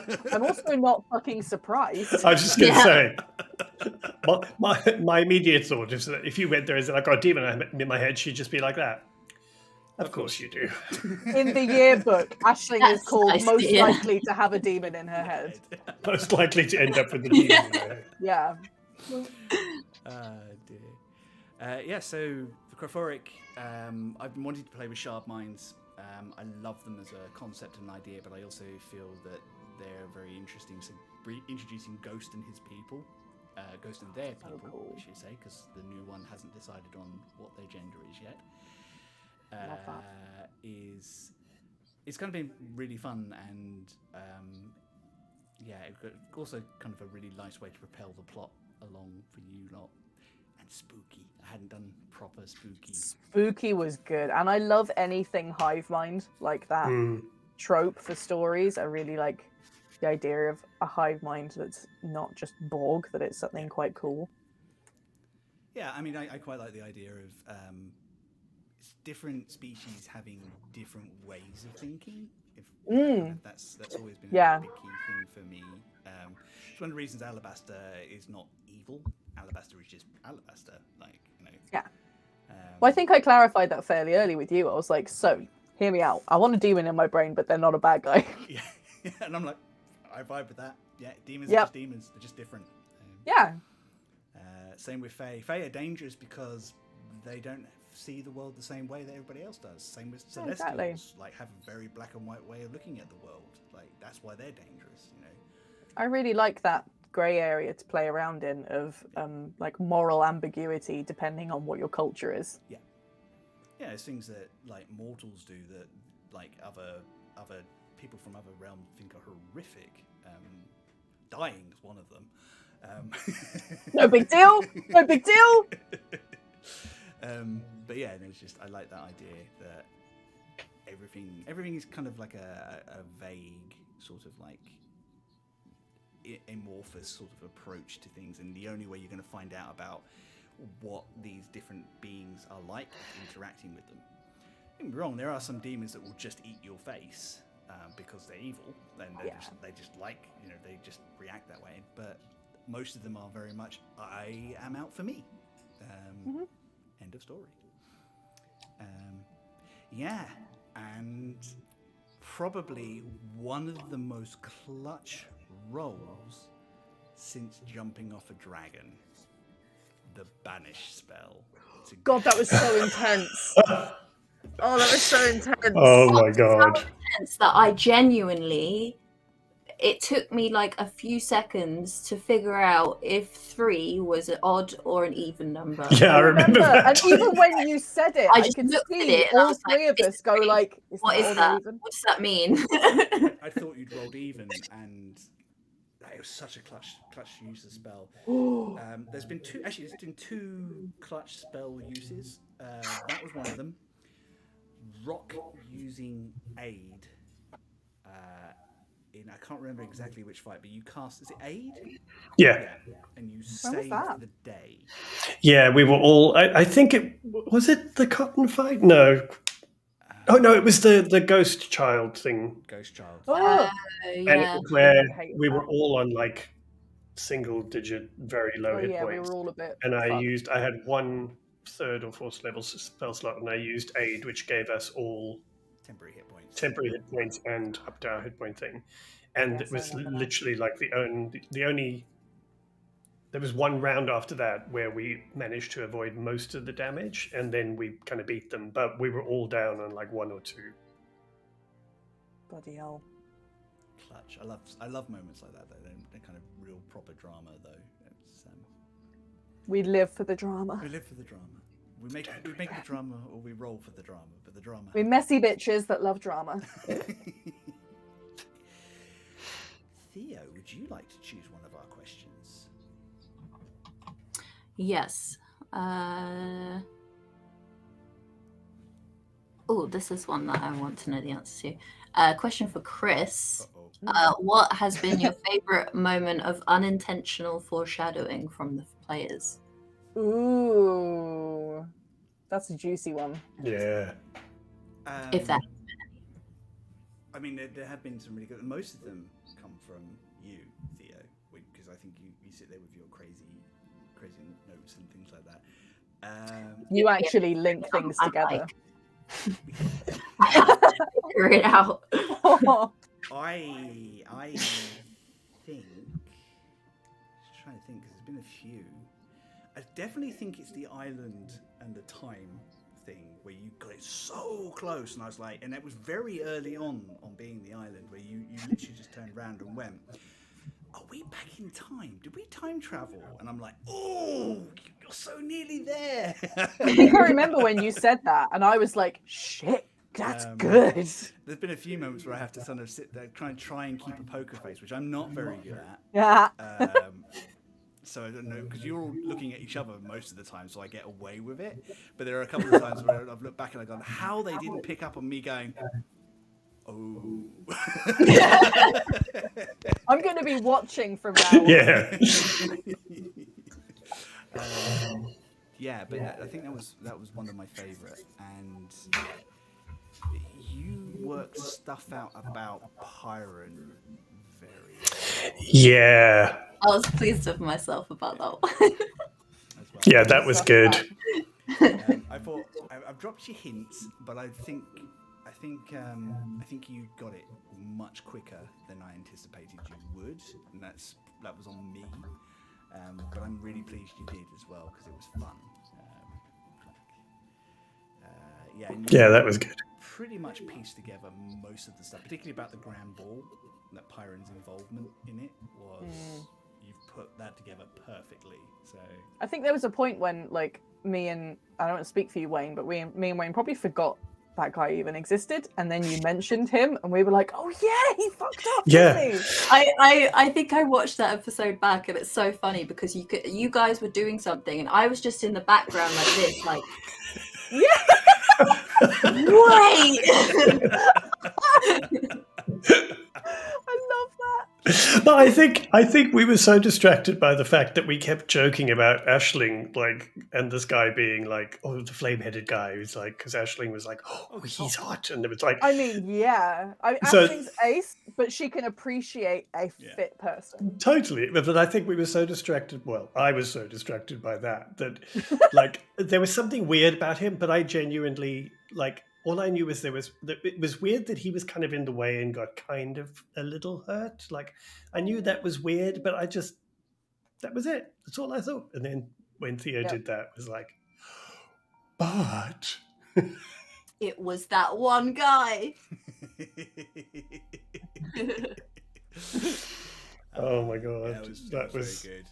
not fucking surprised. I was just going to Yeah. say, my immediate thought is that if you went there and said, I got a demon in my head, she'd just be like that. Of course you do. In the yearbook, Aisling is That's called nice, most yeah. likely to have a demon in her head. Most likely to end up with the demon in her head. Yeah. Dear. So for Crophoric, I've been wanting to play with Shard Minds. I love them as a concept and idea, but I also feel that they're very interesting. So introducing Ghost and his people, Ghost and their So people, cool. I should say, because the new one hasn't decided on what their gender is yet. Love that. It's kind of been really fun, and also kind of a really nice way to propel the plot along for you lot. And spooky. I hadn't done proper spooky. Spooky was good, and I love anything hive mind like that trope for stories. I really like the idea of a hive mind that's not just Borg, that it's something quite cool. Yeah, I mean, I quite like the idea of different species having different ways of thinking. That's always been a big key thing for me. It's one of the reasons Alabaster is not evil. Alabaster is just Alabaster, Yeah. Well, I think I clarified that fairly early with you. I was like, so, hear me out. I want a demon in my brain, but they're not a bad guy. Yeah, and I'm like, I vibe with that. Yeah, demons are just demons. They're just different. Same with Fae. Fae are dangerous because they don't see the world the same way that everybody else does. Same with Celestials. Exactly. Have a very black and white way of looking at the world. That's why they're dangerous, I really like that grey area to play around in of moral ambiguity depending on what your culture is. Yeah, it's things that mortals do that other people from other realms think are horrific. Dying is one of them. No big deal. No big deal. But yeah, it's just I like that idea that everything is kind of like a vague sort of amorphous sort of approach to things, and the only way you're going to find out about what these different beings are like interacting with them. Don't get me wrong, there are some demons that will just eat your face because they're evil, and they just react that way. But most of them are very much, I am out for me. End of story. And probably one of the most clutch rolls since jumping off a dragon. The banish spell. God, that was so intense. Oh, that was so intense. Oh my god. So intense that I genuinely, it took me like a few seconds to figure out if 3 was an odd or an even number. Yeah, I remember that. And even when you said it, I I just could looked at see it and I all was three like, of us go like, what is that? What does that mean? I thought you'd rolled even, and it was such a clutch use of spell. There's been two clutch spell uses. That was one of them. Rock using aid. I can't remember exactly which fight, but you cast. Is it aid? Yeah. And you was saved that? the day. Yeah, we were all. I think it was it the cotton fight. No. Oh no, it was the ghost child thing. Ghost child. Oh, And yeah. it was where I hate we that. were all on single digit, very low hit yeah, we points. were all a bit. And I fucked. had 1 3rd or 4th level spell slot, and I used aid, which gave us all Temporary hit points. temporary hit points and up to our hit point thing. And Yes, it was I remember that. literally the only. There was one round after that where we managed to avoid most of the damage, and then we kind of beat them. But we were all down on 1 or 2. Bloody hell. Clutch. I love moments like that though. They're kind of real proper drama though. It's, We live for the drama. we live for the drama. We make the drama, or we roll for the drama. But the drama. We're messy bitches that love drama. Theo, would you like to choose one of our questions? Yes. Oh, this is one that I want to know the answer to. Question for Chris. Uh-oh. What has been your favorite moment of unintentional foreshadowing from the players? Ooh. That's a juicy one. Yeah. If that. I mean, there have been some really good. Most of them come from you, Theo, because I think you sit there with your crazy notes and things like that. You actually link things I'm together. Figure it out. I think. Just trying to think because there's been a few. I definitely think it's the island and the time thing where you got it so close, and I was like, and it was very early on being the island where you literally just turned around and went, are we back in time? Did we time travel? And I'm like, oh, you're so nearly there. I think I remember when you said that, and I was like, shit, that's good. There's been a few moments where I have to sort of sit there, try and keep a poker face, which I'm not very good at. Yeah. So I don't know, because you're all looking at each other most of the time, so I get away with it. But there are a couple of times where I've looked back and I've gone, how they didn't pick up on me going, oh. I'm going to be watching from now on. Yeah. Yeah, but I think that was one of my favourite. And you worked stuff out about Pyron very Yeah. I was pleased with myself about that one. as well. Yeah, that was good. I thought I've dropped you hints, but I think you got it much quicker than I anticipated you would, and that was on me. But I'm really pleased you did as well because it was fun. Yeah, that was good. Pretty much pieced together most of the stuff, particularly about the grand ball. That Pyron's involvement in it was. You've put that together perfectly. So I think there was a point when, like, me and I don't want to speak for you, Wayne, but me and Wayne probably forgot that guy even existed, and then you mentioned him, and we were like, "Oh yeah, he fucked up." Yeah. Didn't he? I think I watched that episode back, and it's so funny because you guys were doing something, and I was just in the background like this, like, Yeah. wait. I love that. But I think we were so distracted by the fact that we kept joking about Aisling, like, and this guy being like, oh, the flame-headed guy who's like, because Aisling was like, oh, he's hot, and it was like, I mean, yeah. So- Ashling's ace, but she can appreciate a fit person. totally. But I think we were so distracted. Well, I was so distracted by that like there was something weird about him. But I genuinely like. All I knew was it was weird that he was kind of in the way and got kind of a little hurt. Like I knew that was weird, but that was it. That's all I thought. And then when Theo did that, it was like, but It was that one guy. oh my god, Yeah, that was very good.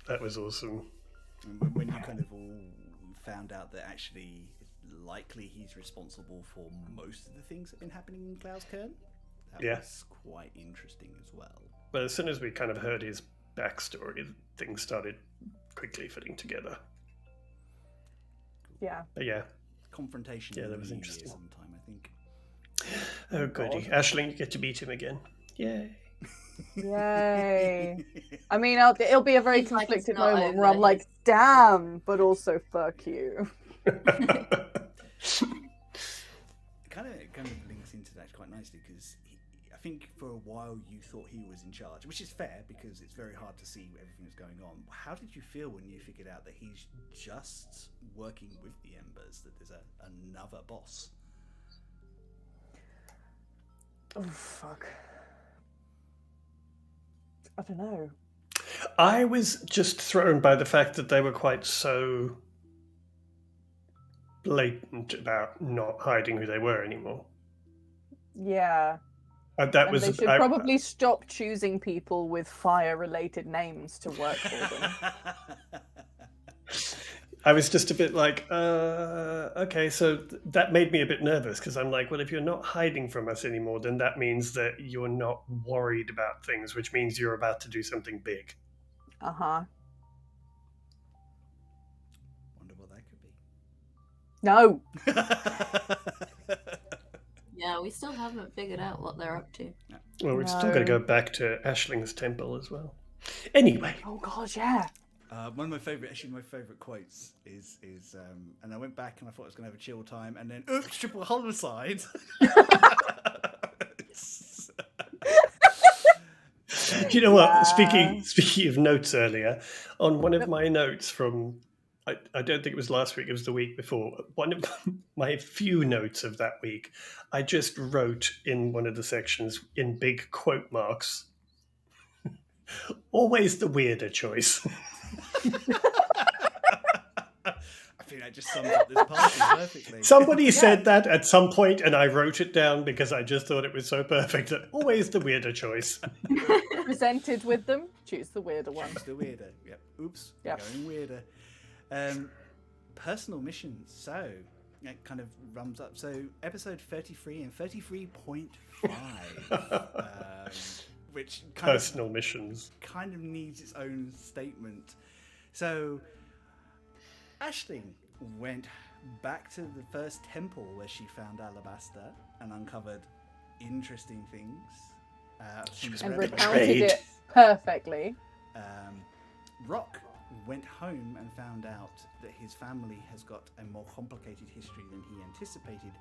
that was awesome. And when you kind of all found out that actually likely he's responsible for most of the things that have been happening in Klaus Kern, that was quite interesting as well. But as soon as we kind of heard his backstory, things started quickly fitting together. Yeah. But yeah. Confrontation. Yeah, that was New interesting. Year sometime, I think. Oh goody. Aisling, you get to beat him again. Yay. Yay. I mean, it'll be a very Seems like conflicted it's not moment where I'm over. like, damn, but also fuck you. Kind of links into that quite nicely because I think for a while you thought he was in charge, which is fair because it's very hard to see everything that's going on. How did you feel when you figured out that he's just working with the Embers, that there's another boss? Oh, fuck. I don't know. I was just thrown by the fact that they were quite so blatant about not hiding who they were anymore. Yeah. That And was they should probably stop choosing people with fire-related names to work for them. I was just a bit like, okay, so that made me a bit nervous because I'm like, well, if you're not hiding from us anymore, then that means that you're not worried about things, which means you're about to do something big. Uh-huh. Wonder what that could be. No. Yeah, we still haven't figured out what they're up to. Well, we're still going to go back to Aisling's temple as well. Anyway. Oh, God, yeah. One of my favorite quotes is, and I went back and I thought I was going to have a chill time, and then oops, triple homicide. you know what? Speaking of notes earlier, on one of my notes from, I don't think it was last week, it was the week before, one of my few notes of that week, I just wrote in one of the sections in big quote marks, always the weirder choice. I think that just sums up this party perfectly. Somebody said that at some point, and I wrote it down because I just thought it was so perfect. Always the weirder choice. Presented with them, choose the weirder one. Choose the weirder. Yep. Oops. Yep. Going weirder. Personal missions. So it kind of rums up. So episode 33 and 33.5, which kind personal missions kind of needs its own statement. So Aisling went back to the first temple where she found Alabaster and uncovered interesting things. And recounted it perfectly. Rock went home and found out that his family has got a more complicated history than he anticipated,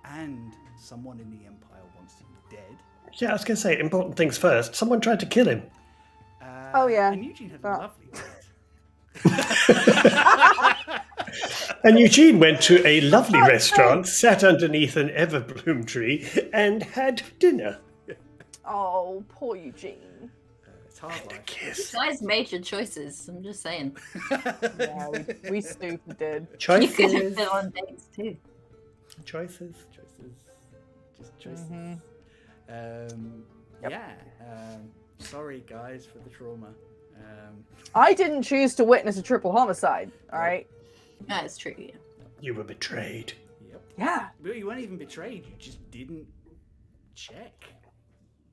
and someone in the Empire wants him dead. Yeah, I was going to say, important things first. Someone tried to kill him. Oh, yeah. And Eugene had a lovely death. And Eugene went to a lovely restaurant, sat underneath an everbloom tree, and had dinner. Oh, poor Eugene. It's hard life. You guys made your choices. I'm just saying. Yeah, we stupid did. You could have Choices. been on dates too. Choices. Just choices. Mm-hmm. Yep. Yeah. Sorry, guys, for the trauma. I didn't choose to witness a triple homicide, alright? Yeah, it's true. Yeah. You were betrayed. Yep. Yeah. But you weren't even betrayed. You just didn't check.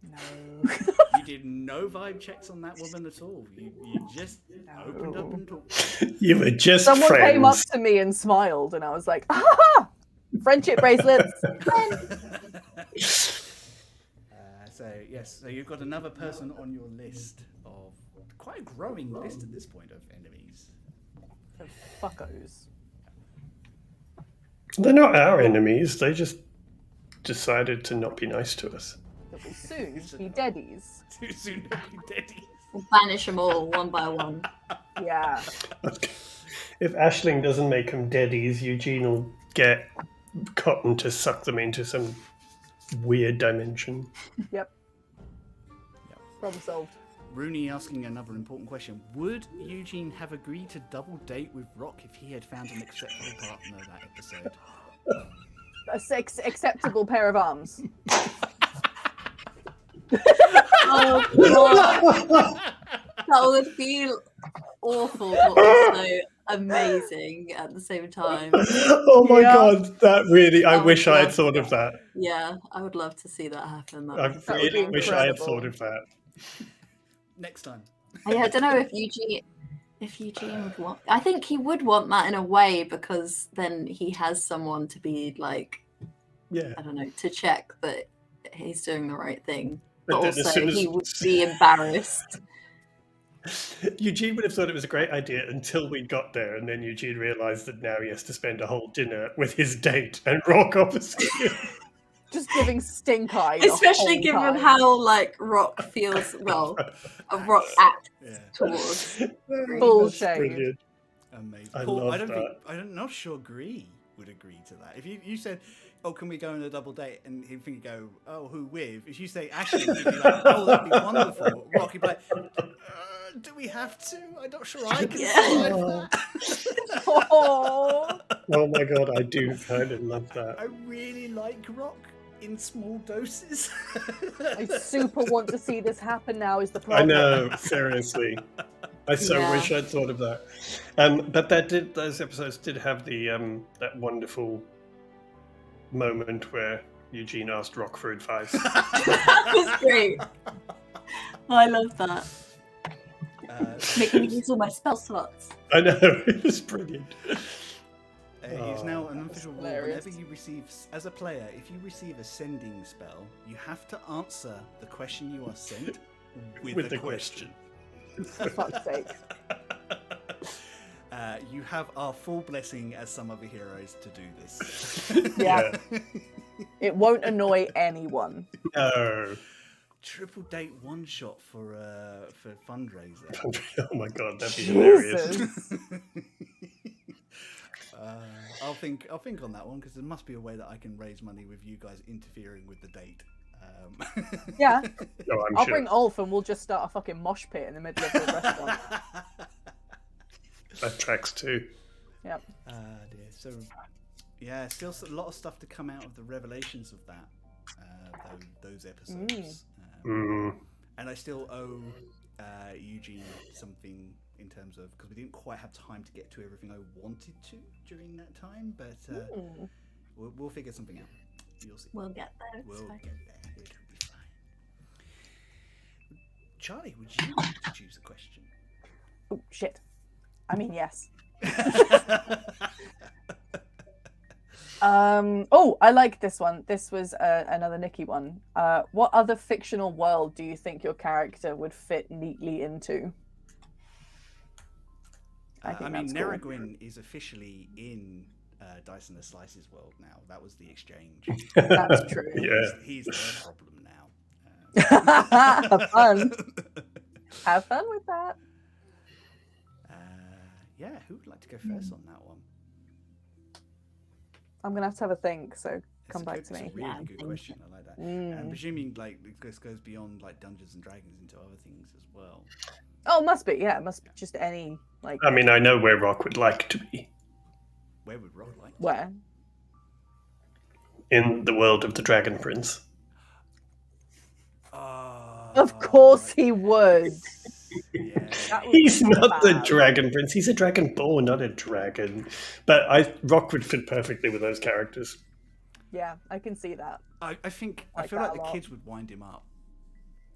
No. You did no vibe checks on that woman at all. You just opened up and talked. You were just Someone friends. came up to me and smiled, and I was like, ah! Friendship bracelets! So you've got another person on your list of quite a growing list at this point of enemies. Fuckos. They're not our enemies. They just decided to not be nice to us. That will soon be deadies. Too soon to be daddy. We'll banish them all one by one. Yeah. If Aisling doesn't make them deadies, Eugene will get Cotton to suck them into some weird dimension. Yep. Problem solved. Rooney asking another important question. Would Eugene have agreed to double date with Rock if he had found an acceptable partner that episode? A acceptable pair of arms. Oh god. That would feel awful, but also amazing at the same time. Oh my god, that really, I Oh, wish I had God. thought of that. Yeah, I would love to see that happen. I would really be wish I had incredible. thought of that. Next time. Yeah, I don't know if Eugene would want. I think he would want that in a way because then he has someone to be like, Yeah. I don't know, to check that he's doing the right thing. But But then as also, soon as- he would be embarrassed. Eugene would have thought it was a great idea until we got there, and then Eugene realised that now he has to spend a whole dinner with his date and Rock opposite him. Just giving stink eye. the Especially whole given time. how like Rock feels. Well, Rock acts Yeah. towards. Full That's shade. brilliant. Amazing. I Paul, love I don't that. think I'm not sure Gree would agree to that. If you said, "Oh, can we go on a double date?" and he'd think, "Go, oh, who with?" If you say Ashley, he'd be like, "Oh, that'd be wonderful." Rocky would be like, "Do we have to? I'm not sure I can Yeah. survive that." Oh, Oh my god, I do kind of love I that. really like Rock in small doses. I super want to see this happen now. Is the I problem? know, seriously. I so Yeah. wish I'd thought of that. But those episodes did have the that wonderful moment where Eugene asked Rock for advice. That was great. I love that. Making me use all my spell slots. I know, it was brilliant. It's now an unofficial rule. hilarious. Whenever you receive, as a player, if you receive a sending spell, you have to answer the question you are sent with the question. For fuck's sake. You have our full blessing as some other heroes to do this. Yeah. It won't annoy anyone. No. triple date one shot for fundraiser. Oh my god, that'd be hilarious. Jesus. I'll think on that one because there must be a way that I can raise money with you guys interfering with the date. Yeah. No, I'm I'll sure. bring Ulf and we'll just start a fucking mosh pit in the middle of the restaurant. That tracks too. Yep. Dear. So, yeah, still a lot of stuff to come out of the revelations of that, those episodes. And I still owe Eugene something in terms of, because we didn't quite have time to get to everything I wanted to during that time, but we'll figure something out. You'll see. We'll get there. We'll get there. It'll be fine. Charlie, would you like to choose a question? Oh, shit. I mean, yes. Oh, I like this one. This was another Nikki one. What other fictional world do you think your character would fit neatly into? I mean, that's cool. Neragwin is officially in Dice and the Slices world now. That was the exchange. That's true. Yeah. He's their problem now. Have fun. Have fun with that. Yeah, who would like to go first on that one? I'm gonna have to have a think, so It's come a back good- to it's me. a really Yeah, good thank question. I like that. Mm. And presuming like this goes beyond like Dungeons and Dragons into other things as well. Oh, it must be. Yeah, it must be just any like I mean, I know where Rock would like to be. Where would Rod like? where. In the world of the Dragon Prince. Of course he would. Yeah. That would He's be not the fab. Dragon Prince. He's a Dragonborn, not a dragon. But Rock would fit perfectly with those characters. Yeah, I can see that. I think I Like feel that like a the lot. kids would wind him up.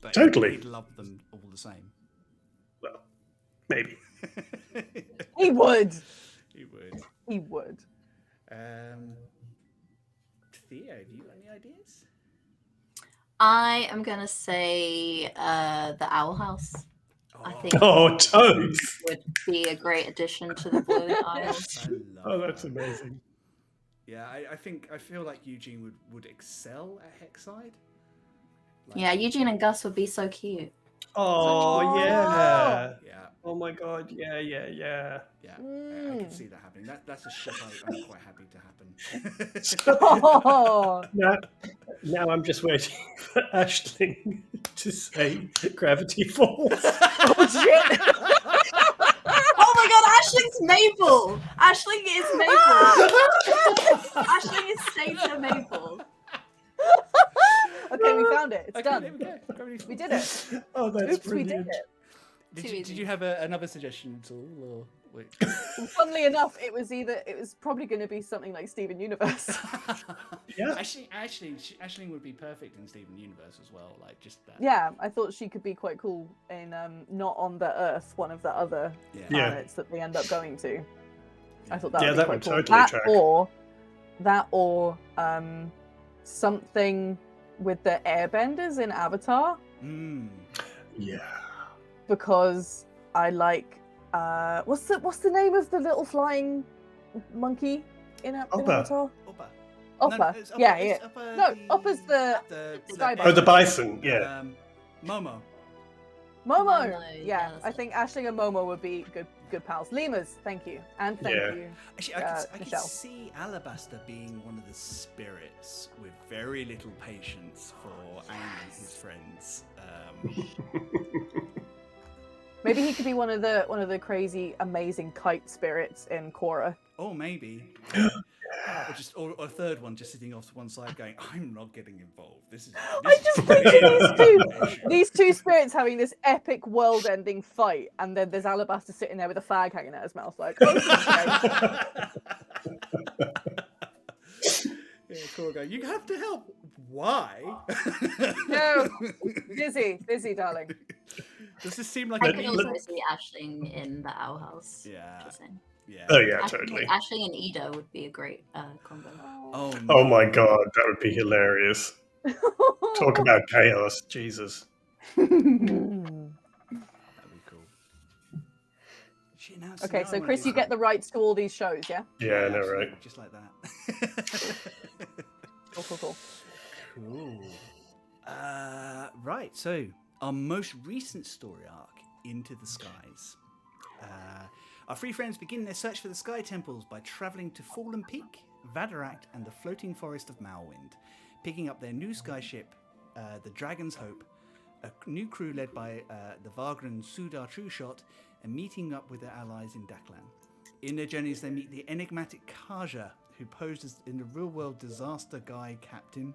But Totally. He'd love them all the same. Well, maybe. He would. He would. He would. Theo, have you got any ideas? I am gonna say the Owl House. I think Oh, Toads! would be a great addition to the Blue Isles. I love Oh, that's that. amazing. Yeah, I feel like Eugene would excel at Hexside. Like, Yeah, Eugene and Gus would be so cute. Oh, yeah. Yeah, Oh my god, yeah. yeah. I can Mm. see that happening. That's a ship I'm quite happy to happen. Oh, Now I'm just waiting for Aisling to say Gravity Falls. oh shit! Oh my god, Ashling's Maple! Ashling is Maple! Ashling is Stacia Maple. Okay, we found it. It's Okay, done. there we go. Gravity We Falls. did it. Oh, that's Oops, we did brilliant. it. Did Too you, easy. did you have another suggestion at all, or wait? Well, funnily enough, it was probably going to be something like Steven Universe. Yeah. Aisling would be perfect in Steven Universe as well. Like just that. Yeah, I thought she could be quite cool in not on the Earth, one of the other Yeah. Yeah. planets that they end up going to. I thought that Yeah, would be that quite would cool. totally track. That or something with the airbenders in Avatar, Mm. Yeah. because I like what's the name of the little flying monkey in Oppa. Avatar? Upper. Oppa. No, it's Yeah, it's yeah. Upper No, Oppa's the sky Oh, the bison, yeah. Momo. Momo. Momo, Yeah, yeah, that's I it. think Aisling and Momo would be good pals. Lemurs, thank you, and thank Yeah. you. Actually, I could Michelle. see Alabaster being one of the spirits with very little patience for Aang and his friends. Maybe he could be one of the crazy, amazing kite spirits in Korra. Or maybe, or a third one just sitting off to one side, going, "I'm not getting involved. This is." I just picture these two spirits having this epic world-ending fight, and then there's Alabaster sitting there with a fag hanging out his mouth, like, "Oh, this is great." Yeah, Korra going, "You have to help. Why?" No, busy, darling. Does this seem like I a could also see Aisling in the Owl House. Yeah. Just saying. Yeah. Oh, yeah, Aisling- totally. Aisling and Ida would be a great combo. Oh, Oh my god, that would be hilarious. Talk about chaos, Jesus. That'd be cool. She announced it Okay, now, so I'm Chris, gonna you be get the rights to all these shows, yeah? Yeah, I know, absolutely, right? Just like that. Cool. Cool. Right. Right, so our most recent story arc, Into the Skies. Our three friends begin their search for the Sky Temples by travelling to Fallen Peak, Vadarak, and the floating forest of Malwind, picking up their new skyship, the Dragon's Hope, a new crew led by the Vagran Sudar Trueshot, and meeting up with their allies in Daklan. In their journeys, they meet the enigmatic Kaja, who posed as in the real-world disaster guy captain,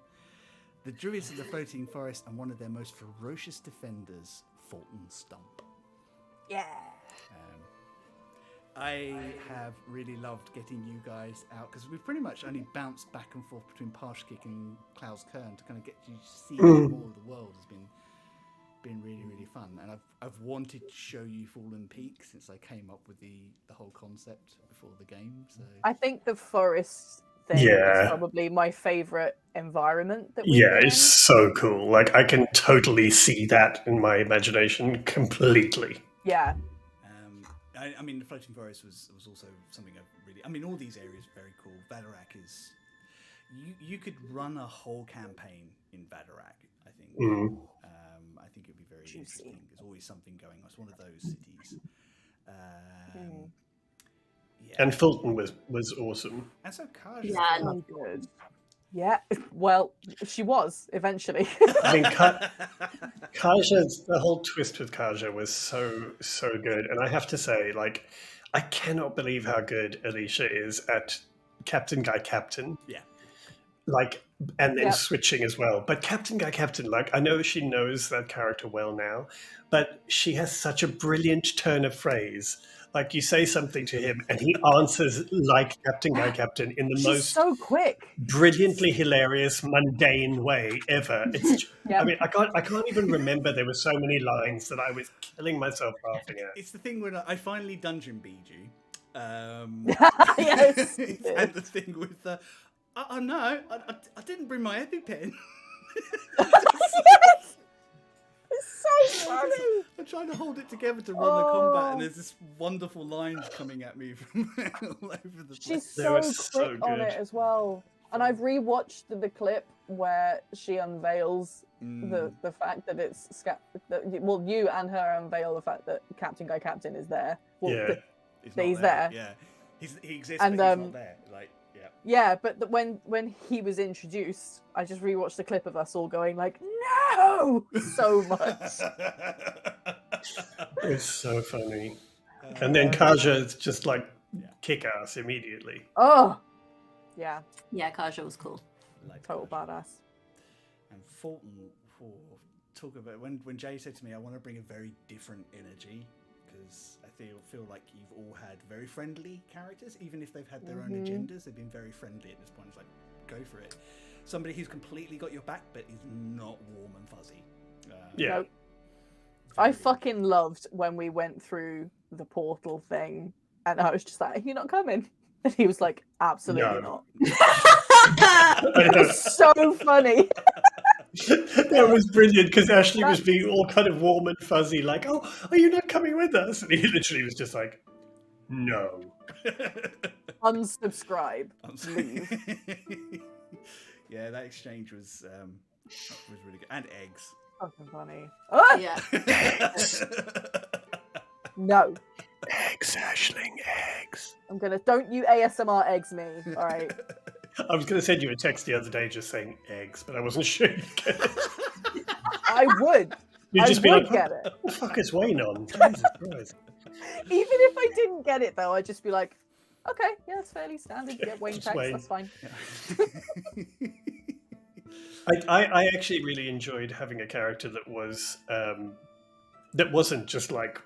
the druids of the floating forest, and one of their most ferocious defenders, Fulton Stump. Yeah. I have really loved getting you guys out because we've pretty much only bounced back and forth between Parshkick and Klaus Kern to kind of get you to see more of the world. Has been really, really fun, and I've wanted to show you Fallen Peak since I came up with the whole concept before the game. So I think the forest thing is probably my favorite environment that we've been it's so cool. Like, I can totally see that in my imagination completely. Yeah. I mean, the floating forest was also something I really. I mean, all these areas are very cool. Vadarak is. You could run a whole campaign in Vadarak. I think. I think it'd be very interesting. There's always something going on. It's one of those cities. Yeah. And Fulton was awesome. And so Kaja. Yeah, So good. Yeah. Well, she was eventually. I mean, Kaja's, the whole twist with Kaja was so good, and I have to say, like, I cannot believe how good Alicia is at Captain Guy Captain. Yeah. Like, and then switching as well. But Captain Guy Captain, like, I know she knows that character well now, but she has such a brilliant turn of phrase. Like, you say something to him, and he answers like Captain Guy Captain in the most so quick, brilliantly hilarious, mundane way ever. It's, I mean, I can't even remember there were so many lines that I was killing myself laughing at. It's the thing when I finally dungeon beat you. Yes. And the thing with the, oh no, I didn't bring my EpiPen. Yes! It's so funny. I'm trying to hold it together to run the combat, and there's this wonderful lines coming at me from all over the place. She's They so were quick so on good. it as well. And I've rewatched the clip where she unveils the fact that it's well, you and her unveil the fact that Captain Guy Captain is there. Well, Yeah. He's there. Yeah, he exists, And, but he's not there. Like, yeah. Yeah, but when he was introduced, I just rewatched the clip of us all going like, no, so much. It's so funny. And then Kaja is just like kick ass immediately. Oh, yeah, Yeah, Kaja was cool. Like total badass. And Fulton, talk about when Jay said to me, I want to bring a very different energy, because I feel like you've all had very friendly characters, even if they've had their own agendas. They've been very friendly at this point. It's like, go for it. Somebody who's completely got your back, but is not warm and fuzzy. Yeah. Nope. I fucking loved when we went through the portal thing, and I was just like, "You're not coming," and he was like, "Absolutely not." It was so funny. That was brilliant, because Ashley was being all kind of warm and fuzzy, like, "Oh, are you not coming with us?" And he literally was just like, "No." Unsubscribe. Leave. Yeah, that exchange was really good, and eggs. Fucking funny. Oh! Yeah. No. Eggs, Ashling, eggs. Don't you ASMR eggs me, all right? I was going to send you a text the other day just saying eggs, but I wasn't sure you'd get it. I would. You'd just I be would like, get it. what the fuck is Wayne on? Jesus Christ. Even if I didn't get it, though, I'd just be like, okay, yeah, it's fairly standard. Get Wayne Just text, Wayne. that's fine. I actually really enjoyed having a character that was that wasn't just like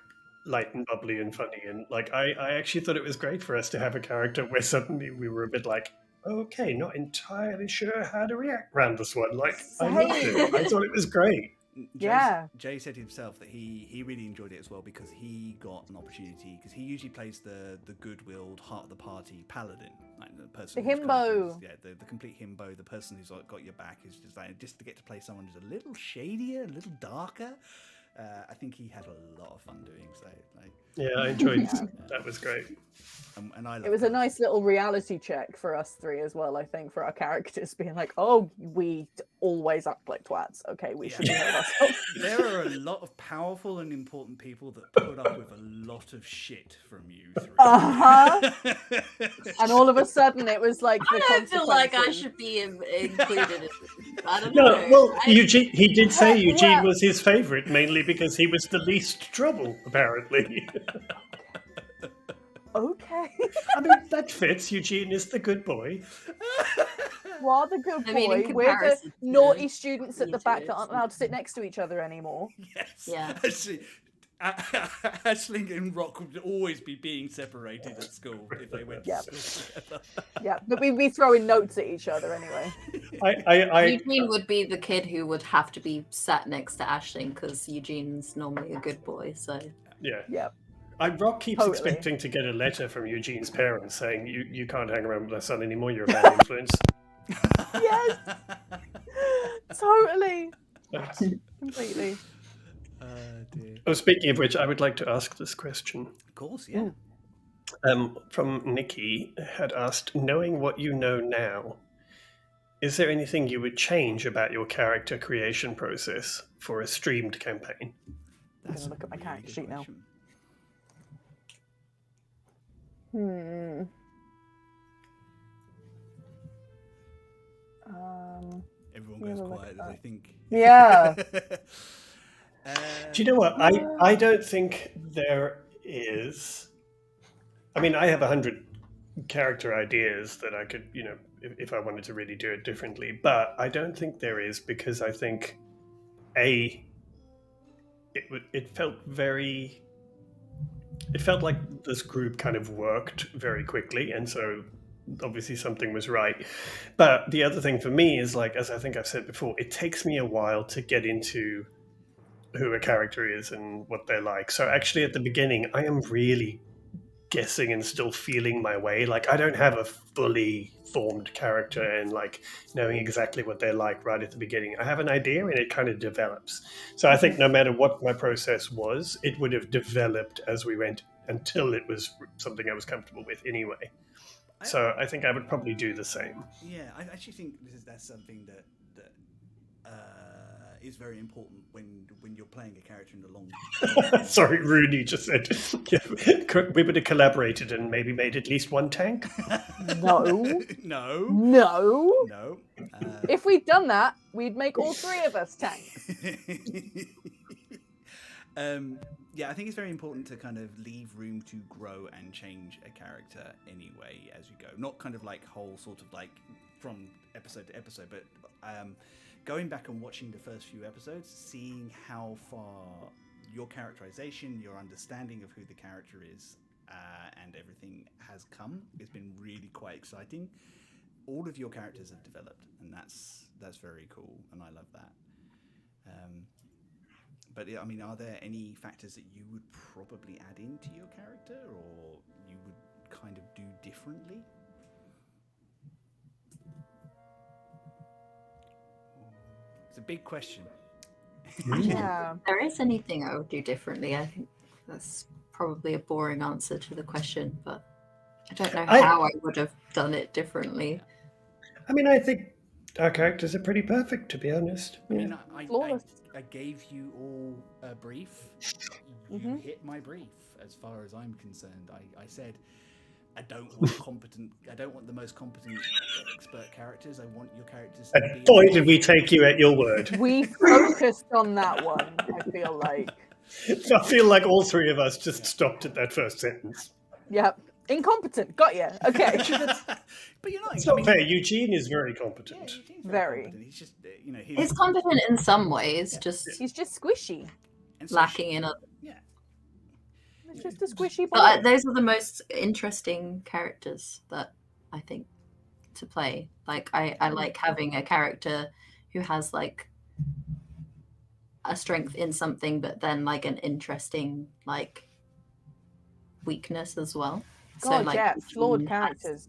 light and bubbly and funny, and like I actually thought it was great for us to have a character where suddenly we were a bit like, okay, not entirely sure how to react around this one. Like, I loved it. I thought it was great. Jay said himself that he really enjoyed it as well, because he got an opportunity, because he usually plays the good-willed, heart of the party paladin, like the person, The himbo. The complete himbo, the person who's like got your back, is just like, just to get to play someone who's a little shadier, a little darker, I think he had a lot of fun doing so. Like, Yeah, I enjoyed that. Was great. and I It was a nice little reality check for us three as well, I think, for our characters being like, oh, we always act like twats. Okay, we should behave ourselves. There are a lot of powerful and important people that put up with a lot of shit from you three. And all of a sudden it was like I don't feel like I should be included in I don't know. No, well, Eugene, he did say Eugene was his favorite, mainly because he was the least trouble, apparently. Okay. I mean, that fits. Eugene is the good boy. You are the good boy. I mean, in We're the comparison to naughty students at you the two, back that aren't allowed to sit next to each other anymore. Yes. Yeah. Actually, Aisling and Rock would always be being separated at school if they went to school together. Yeah, but we'd be throwing notes at each other anyway. Eugene would be the kid who would have to be sat next to Aisling because Eugene's normally a good boy. So yeah. Rock keeps expecting to get a letter from Eugene's parents saying, you can't hang around with my son anymore, you're a bad influence. Yes! Totally! Completely. Dear. Oh, speaking of which, I would like to ask this question. Of course, yeah. From Nikki, had asked, knowing what you know now, is there anything you would change about your character creation process for a streamed campaign? Let's look at my character sheet now. Everyone goes quiet as I think. Yeah. Do you know what? I don't think there is. I mean, I have 100 character ideas that I could, if I wanted to really do it differently, but I don't think there is because I think, it felt like this group kind of worked very quickly, and so obviously something was right. But the other thing for me is, like, as I think I've said before, it takes me a while to get into who a character is and what they're like. So actually at the beginning, I am really guessing and still feeling my way. Like, I don't have a fully formed character and like knowing exactly what they're like right at the beginning. I have an idea and it kind of develops. So I think no matter what my process was, it would have developed as we went until it was something I was comfortable with anyway. So I think I would probably do the same. Yeah, I actually think that's something that is very important when you're playing a character in the long. Sorry, Rooney just said we would have collaborated and maybe made at least one tank. No. If we'd done that, we'd make all three of us tanks. Yeah, I think it's very important to kind of leave room to grow and change a character anyway as you go. Not kind of like whole sort of like from episode to episode, but going back and watching the first few episodes, seeing how far your characterization, your understanding of who the character is, and everything has come, has been really quite exciting. All of your characters have developed, and that's very cool, and I love that. But I mean, are there any factors that you would probably add into your character, or you would kind of do differently? It's a big question. Yeah. If there is anything I would do differently, I think that's probably a boring answer to the question, but I don't know how I would have done it differently. I mean, I think our characters are pretty perfect, to be honest. I mean, I gave you all a brief. You hit my brief, as far as I'm concerned. I said, I don't want the most competent expert characters. I want your characters to be... Boy, did we take you at your word. We focused on that one, I feel like. I feel like all three of us just stopped at that first sentence. Yep. Incompetent. Got you. Okay. But you're not... It's not fair. Eugene is very competent. Yeah, very. competent. He's just, He's competent in some ways, He's just squishy. and so lacking in others. Yeah. It's just a squishy boy. But those are the most interesting characters that I think to play. Like I like having a character who has like a strength in something, but then like an interesting like weakness as well. God, like yeah, flawed Eugene characters. has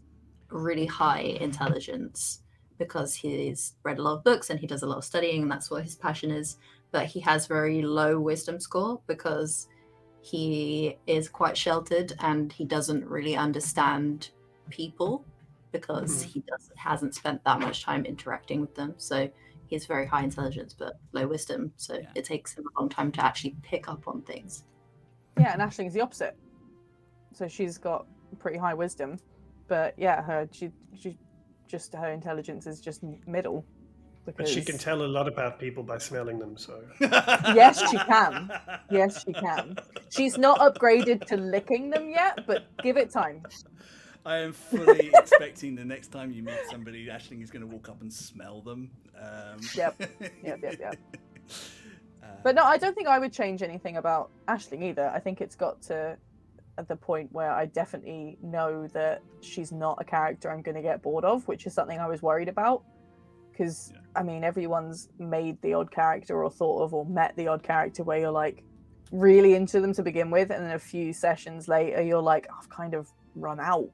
really high intelligence because he's read a lot of books and he does a lot of studying and that's what his passion is. but he has very low wisdom score because he is quite sheltered and he doesn't really understand people because he hasn't spent that much time interacting with them. So he has very high intelligence but low wisdom. So it takes him a long time to actually pick up on things. Yeah, and Aisling is the opposite. So she's got pretty high wisdom, but yeah, her intelligence is just middle. But she can tell a lot about people by smelling them, so... Yes, she can. Yes, she can. She's not upgraded to licking them yet, but give it time. I am fully expecting the next time you meet somebody, Aisling is going to walk up and smell them. Yep. But no, I don't think I would change anything about Aisling either. I think it's got to at the point where I definitely know that she's not a character I'm going to get bored of, which is something I was worried about. Because, I mean, everyone's made the odd character or thought of or met the odd character where you're like really into them to begin with. And then a few sessions later, you're like, I've kind of run out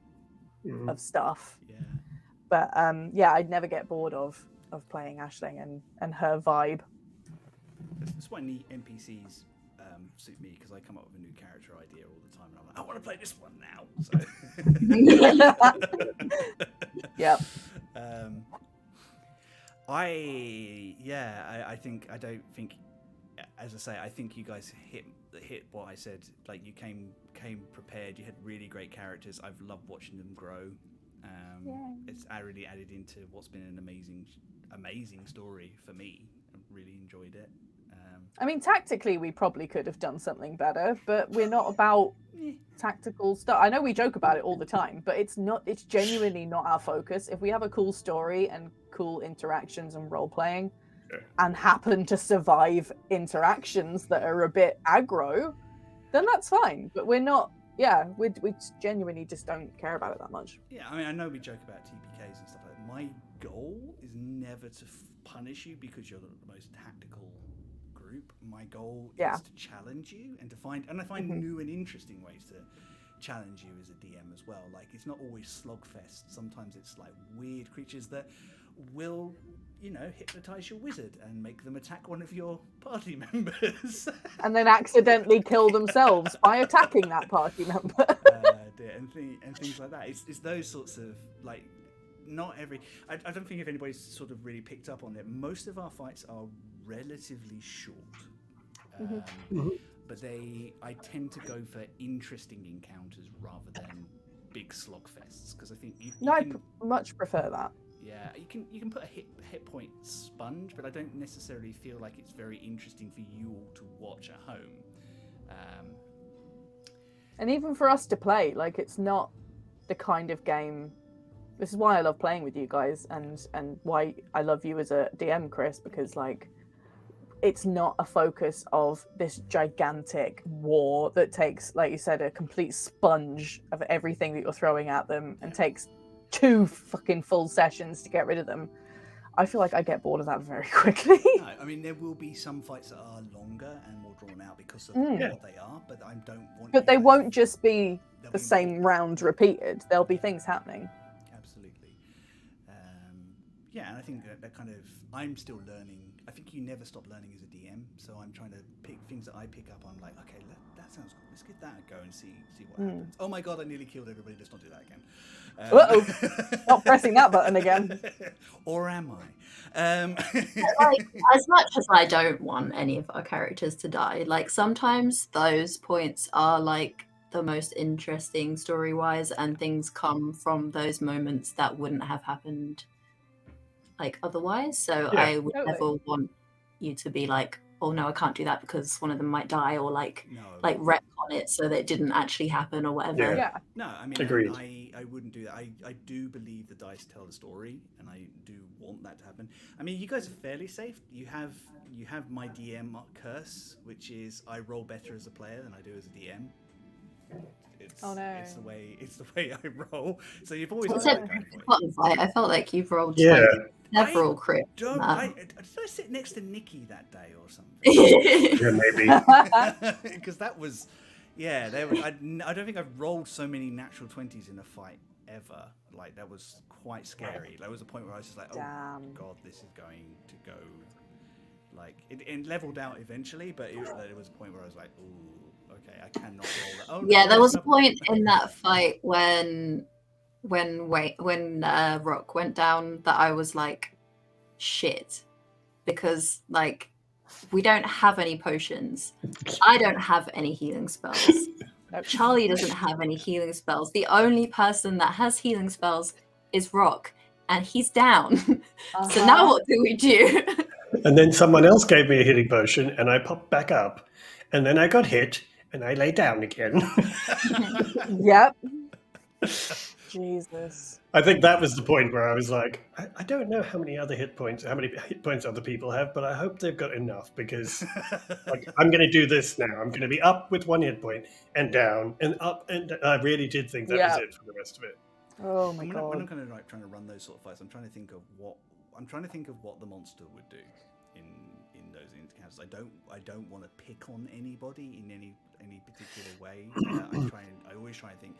of stuff. Yeah. But yeah, I'd never get bored of playing Aisling and her vibe. That's why neat NPCs suit me, because I come up with a new character idea all the time. And I'm like, I want to play this one now. So. Yep. I don't think, as I say, I think you guys hit what I said. Like, you came prepared. You had really great characters. I've loved watching them grow. It's really added into what's been an amazing story for me. I really enjoyed it. I mean, tactically, we probably could have done something better, but we're not about tactical stuff. I know we joke about it all the time, but it's genuinely not our focus. If we have a cool story and cool interactions and role playing and happen to survive interactions that are a bit aggro, then that's fine. But we're not, we genuinely just don't care about it that much. Yeah, I mean, I know we joke about TPKs and stuff like that. My goal is never to punish you because you're the most tactical group. My goal is to challenge you and to find new and interesting ways to challenge you as a DM as well. Like, it's not always slogfest. Sometimes it's like weird creatures that will, hypnotize your wizard and make them attack one of your party members. And then accidentally kill themselves by attacking that party member. And things like that. It's those sorts of, like, not every... I don't think if anybody's sort of really picked up on it, most of our fights are relatively short. But I tend to go for interesting encounters rather than big slogfests, because I think I much prefer that. Yeah, you can put a hit point sponge, but I don't necessarily feel like it's very interesting for you all to watch at home. And even for us to play, like, it's not the kind of game. This is why I love playing with you guys, and why I love you as a DM, Chris, because, like, it's not a focus of this gigantic war that takes, like you said, a complete sponge of everything that you're throwing at them and takes 2 fucking full sessions to get rid of them. I feel like I get bored of that very quickly. No, I mean, there will be some fights that are longer and more drawn out because of what they are, but I don't want... But they won't just be the same round repeated. There'll be things happening. Absolutely. And I think that kind of... I'm still learning. I think you never stop learning as a DM, so I'm trying to pick things that I pick up on, like, okay, that sounds cool. Let's give that a go and see what happens. Oh my god, I nearly killed everybody. Let's not do that again. Uh-oh. Not pressing that button again. Or am I? Like, as much as I don't want any of our characters to die, like, sometimes those points are, like, the most interesting story-wise, and things come from those moments that wouldn't have happened, like, otherwise. So I would never want you to be like, oh no, I can't do that because one of them might die, or like retcon it so that it didn't actually happen or whatever. Yeah. No, I mean, agreed. I wouldn't do that. I do believe the dice tell the story, and I do want that to happen. I mean, you guys are fairly safe. You have my DM curse, which is I roll better as a player than I do as a DM. Oh no! It's the way I roll. So you've always. I felt like you've rolled several crits. Did I sit next to Nikki that day or something? Yeah, maybe. Because that was, I don't think I've rolled so many natural 20s in a fight ever. Like, that was quite scary. There was a point where I was just like, oh god, this is going to go Like it leveled out eventually, but there was a point where I was like, ooh, okay, I cannot roll that. Oh, Yeah, no, there was a another- point in that fight when Rock went down that I was like, shit, because like we don't have any potions. I don't have any healing spells. Charli doesn't have any healing spells. The only person that has healing spells is Rock, and he's down. So now what do we do? And then someone else gave me a healing potion, and I popped back up. And then I got hit, and I lay down again. Yep. Jesus. I think that was the point where I was like, I don't know how many hit points other people have, but I hope they've got enough, because like, I'm going to do this now. I'm going to be up with 1 hit point and down and up, and I really did think that was it for the rest of it. Oh my when god. I'm kind of like trying to run those sort of fights, I'm trying to think of what the monster would do in those encounters. I don't want to pick on anybody in any particular way. I always try and think,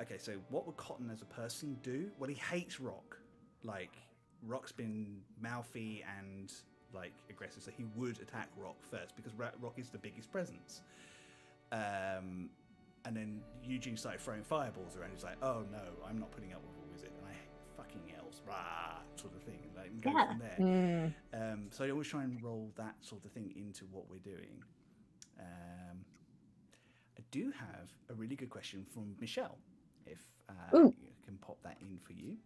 okay, so what would Cotton as a person do? Well, he hates Rock. Like, Rock's been mouthy and like aggressive, so he would attack Rock first because Rock is the biggest presence. And then Eugene started throwing fireballs around. He's like, "Oh no, I'm not putting up with a wizard, and I fucking else, rah," sort of thing, and like, go from there. So I always try and roll that sort of thing into what we're doing. I do have a really good question from Michelle. If you can pop that in for you.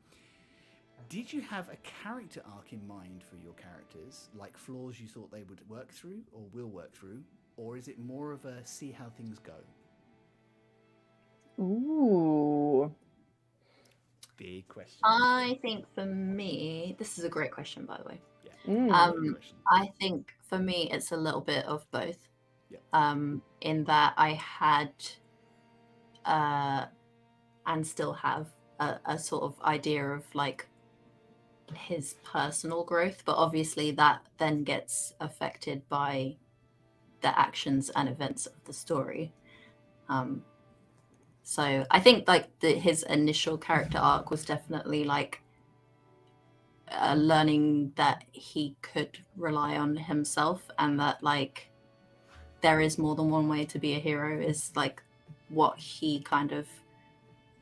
Did you have a character arc in mind for your characters, like flaws you thought they would work through or will work through, or is it more of a see how things go? Ooh. Big question. I think for me, this is a great question, by the way. Yeah. I think for me, it's a little bit of both. Yeah. In that I had, and still have, a sort of idea of like his personal growth, but obviously that then gets affected by the actions and events of the story. So I think like his initial character arc was definitely like learning that he could rely on himself, and that like there is more than one way to be a hero is like what he kind of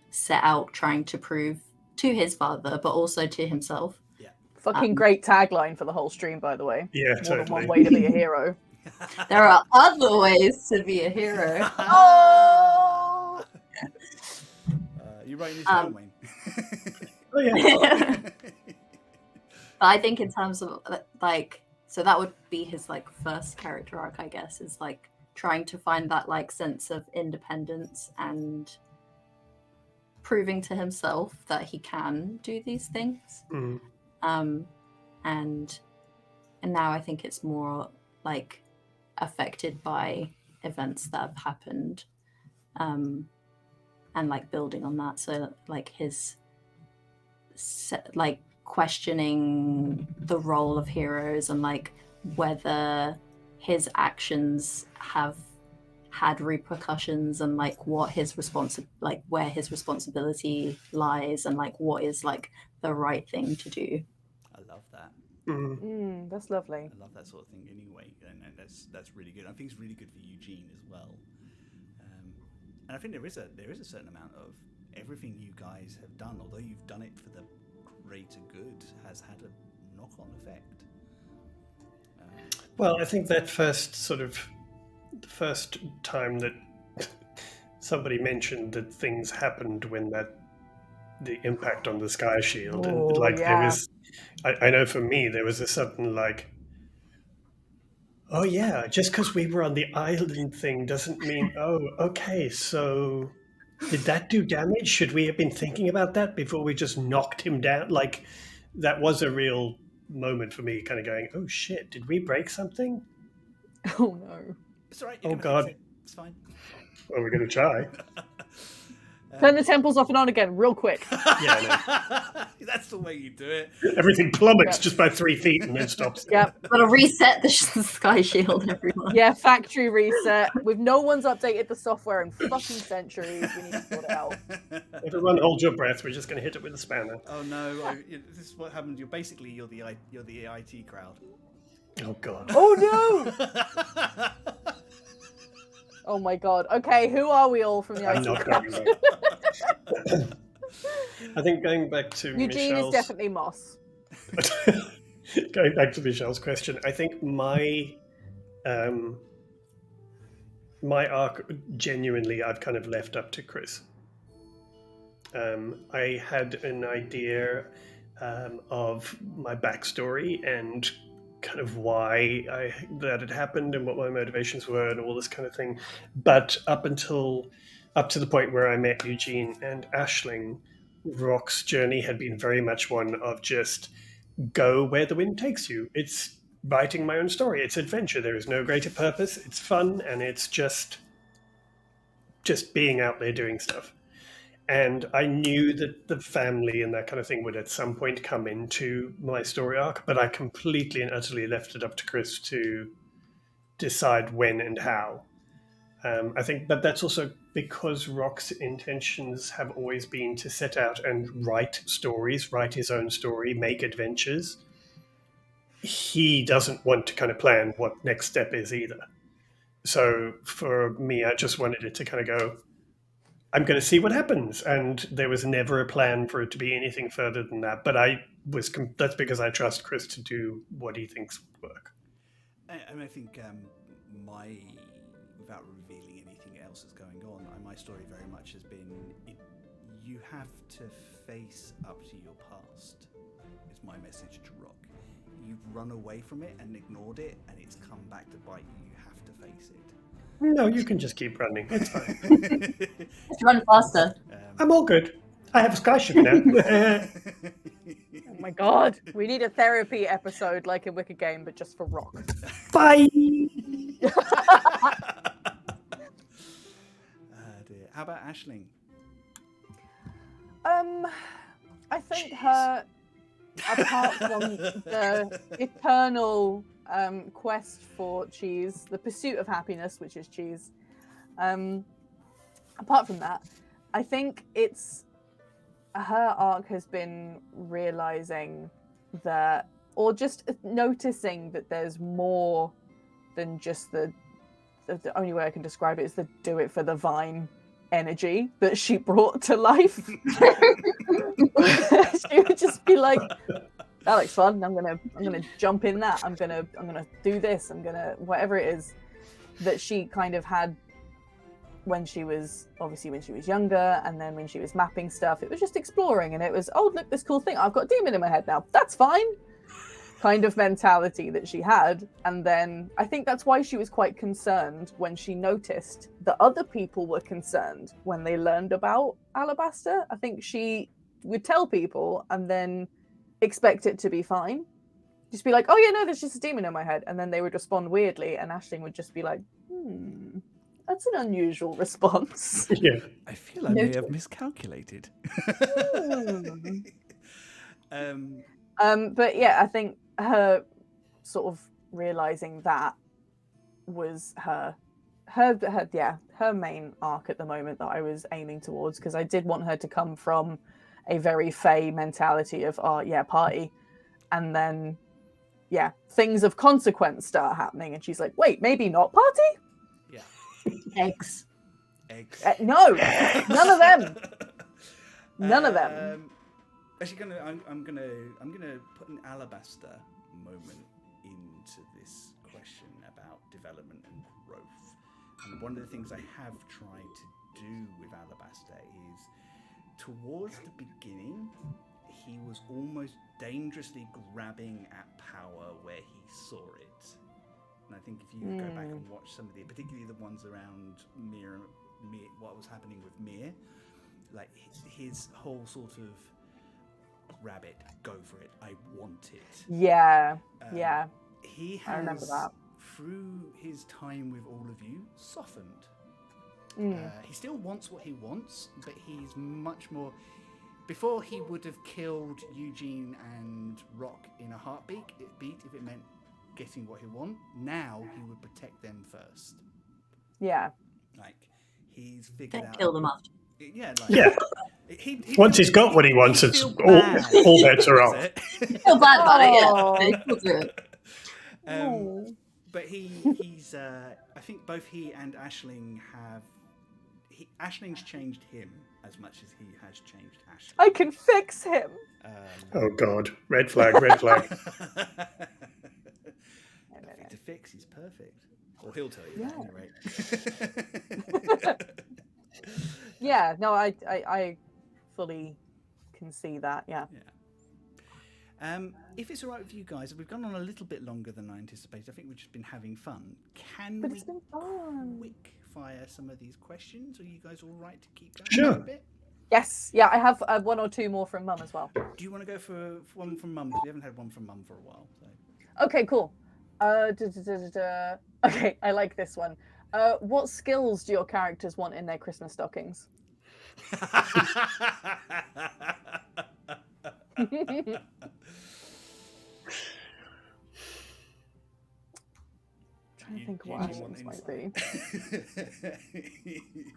set out trying to prove to his father, but also to himself. Yeah. Fucking great tagline for the whole stream, by the way. Yeah, More than totally. one way to be a hero. There are other ways to be a hero. Oh! You're writing this down, Wayne. Oh yeah. But I think in terms of like, so that would be his like first character arc, I guess, is like trying to find that like sense of independence and proving to himself that he can do these things. And now I think it's more like affected by events that have happened, and like building on that. So like his like questioning the role of heroes and like whether his actions have had repercussions, and like what his where his responsibility lies, and like what is like the right thing to do. I love that. That's lovely. I love that sort of thing anyway, and that's really good. I think it's really good for Eugene as well. And I think there is a certain amount of everything you guys have done, although you've done it for the greater good, has had a knock-on effect. Well, I think that first time that somebody mentioned that things happened when the impact on the sky shield, and like there was, I know for me there was a sudden like, oh yeah, just because we were on the island thing doesn't mean, oh okay, so did that do damage? Should we have been thinking about that before we just knocked him down? Like that was a real moment for me, kind of going, oh shit, did we break something? Oh no. It's all right. Oh god. It's fine. Well, we're going to try. Turn the temples off and on again, real quick. Yeah, That's the way you do it. everything plummets just by 3 feet and then stops. Yep. Gotta reset the sky shield, everyone. Yeah, factory reset. No one's updated the software in fucking centuries. We need to sort it out. Everyone hold your breath. We're just going to hit it with a spanner. Oh no! This is what happened. You're the IT crowd. Oh God. Oh no! Oh my god. Okay, who are we all from the I'm IC not Club? going back. I think going back to Eugene is Michelle's... definitely Moss. Going back to Michelle's question, I think my arc, genuinely, I've kind of left up to Chris. I had an idea of my backstory and kind of why that had happened and what my motivations were and all this kind of thing. But up to the point where I met Eugene and Aisling, Rock's journey had been very much one of just go where the wind takes you. It's writing my own story. It's adventure. There is no greater purpose. It's fun, and it's just being out there doing stuff. And I knew that the family and that kind of thing would at some point come into my story arc, but I completely and utterly left it up to Chris to decide when and how. I think, but that's also because Rock's intentions have always been to set out and write stories, write his own story, make adventures. He doesn't want to kind of plan what next step is either. So for me, I just wanted it to kind of go, I'm going to see what happens. And there was never a plan for it to be anything further than that. But that's because I trust Chris to do what he thinks would work. And I think without revealing anything else that's going on, my story very much has been, you have to face up to your past, is my message to Rock. You've run away from it and ignored it, and it's come back to bite you. You have to face it. No, you can just keep running. It's fine. Just run faster. I'm all good. I have a scholarship now. Oh my god. We need a therapy episode like in Wicked Game, but just for Rock. Bye! Dear. How about Aisling? I think her, apart from the eternal quest for cheese, the pursuit of happiness, which is cheese, apart from that, I think it's her arc has been realizing that, or just noticing that there's more than just the only way I can describe it is the do it for the vine energy that she brought to life. She would just be like, that looks fun, I'm gonna jump in that, I'm gonna do this, I'm gonna whatever it is that she kind of had when she was younger, and then when she was mapping stuff, it was just exploring, and it was, oh look, this cool thing, I've got a demon in my head now, that's fine, kind of mentality that she had. And then I think that's why she was quite concerned when she noticed that other people were concerned when they learned about Alabaster. I think she would tell people and then expect it to be fine, just be like, oh yeah, no, there's just a demon in my head, and then they would respond weirdly, and Aisling would just be like, that's an unusual response. Yeah. I feel I may have miscalculated. But yeah, I think her sort of realizing that was her main arc at the moment that I was aiming towards, because I did want her to come from a very Fae mentality of, oh yeah, party, and then yeah, things of consequence start happening, and she's like, wait, maybe not party? Yeah. Eggs. No, none of them. None of them. Actually, I'm gonna put an Alabaster moment into this question about development and growth. And one of the things I have tried to do with Alabaster is, towards the beginning, he was almost dangerously grabbing at power where he saw it. And I think if you go back and watch some of the, particularly the ones around Mir, what was happening with Mir, like his whole sort of grab it, go for it, I want it. Yeah. He I remember has, that. through his time with all of you, softened. He still wants what he wants, but he's much more... Before, he would have killed Eugene and Rock in a heartbeat if it meant getting what he wanted. Now he would protect them first. Yeah. Like, he's figured out... Kill them after. Yeah, like... Yeah. Once he's got what he wants, it's all bets are off. I feel bad about it, yeah. We'll do it. Oh. But he's I think both he and Aisling have. Aisling's changed him as much as he has changed Aisling. I can fix him. Oh God! Red flag! Red flag! Nothing to fix. He's perfect. Or he'll tell you Yeah. that, anyway. Yeah. No, I fully can see that. Yeah. If it's all right with you guys, we've gone on a little bit longer than I anticipated. I think we've just been having fun. Can But we it's been fun. quick fire some of these questions? Are you guys all right to keep going Sure. a bit? Yes. Yeah. I have one or two more from Mum as well. Do you want to go for one from Mum? Because we haven't had one from Mum for a while. So. Okay. Cool. Okay. I like this one. What skills do your characters want in their Christmas stockings? Trying to think what Ashling's might be.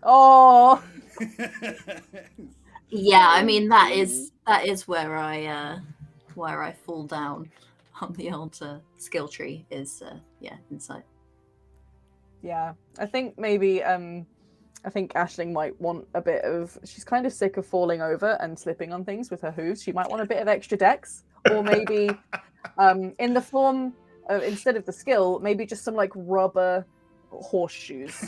Oh. Yeah, I mean that is where I fall down on the old skill tree is insight. Yeah, I think maybe I think Aisling might want a bit of. She's kind of sick of falling over and slipping on things with her hooves. She might want a bit of extra dex, or maybe in the form of, instead of the skill, maybe just some like rubber horseshoes.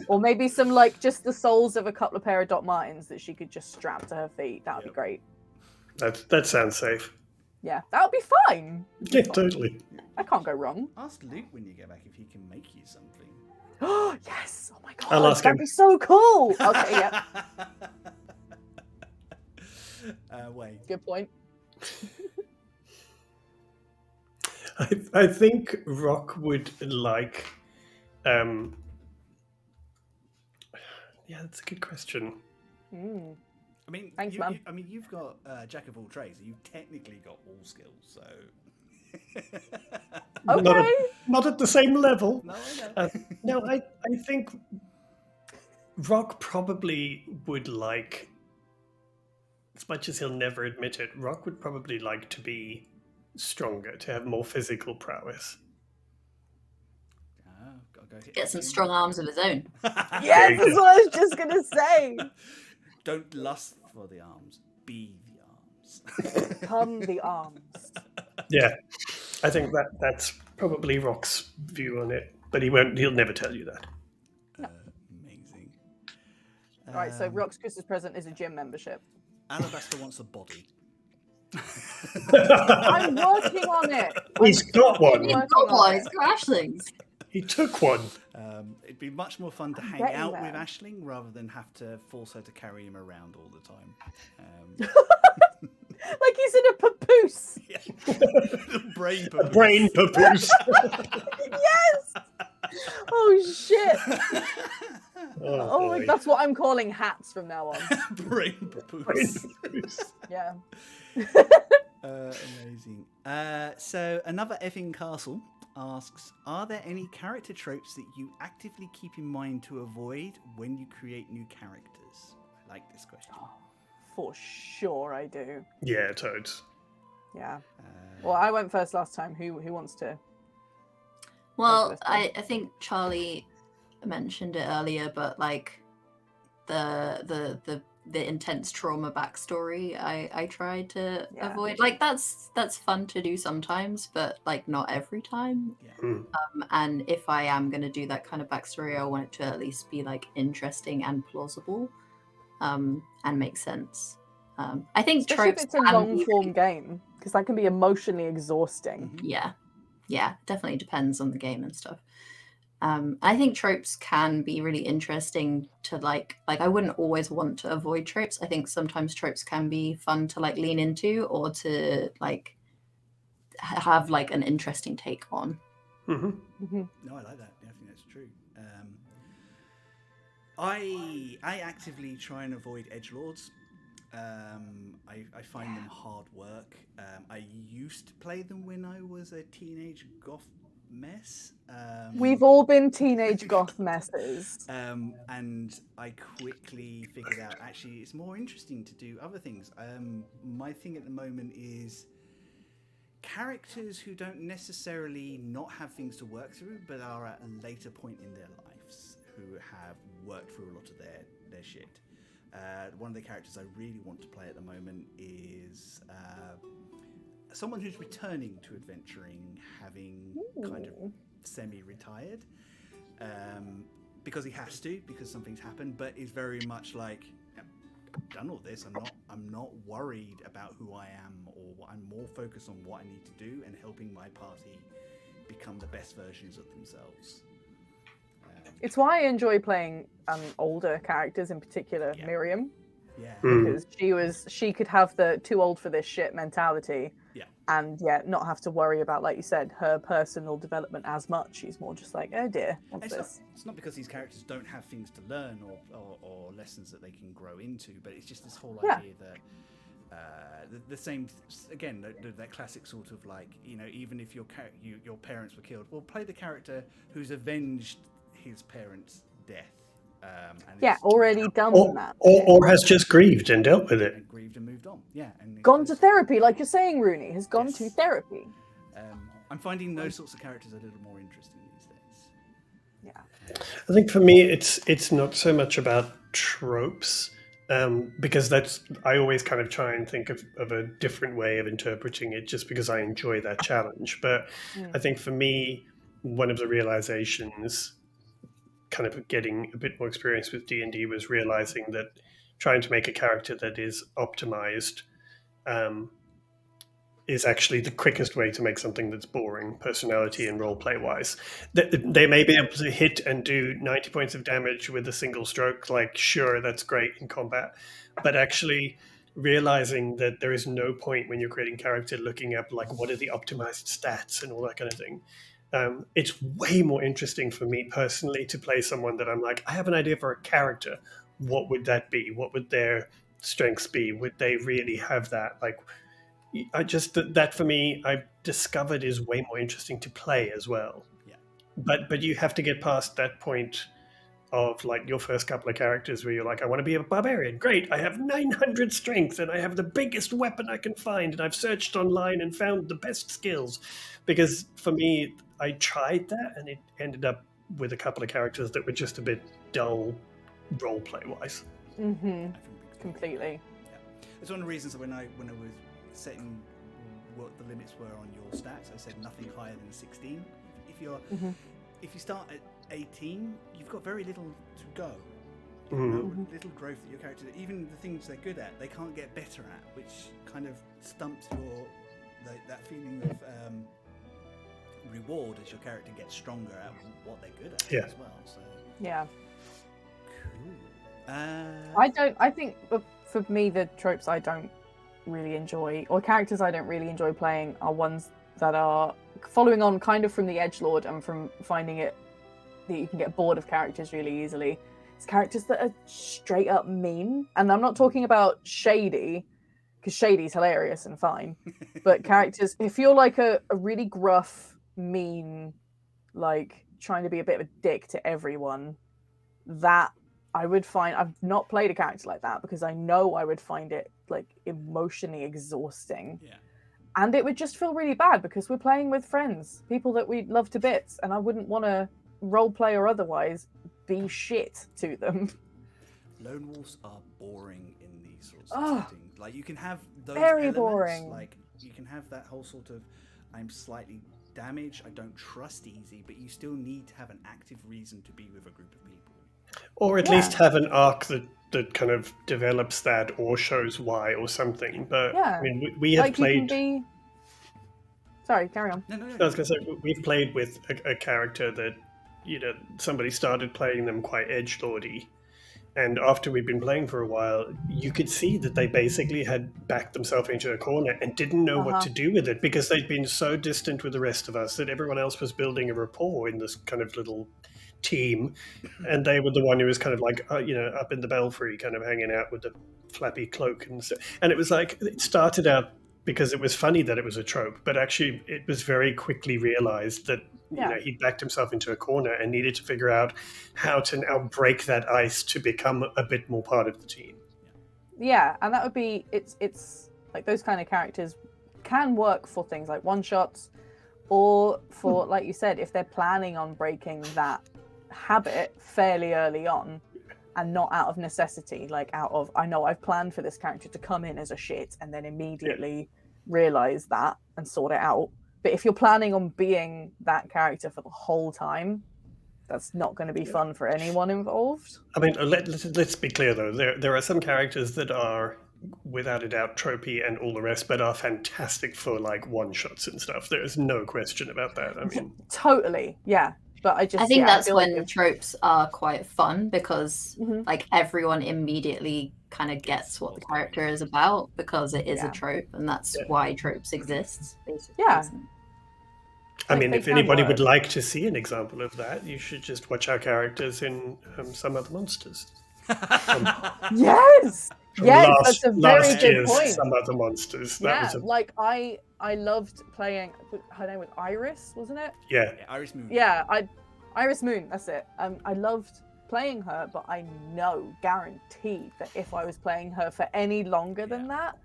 Or maybe some like just the soles of a couple of pair of Doc Martens that she could just strap to her feet. That would be great. That sounds safe. Yeah, that would be fine. Yeah, totally. I can't go wrong. Ask Luke when you get back if he can make you something. Oh yes! Oh my god, I'll ask that'd him. be so cool. Okay, yeah, Wait. good point. I think Rock would like. Yeah, that's a good question. Mm. I mean, Thanks, Mum. you've got Jack of all trades. So you've technically got all skills. So. Okay. Not at the same level. No, I know. No, I think Rock probably would like, as much as he'll never admit it, Rock would probably like to be stronger, to have more physical prowess. Gotta go hit Get the some gym. strong arms of his own. Yes, that's what I was just gonna say. Don't lust for the arms. Be the arms. Come the arms. Yeah, I think that's probably Rock's view on it, but he'll never tell you that. Amazing. Right, so Rock's Christmas present is a gym membership. Alabaster wants a body. I'm working on it. He's got one. Working Oh on boy, it. it's Crashlings. He took one. It'd be much more fun to hang getting out there. with Aisling rather than have to force her to carry him around all the time. Like he's in a papoose. Brain A brain papoose. Yes. Oh shit. Oh, boy. that's what I'm calling hats from now on. Brain Brain papoose. papoose. Yeah. Amazing. So another effing castle asks, are there any character tropes that you actively keep in mind to avoid when you create new characters? I like this question. For sure I do. Yeah, toads. Yeah. Well, I went first last time. Who wants to? Well, That's I think Charlie mentioned it earlier, but like the intense trauma backstory I try to avoid. Like that's fun to do sometimes, but like not every time. Yeah. And if I am going to do that kind of backstory, I want it to at least be like interesting and plausible, and make sense. I think Especially if tropes it's a can long be form game, because that can be emotionally exhausting. yeah, definitely depends on the game and stuff. I think tropes can be really interesting to like I wouldn't always want to avoid tropes. I think sometimes tropes can be fun to like lean into or to like have like an interesting take on. No, I like that. Yeah, I think that's true. I actively try and avoid edgelords. I find them hard work. I used to play them when I was a teenage goth mess. We've all been teenage goth messes. And I quickly figured out actually it's more interesting to do other things. My thing at the moment is characters who don't necessarily not have things to work through, but are at a later point in their lives, who have worked through a lot of their shit. One of the characters I really want to play at the moment is someone who's returning to adventuring, having kind of semi-retired, because he has to, because something's happened, but is very much like, I've done all this. I'm not worried about who I am, or I'm more focused on what I need to do and helping my party become the best versions of themselves. It's why I enjoy playing older characters, in particular Miriam, because she could have the too old for this shit mentality, and not have to worry about, like you said, her personal development as much. She's more just like, oh dear, what's this? It's not because these characters don't have things to learn or lessons that they can grow into, but it's just this whole idea that the same again, that classic sort of like, even if your parents were killed, well, play the character who's avenged his parents' death. Already done that. Or has just grieved and dealt with it. And grieved and moved on. Yeah. And gone to therapy, like you're saying, Rooney, has gone to therapy. I'm finding those sorts of characters a little more interesting these days. Yeah. I think for me, it's not so much about tropes, because I always kind of try and think of a different way of interpreting it, just because I enjoy that challenge. But I think for me, one of the realizations, kind of getting a bit more experience with D&D, was realizing that trying to make a character that is optimized is actually the quickest way to make something that's boring, personality and roleplay wise. They may be able to hit and do 90 points of damage with a single stroke, like, sure, that's great in combat, but actually realizing that there is no point when you're creating character looking up, like, what are the optimized stats and all that kind of thing. It's way more interesting for me personally to play someone that I'm like, I have an idea for a character. What would that be? What would their strengths be? Would they really have that? Like, that for me, I've discovered is way more interesting to play as well. Yeah. But you have to get past that point of like your first couple of characters where you're like, I want to be a barbarian. Great, I have 900 strength and I have the biggest weapon I can find, and I've searched online and found the best skills. Because for me, I tried that and it ended up with a couple of characters that were just a bit dull roleplay wise. Completely. Yeah. It's one of the reasons that when I was setting what the limits were on your stats, I said nothing higher than 16. If you start at 18, you've got very little to go. Little growth that your character, even the things they're good at, they can't get better at, which kind of stumps that feeling of reward as your character gets stronger at what they're good at as well. So cool. I think for me, the tropes I don't really enjoy, or characters I don't really enjoy playing, are ones that are following on kind of from the edgelord and from finding it that you can get bored of characters really easily. It's characters that are straight up mean, and I'm not talking about shady, because shady's hilarious and fine, but characters, if you're like a really gruff, mean, like trying to be a bit of a dick to everyone, that I would find, I've not played a character like that because I know I would find it like emotionally exhausting. Yeah. And it would just feel really bad because we're playing with friends, people that we love to bits, and I wouldn't want to roleplay or otherwise be shit to them. Lone wolves are boring in these sorts of settings. Like, you can have those very elements, boring. like you can have that whole sort of, I'm slightly damaged, I don't trust easy, but you still need to have an active reason to be with a group of people. Or at least have an arc that kind of develops that or shows why or something. But I mean, we have played. Sorry, carry on. No. I was going to say, we've played with a character that, somebody started playing them quite edgelordy. And after we'd been playing for a while, you could see that they basically had backed themselves into a corner and didn't know what to do with it, because they'd been so distant with the rest of us that everyone else was building a rapport in this kind of little team, and they were the one who was kind of like up in the belfry, kind of hanging out with the flappy cloak and stuff. And it was like, it started out because it was funny that it was a trope, but actually it was very quickly realized that he backed himself into a corner and needed to figure out how to now break that ice to become a bit more part of the team. Yeah, and that would be, it's like those kind of characters can work for things like one-shots, or for, like you said, if they're planning on breaking that habit fairly early on, and not out of necessity, like out of, I know I've planned for this character to come in as a shit and then immediately realize that and sort it out. But if you're planning on being that character for the whole time, that's not going to be fun for anyone involved. I mean, let's be clear though. There are some characters that are, without a doubt, tropey and all the rest, but are fantastic for like one shots and stuff. There is no question about that. I mean, totally, yeah. But I think that's feel when like tropes are quite fun, because like everyone immediately kind of gets what the character is about, because it is a trope, and that's why tropes exist, basically. Yeah. I mean, if anybody would like to see an example of that, you should just watch our characters in Some Other Monsters. Yes, that's a very last good year's point. Some Other Monsters. That was like I loved playing. Her name was Iris, wasn't it? Yeah, Iris Moon. Yeah, Iris Moon. That's it. I loved playing her, but I guaranteed that if I was playing her for any longer than that,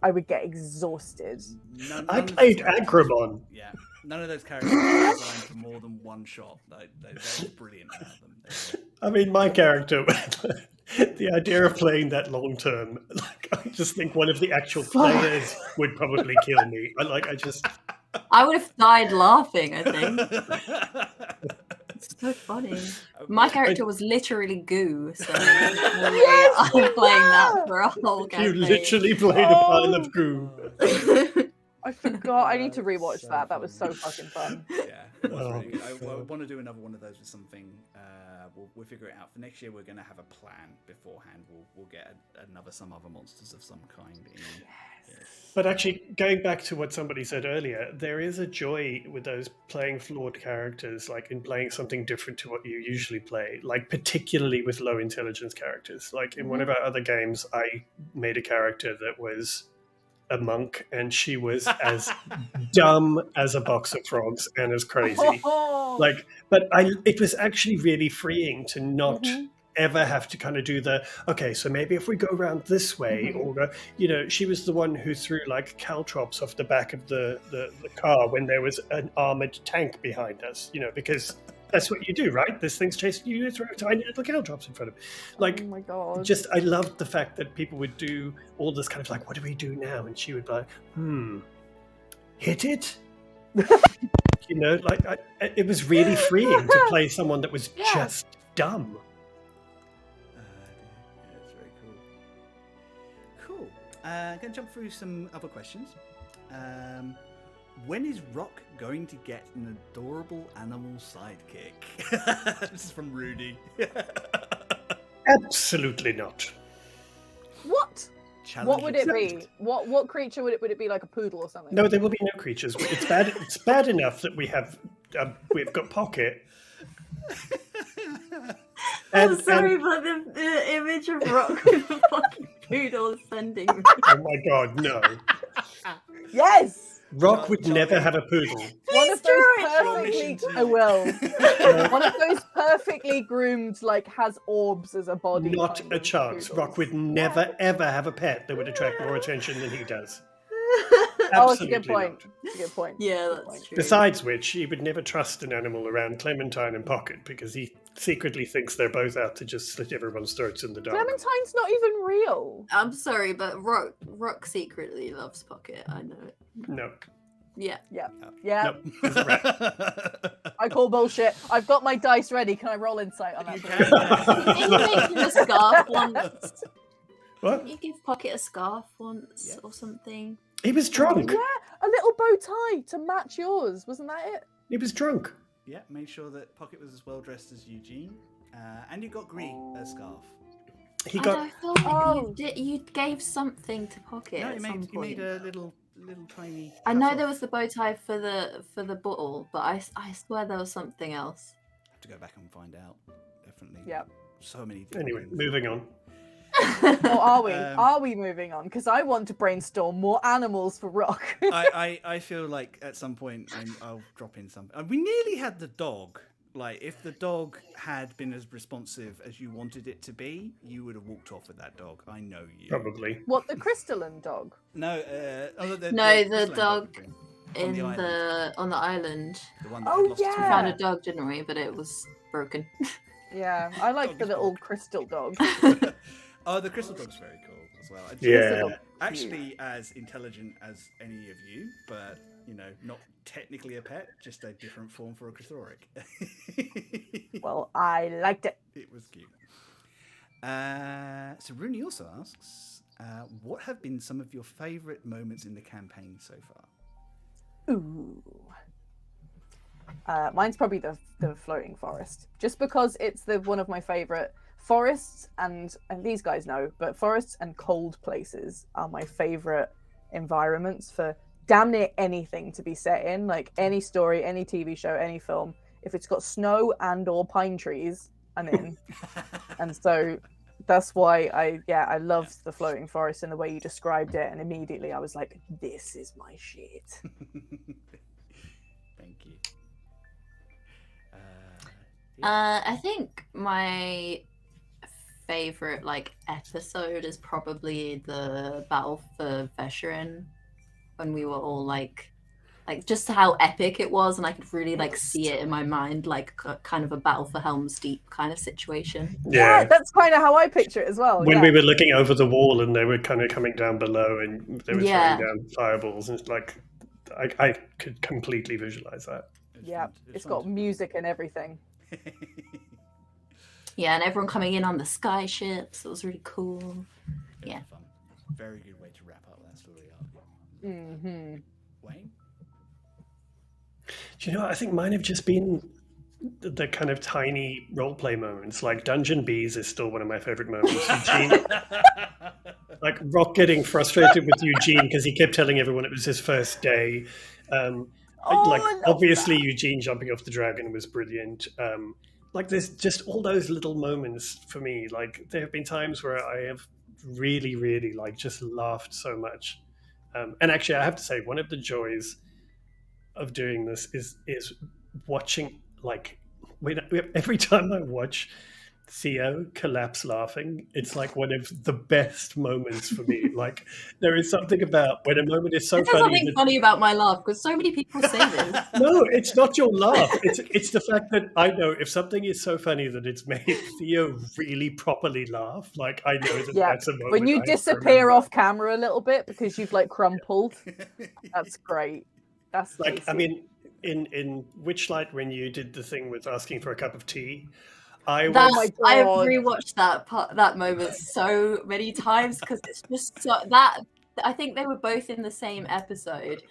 I would get exhausted. I played Agrabon. Yeah, none of those characters are designed for more than one shot. They're brilliant about them. I mean, my character, the idea of playing that long term, like, I just think one of the actual players would probably kill me. I would have died laughing, I think. It's so funny. My character was literally goo, so I'm playing that for a whole campaign. You literally played a pile of goo. I forgot. I need to rewatch that. That was so fucking fun. Yeah, it was really good. I want to do another one of those with something. We'll figure it out. For next year, we're going to have a plan beforehand. We'll get another Some Other Monsters of some kind in. Yes. But actually, going back to what somebody said earlier, there is a joy with those playing flawed characters, like in playing something different to what you usually play, like particularly with low intelligence characters. Like in one of our other games, I made a character that was a monk, and she was as dumb as a box of frogs and as crazy. It was actually really freeing to not ever have to kind of do so maybe if we go around this way, or she was the one who threw like caltrops off the back of the car when there was an armored tank behind us, because that's what you do, right? This thing's chasing you, throw tiny little caltrops in front of it. Like, oh my God. I loved the fact that people would do all this kind of like, what do we do now? And she would be like, hit it? It was really freeing to play someone that was just dumb. It's very cool. I'm going to jump through some other questions. When is Rock going to get an adorable animal sidekick? This is from Rudy. Absolutely not. What? What would it be? What creature would it be? Like a poodle or something? No, there will be no creatures. It's bad. It's bad enough that we've got Pocket. I'm sorry, but the image of Rock with a fucking poodle is sending me. Oh my God, no. Yes. Rock would never have a poodle. One of those perfectly, I will. One of those perfectly groomed, like has orbs as a body. Not a chance. Poodles. Rock would never ever have a pet that would attract more attention than he does. That's a good point. That's a good point. Yeah, that's true. Besides which, he would never trust an animal around Clementine and Pocket because he secretly thinks they're both out to just slit everyone's throats in the dark. Clementine's not even real. I'm sorry, but Rock secretly loves Pocket. I know it. No. Yeah. Nope. I call bullshit. I've got my dice ready. Can I roll insight on that? Didn't you make him a scarf once? What? Didn't you give Pocket a scarf once or something? He was drunk. Yeah, a little bow tie to match yours. Wasn't that it? He was drunk. Yeah, made sure that Pocket was as well dressed as Eugene. And you got Gree a scarf. I feel like you gave something to Pocket. No, at some you made point. a little tiny. I know there was the bow tie for the bottle, but I swear there was something else. I have to go back and find out. Definitely. Yep. So many. Anyway, moving on. Or are we? Are we moving on? Because I want to brainstorm more animals for Rock. I feel like at some point I'll drop in something. We nearly had the dog. Like, if the dog had been as responsive as you wanted it to be, you would have walked off with that dog. I know you. Probably. What, the crystalline dog? No, The dog on the on the island. The one that Oh, had lost its We yeah. found a dog, didn't we? But it was broken. Yeah, I like Dog the is little broke. crystal dog. Oh, the crystal dog's very cool as well. Yeah. Actually, as intelligent as any of you, but not technically a pet, just a different form for a Crythoric. Well, I liked it. It was cute. So Rooney also asks, what have been some of your favourite moments in the campaign so far? Ooh. Mine's probably the floating forest, just because it's one of my favorite forests, and these guys know, but forests and cold places are my favorite environments for damn near anything to be set in. Like, any story, any TV show, any film, if it's got snow and or pine trees, I'm in. And so that's why I loved the floating forest and the way you described it, and immediately I was like, this is my shit. Thank you. I think my favorite episode is probably the battle for Vesherin, when we were all like just how epic it was, and I could really see it in my mind, kind of a battle for Helm's Deep kind of situation. Yeah, that's kind of how I picture it as well. When we were looking over the wall and they were kind of coming down below and they were throwing down fireballs, and I could completely visualize that. It's got music and everything. Yeah, and everyone coming in on the sky ships. It was really cool. Yeah. Fun. Very good way to wrap up that story arc. Mm-hmm. Wayne? Do you know what? I think mine have just been the kind of tiny roleplay moments. Like Dungeon Bees is still one of my favorite moments. Eugene, like Rock getting frustrated with Eugene because he kept telling everyone it was his first day. Obviously Eugene jumping off the dragon was brilliant. There's just all those little moments for me. Like, there have been times where I have really, really just laughed so much. And actually, I have to say, one of the joys of doing this is watching, every time I watch Theo collapse laughing, it's one of the best moments for me. There is something about when a moment is so There's funny. something funny about my laugh, because so many people say this. No, it's not your laugh. It's the fact that I know if something is so funny that it's made Theo really properly laugh. I know that's a moment. When you disappear off camera a little bit because you've crumpled, that's great. That's I mean, in Witchlight, when you did the thing with asking for a cup of tea, I have rewatched that moment so many times, because it's just that I think they were both in the same episode.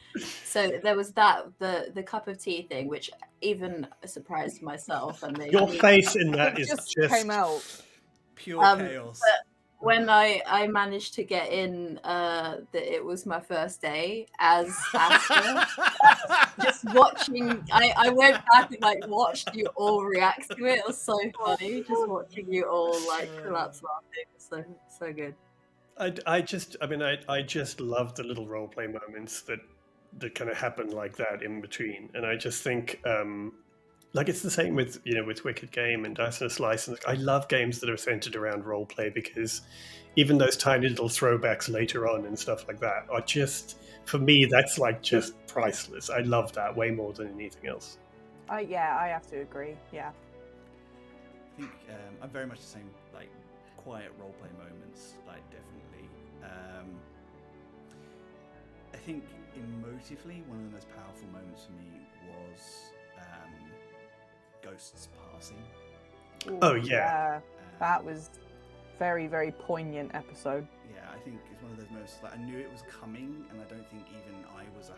So there was the cup of tea thing, which even surprised myself. And your face in that is just came out pure chaos. When I managed to get in, that it was my first day as Asta, just watching, I went back and watched you all react to it. It was so funny, just watching you all collapse laughing. So good. I just love the little role play moments that kind of happen like that in between, and I just think it's the same with with Wicked Game and Dice and a Slice. And I love games that are centered around role play, because even those tiny little throwbacks later on and stuff like that are just, for me, that's just priceless. I love that way more than anything else. I have to agree. Yeah. I think I'm very much the same. Quiet roleplay moments, definitely. I think emotively, one of the most powerful moments for me was Ghosts passing. Ooh, oh yeah, that was very, very poignant episode. Yeah, I think it's one of those moments. I knew it was coming, and I don't think even I was 100%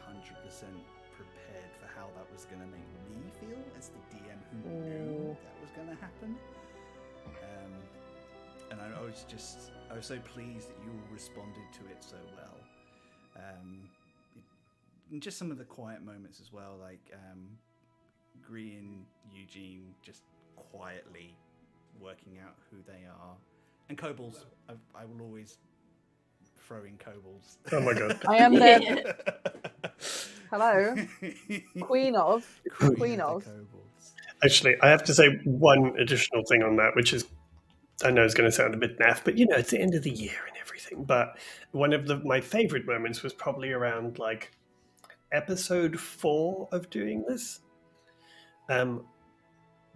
prepared for how that was going to make me feel as the DM who knew that was going to happen. And I was so pleased that you all responded to it so well. And just some of the quiet moments as well, Gree and Eugene just quietly working out who they are. And kobolds, I will always throw in kobolds. Oh my god. I am the hello, queen of. Kobolds. Actually, I have to say one additional thing on that, which is, I know it's going to sound a bit naff, but it's the end of the year and everything. But one of my favorite moments was probably around like episode 4 of doing this.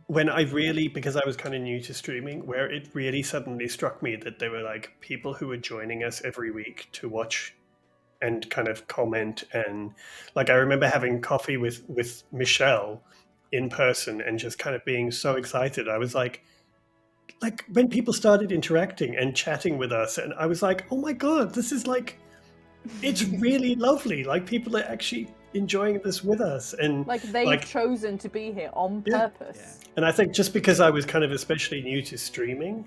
When I really, because I was kind of new to streaming, where it really suddenly struck me that there were like people who were joining us every week to watch and kind of comment. And like I remember having coffee with Michelle in person and just kind of being so excited. I was like when people started interacting and chatting with us, and I was like, oh my god, this is like, it's really lovely. Like people are actually enjoying this with us, and Like they've chosen to be here on purpose. Yeah. And I think just because I was kind of especially new to streaming,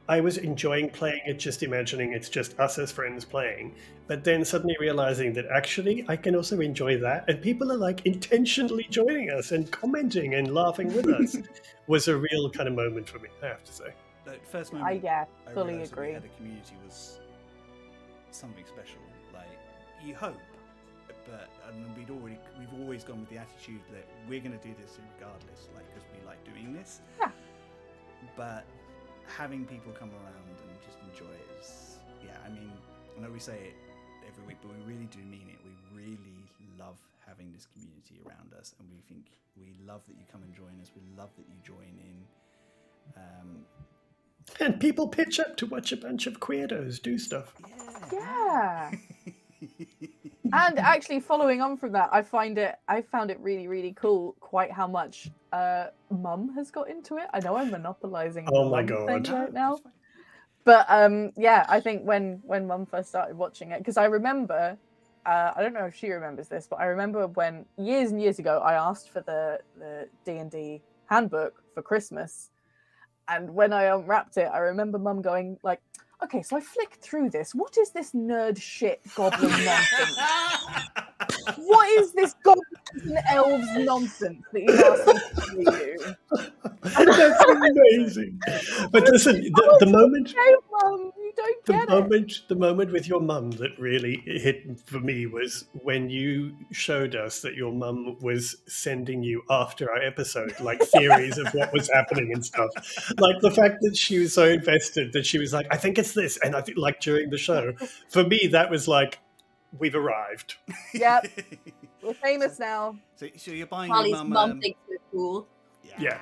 I was enjoying playing it, just imagining it's just us as friends playing. But then suddenly realizing that actually I can also enjoy that, and people are like intentionally joining us and commenting and laughing with us, was a real kind of moment for me, I have to say. The first moment I fully realised that we agree. had a community was something special. Like, you hope, but we've always gone with the attitude that we're going to do this regardless, like, because we like doing this. Yeah. But having people come around and just enjoy it is, I mean, I know we say it every week, but we really do mean it. We really love having this community around us, and we love that you come and join us. We love that you join in. And people pitch up to watch a bunch of queerdos do stuff. Yeah. And actually, following on from that, I found it really, really cool quite how much Mum has got into it. I know I'm monopolizing Oh the my Mum God. thing right now. But I think when Mum first started watching it, because I remember, I don't know if she remembers this, but I remember when years and years ago I asked for the D&D handbook for Christmas, and when I unwrapped it, I remember Mum going like, "Okay, so I flicked through this. What is this nerd shit goblin nonsense? What is this goblins and elves nonsense that you've asked me to read you?" That's amazing. But listen, the moment, "Okay, Mum, you don't get it." the moment with your mum that really hit for me was when you showed us that your mum was sending you after our episode, like theories of what was happening and stuff. Like the fact that she was so invested that she was like, I think it's this. And I think like during the show, for me, that was like, we've arrived. Yep, we're famous now. So you're buying Charlie's your mum thinks we're cool. Yeah.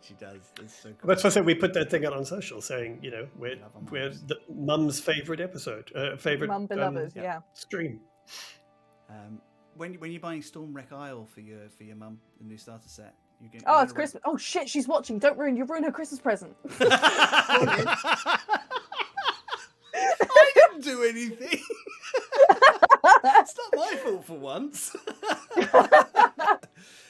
She does. It's so cool. That's why I said we put that thing out on social saying, we're Love our we're mums. the mum's favorite episode, favorite Mum beloved, yeah. stream. When you're buying Stormwreck Isle for your mum, the new starter set, you get. Oh, it's Christmas. Oh shit, she's watching. Don't ruin her Christmas present. I didn't do anything. It's not my fault for once.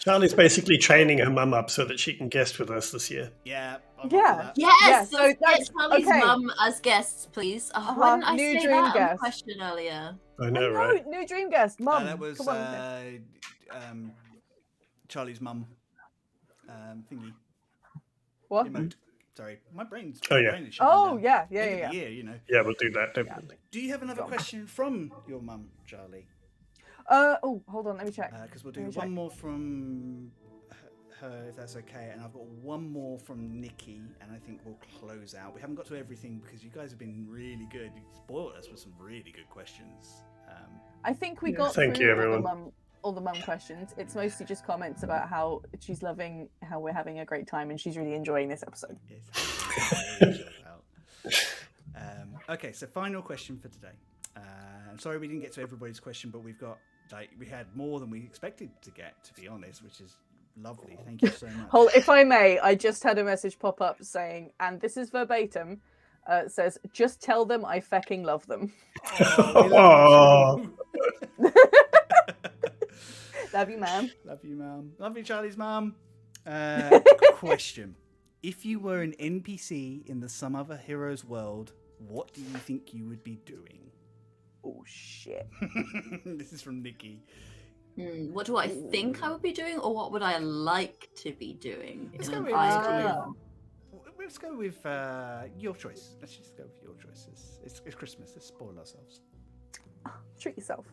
Charlie's basically training her mum up so that she can guest with us this year. Yeah. Yeah. Yes, Yeah, so let's that's- get Charlie's okay. mum as guests, please. Oh, Uh-huh, why didn't I new say dream that on the guest. question earlier? I know, No, right? new dream guest, Mum. That was Come on. Charlie's mum. Thingy. What? Emote. Sorry, my brain's. Oh, yeah. brain is shutting Oh down. yeah. End of the year, Yeah, we'll do that, definitely. Do you have another question from your mum, Charlie? Oh, hold on. Let me check. Because we'll do Let me one check. more from her, if that's okay, and I've got one more from Nikki, and I think we'll close out. We haven't got to everything because you guys have been really good. You spoiled us with some really good questions. I think we got Thank through you, everyone. all the mum questions. It's mostly just comments about how she's loving how we're having a great time and she's really enjoying this episode. Yes. Very chilled out. Okay, so final question for today. I'm sorry we didn't get to everybody's question, but we had more than we expected to get, to be honest, which is lovely. Thank you so much. If I may, I just had a message pop up saying, and this is verbatim, says, "Just tell them I fecking love them." Oh, we love you too. Love you, ma'am. Love you, mum. Love you, Charlie's mum. Question. If you were an NPC in the Some Other Heroes world, what do you think you would be doing? Oh, shit. This is from Nikki. What do I think I would be doing, or what would I like to be doing? Let's in go an with, ideal- let's go with your choice. Let's just go with your choice. It's Christmas. Let's spoil ourselves. Treat yourself.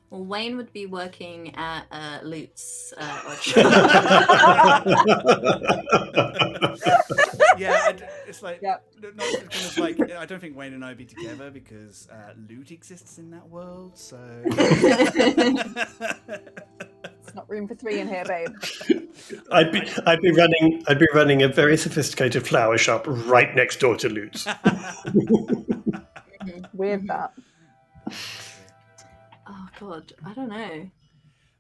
Well, Wayne would be working at Lutz. Yeah, it's like Yep. not kind of like I don't think Wayne and I would be together because loot exists in that world. So It's not room for three in here, babe. I'd be running a very sophisticated flower shop right next door to Lutz. Weird that. Oh God, I don't know.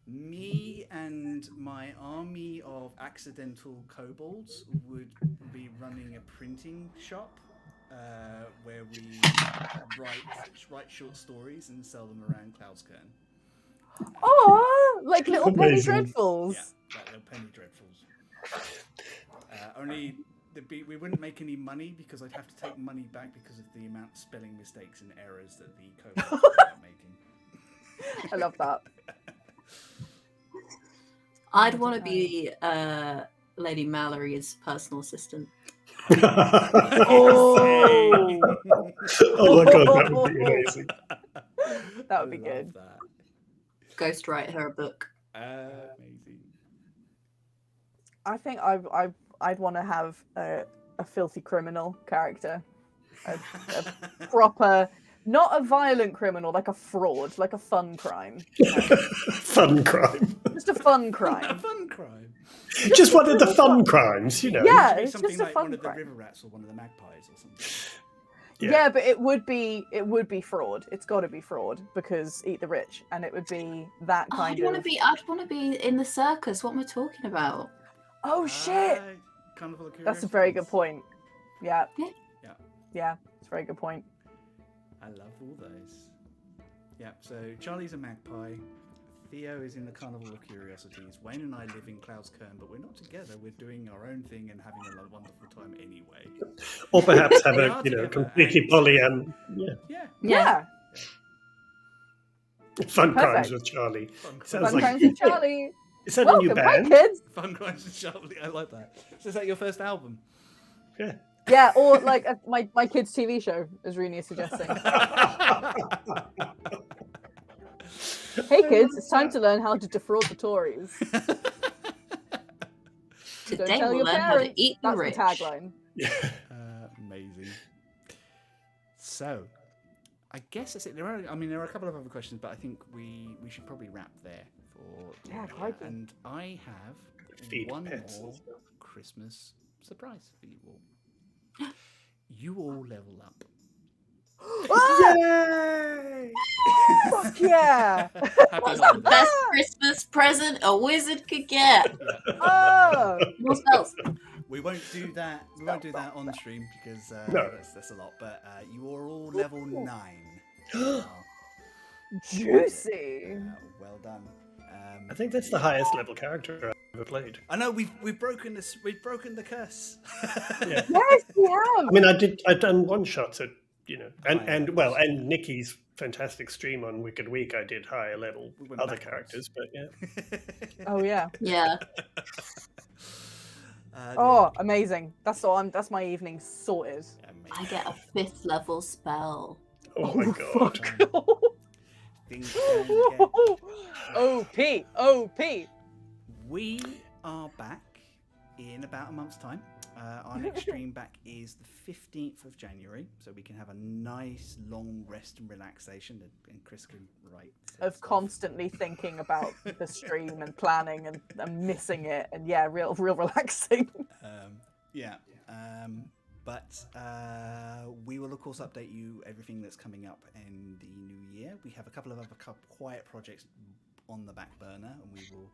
me and my army of accidental kobolds would be running a printing shop where we write short stories and sell them around Cloudskern. Oh, like little penny Amazing. dreadfuls. Yeah, like little penny dreadfuls. Only we wouldn't make any money because I'd have to take money back because of the amount of spelling mistakes and errors that the kobolds are making. I love that. I'd want to be Lady Mallory's personal assistant. Oh. Oh my god, that would be amazing. That would be I good. love that. Ghostwrite her a book. Amazing. I think I'd want to have a filthy criminal character, a proper, not a violent criminal, like a fraud, like a fun crime. Fun crime. Just a fun crime. Fun crime. Just one of the fun crimes, you know. Yeah, Maybe it's something just a like fun one of the crime. river rats or one of the magpies or something. Yeah, but it would be fraud. It's got to be fraud because eat the rich, and it would be that Oh, kind I'd want of. to be in the circus. What am I talking about? Oh shit! Carnival of That's a very good Curiosities. point. Yeah. Yeah. Yeah. Yeah, it's a very good point. I love all those. Yeah, so Charlie's a magpie. Theo is in the Carnival of Curiosities. Wayne and I live in Cloudskern, but we're not together. We're doing our own thing and having a wonderful time anyway. Or perhaps have We a, are you know, together, completely and- polyam. Yeah. Yeah. Yeah. Fun crimes Perfect. with Charlie. Fun Sounds Fun like- times with Charlie. Is that a new Welcome, hi band? kids. Fun Crimes with Charlie. I like that. So is that your first album? Yeah. Yeah, or like my kids' TV show, as Rooney is suggesting. Hey kids, it's time to learn how to defraud the Tories. Don't Today tell we'll your learn how to parents. eat the That's rich. the tagline. Amazing. So, I guess that's it. There are a couple of other questions, but I think we should probably wrap there for Yeah, today. crikey. And I have Feed one pets. more Christmas surprise for you all. You all level up. Ah, Yay! fuck yeah! Happy What's the holidays. best Christmas present a wizard could get? Oh, More spells. We won't do that. We won't do that on stream because No. that's a lot. But you are all level 9. juicy. Well done. I think that's the highest level character I've ever played. I know we've broken this. We've broken the curse. Yeah. Yes, we have. I mean, I've done one shots at, you know, Higher and Nikki's fantastic stream on Wicked Week. I did higher level We went other backwards. characters, but yeah. Oh yeah. Yeah. Oh, amazing. That's all. That's my evening sorted. I get a 5th level spell. Oh my god. Things can get OP. We are back in about a month's time. Our next stream back is the 15th of January, so we can have a nice long rest and relaxation, and Chris can write. Of stuff. constantly thinking about the stream and planning and missing it, and yeah, real relaxing. But we will of course update you everything that's coming up in the new year. We have a couple of other quiet projects on the back burner, and we will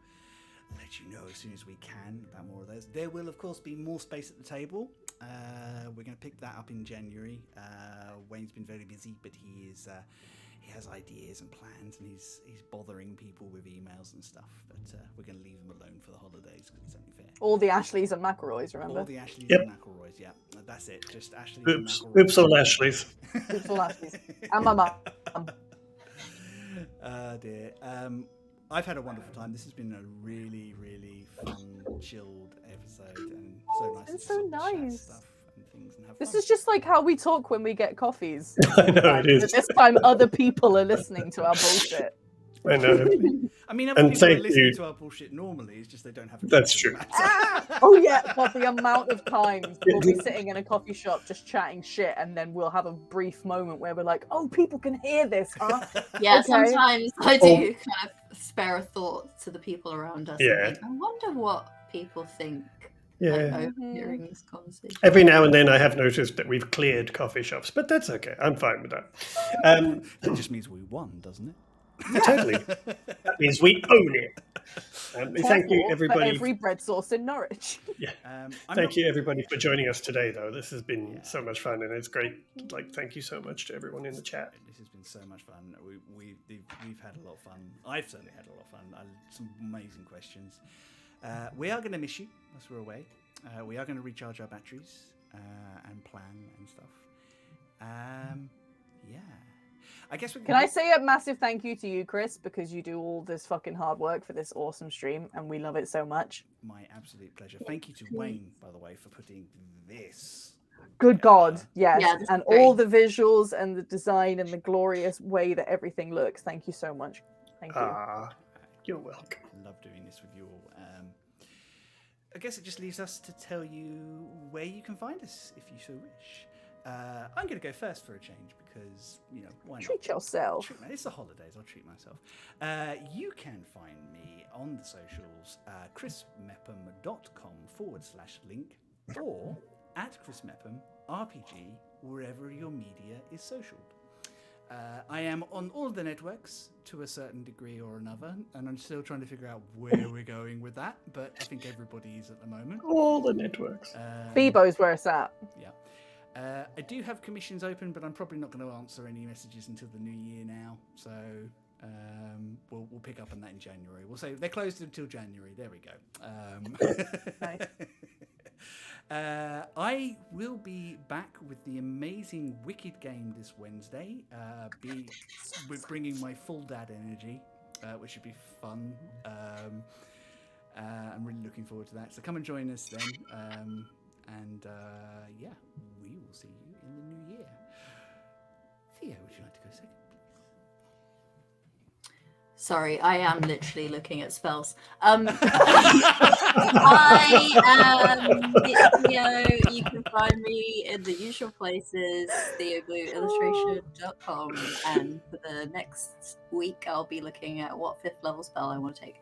let you know as soon as we can about more of those. There will of course be more space at the table. We're going to pick that up in January. Wayne's been very busy, but he has ideas and plans, and he's bothering people with emails and stuff. But we're going to leave him alone for the holidays because it's only fair. All the Ashleys and McElroys, remember? All the Ashleys Yep. and McElroys, yeah. That's it. Just Ashleys Oops. and McElroys. Oops, all Ashley's. Oops, all Ashleys. And my mum. Dear. I've had a wonderful time. This has been a really, really fun, chilled episode, and so nice. It's to so sort of chat nice. stuff and things and have This fun. is just like how we talk when we get coffees. I know it But is. this time other people are listening to our bullshit. I know. I mean, other And people are thank listening you. to our bullshit normally. It's just they don't have a That's choice true. in the matter. Oh yeah, but the amount of times we'll be sitting in a coffee shop just chatting shit, and then we'll have a brief moment where we're like, "Oh, people can hear this, huh?" Yeah, Okay. sometimes I do kind of spare a thought to the people around us and Yeah. think, I wonder what people think. Yeah. Overhearing this conversation. Every now and then I have noticed that we've cleared coffee shops, but that's okay. I'm fine with that. That just means we won, doesn't it? Totally. That means we own it. Thank you, For everybody. every bread sauce in Norwich. Yeah. I'm Thank not- you, everybody, for joining us today, though. This has been so much fun, and it's great. Like, thank you so much to everyone in the chat. This has been so much fun. We've had a lot of fun. I've certainly had a lot of fun. Some amazing questions. We are going to miss you as we're away. We are going to recharge our batteries and plan and stuff. Yeah. I guess we Can I say a massive thank you to you, Chris, because you do all this fucking hard work for this awesome stream, and we love it so much. My absolute pleasure. Thank you to Wayne, by the way, for putting this. Good God, yes, Yeah, this and is great. all the visuals and the design and the glorious way that everything looks. Thank you so much. Thank you. You're welcome. I love doing this with you all. I guess it just leaves us to tell you where you can find us if you so wish. I'm going to go first for a change because, why not? Treat yourself. It's the holidays. I'll treat myself. You can find me on the socials, chrismepham.com/link or at chrismepham RPG, wherever your media is socialed. I am on all the networks to a certain degree or another, and I'm still trying to figure out where we're going with that, but I think everybody is at the moment. All the networks. Bebo's where it's at. Yeah. I do have commissions open, but I'm probably not going to answer any messages until the new year now, so we'll pick up on that in January. We'll say they're closed until January. There we go. Nice. I will be back with the amazing Wicked game this Wednesday. With bringing my full dad energy, which should be fun. I'm really looking forward to that. So come and join us then. Yeah, we will see you in the new year. Theo, would you like to go second, please? Sorry, I am literally looking at spells. I am Theo. You can find me in the usual places, theoblueillustration.com. And for the next week, I'll be looking at what 5th level spell I want to take.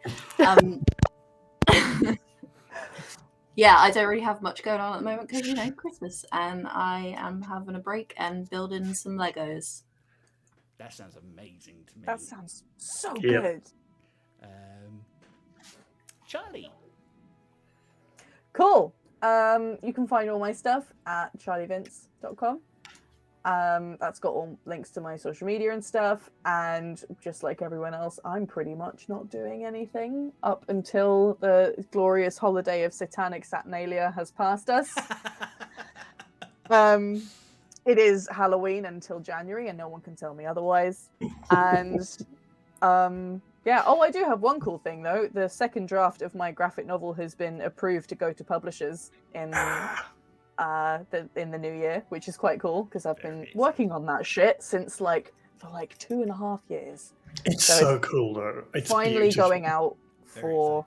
Yeah, I don't really have much going on at the moment because, Christmas. And I am having a break and building some Legos. That sounds amazing to me. That sounds so Yep. good. Charli. Cool. You can find all my stuff at charlievince.com. That's got all links to my social media and stuff. And just like everyone else, I'm pretty much not doing anything up until the glorious holiday of Satanic Saturnalia has passed us. It is Halloween until January, and no one can tell me otherwise. And yeah. Oh, I do have one cool thing though. The second draft of my graphic novel has been approved to go to publishers in the new year, which is quite cool because I've been working on that shit since for 2.5 years. It's so cool, though. It's finally beautiful. going out for.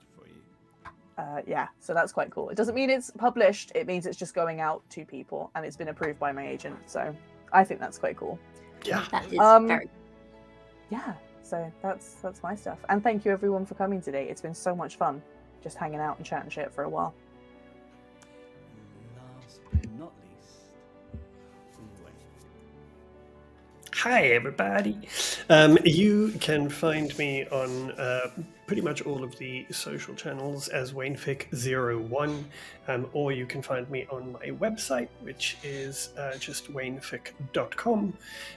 Yeah, so that's quite cool. It doesn't mean it's published, it means it's just going out to people and it's been approved by my agent. So I think that's quite cool. Yeah. That is very Yeah, so that's my stuff. And thank you everyone for coming today. It's been so much fun just hanging out and chatting shit for a while. Last but not least, Wayne. Hi, everybody. You can find me on pretty much all of the social channels as WayneFic01, or you can find me on my website, which is just waynefic.com.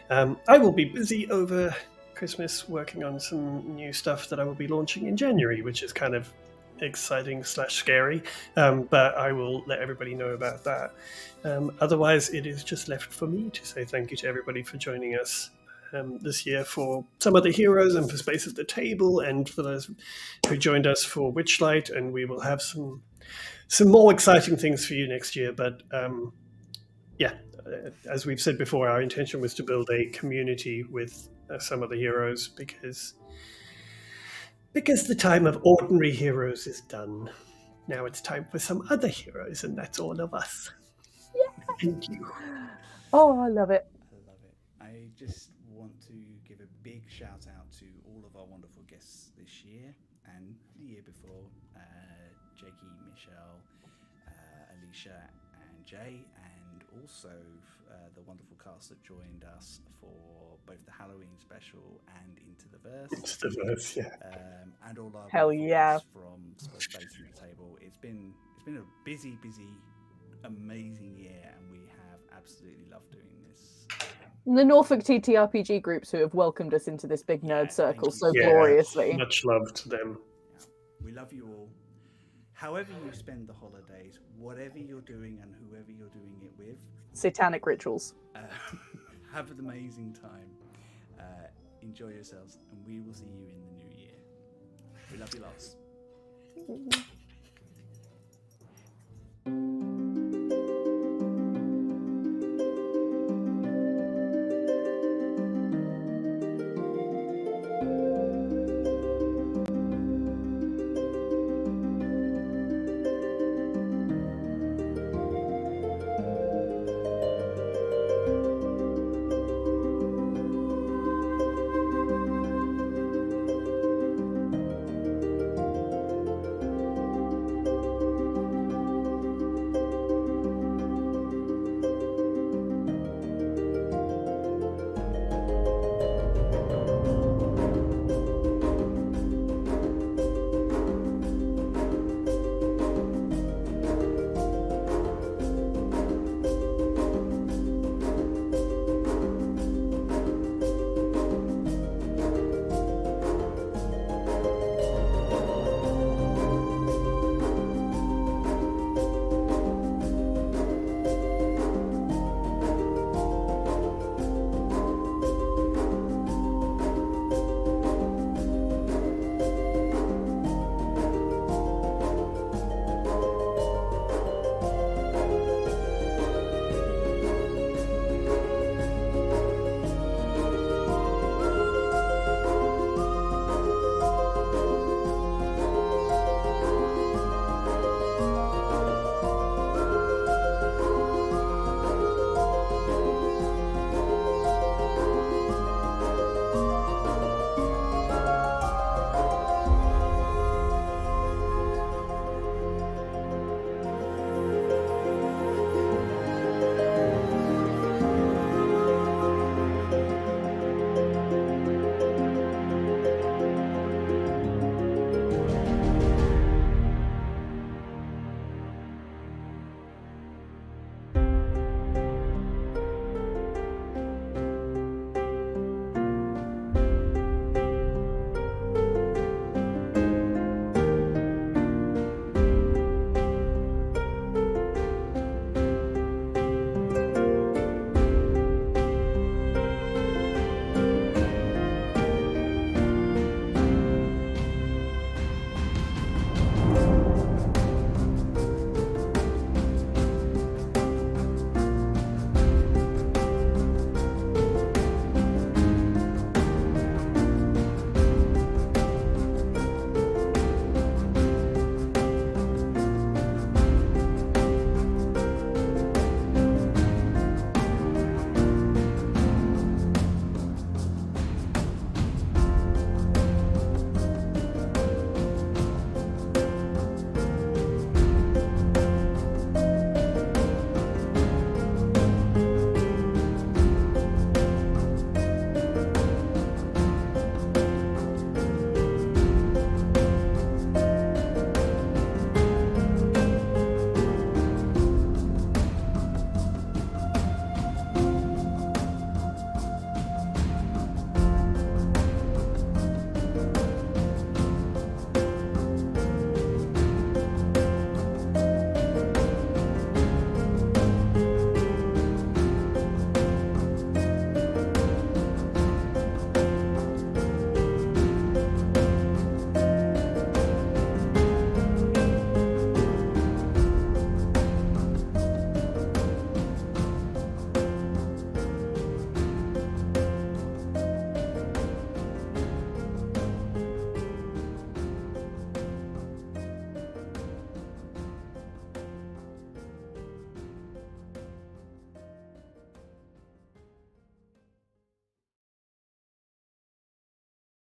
I will be busy over Christmas working on some new stuff that I will be launching in January, which is kind of exciting / scary, but I will let everybody know about that. Otherwise, it is just left for me to say thank you to everybody for joining us this year for some of the heroes and for Space at the Table, and for those who joined us for Witchlight. And we will have some more exciting things for you next year. But as we've said before, our intention was to build a community with some of the heroes, because Because the time of ordinary heroes is done. Now it's time for some other heroes, and that's all of us. Yeah. And you. Oh, I love it. I love it. I just want to give a big shout out to all of our wonderful guests this year and the year before, Jakey, Michelle, Alicia and Jay, and also the wonderful cast that joined us for both the Halloween special and Into the Verse. It's the verse, yeah. And all our Hell wonderful yeah. guests from Space at the Table. It's been a busy, amazing year, and we have absolutely loved doing this. The Norfolk TTRPG groups who have welcomed us into this big nerd circle so gloriously. Much love to them. Yeah. We love you all. However you spend the holidays, whatever you're doing and whoever you're doing it with, Satanic rituals. have an amazing time. Enjoy yourselves, and we will see you in the new year. We love you lots.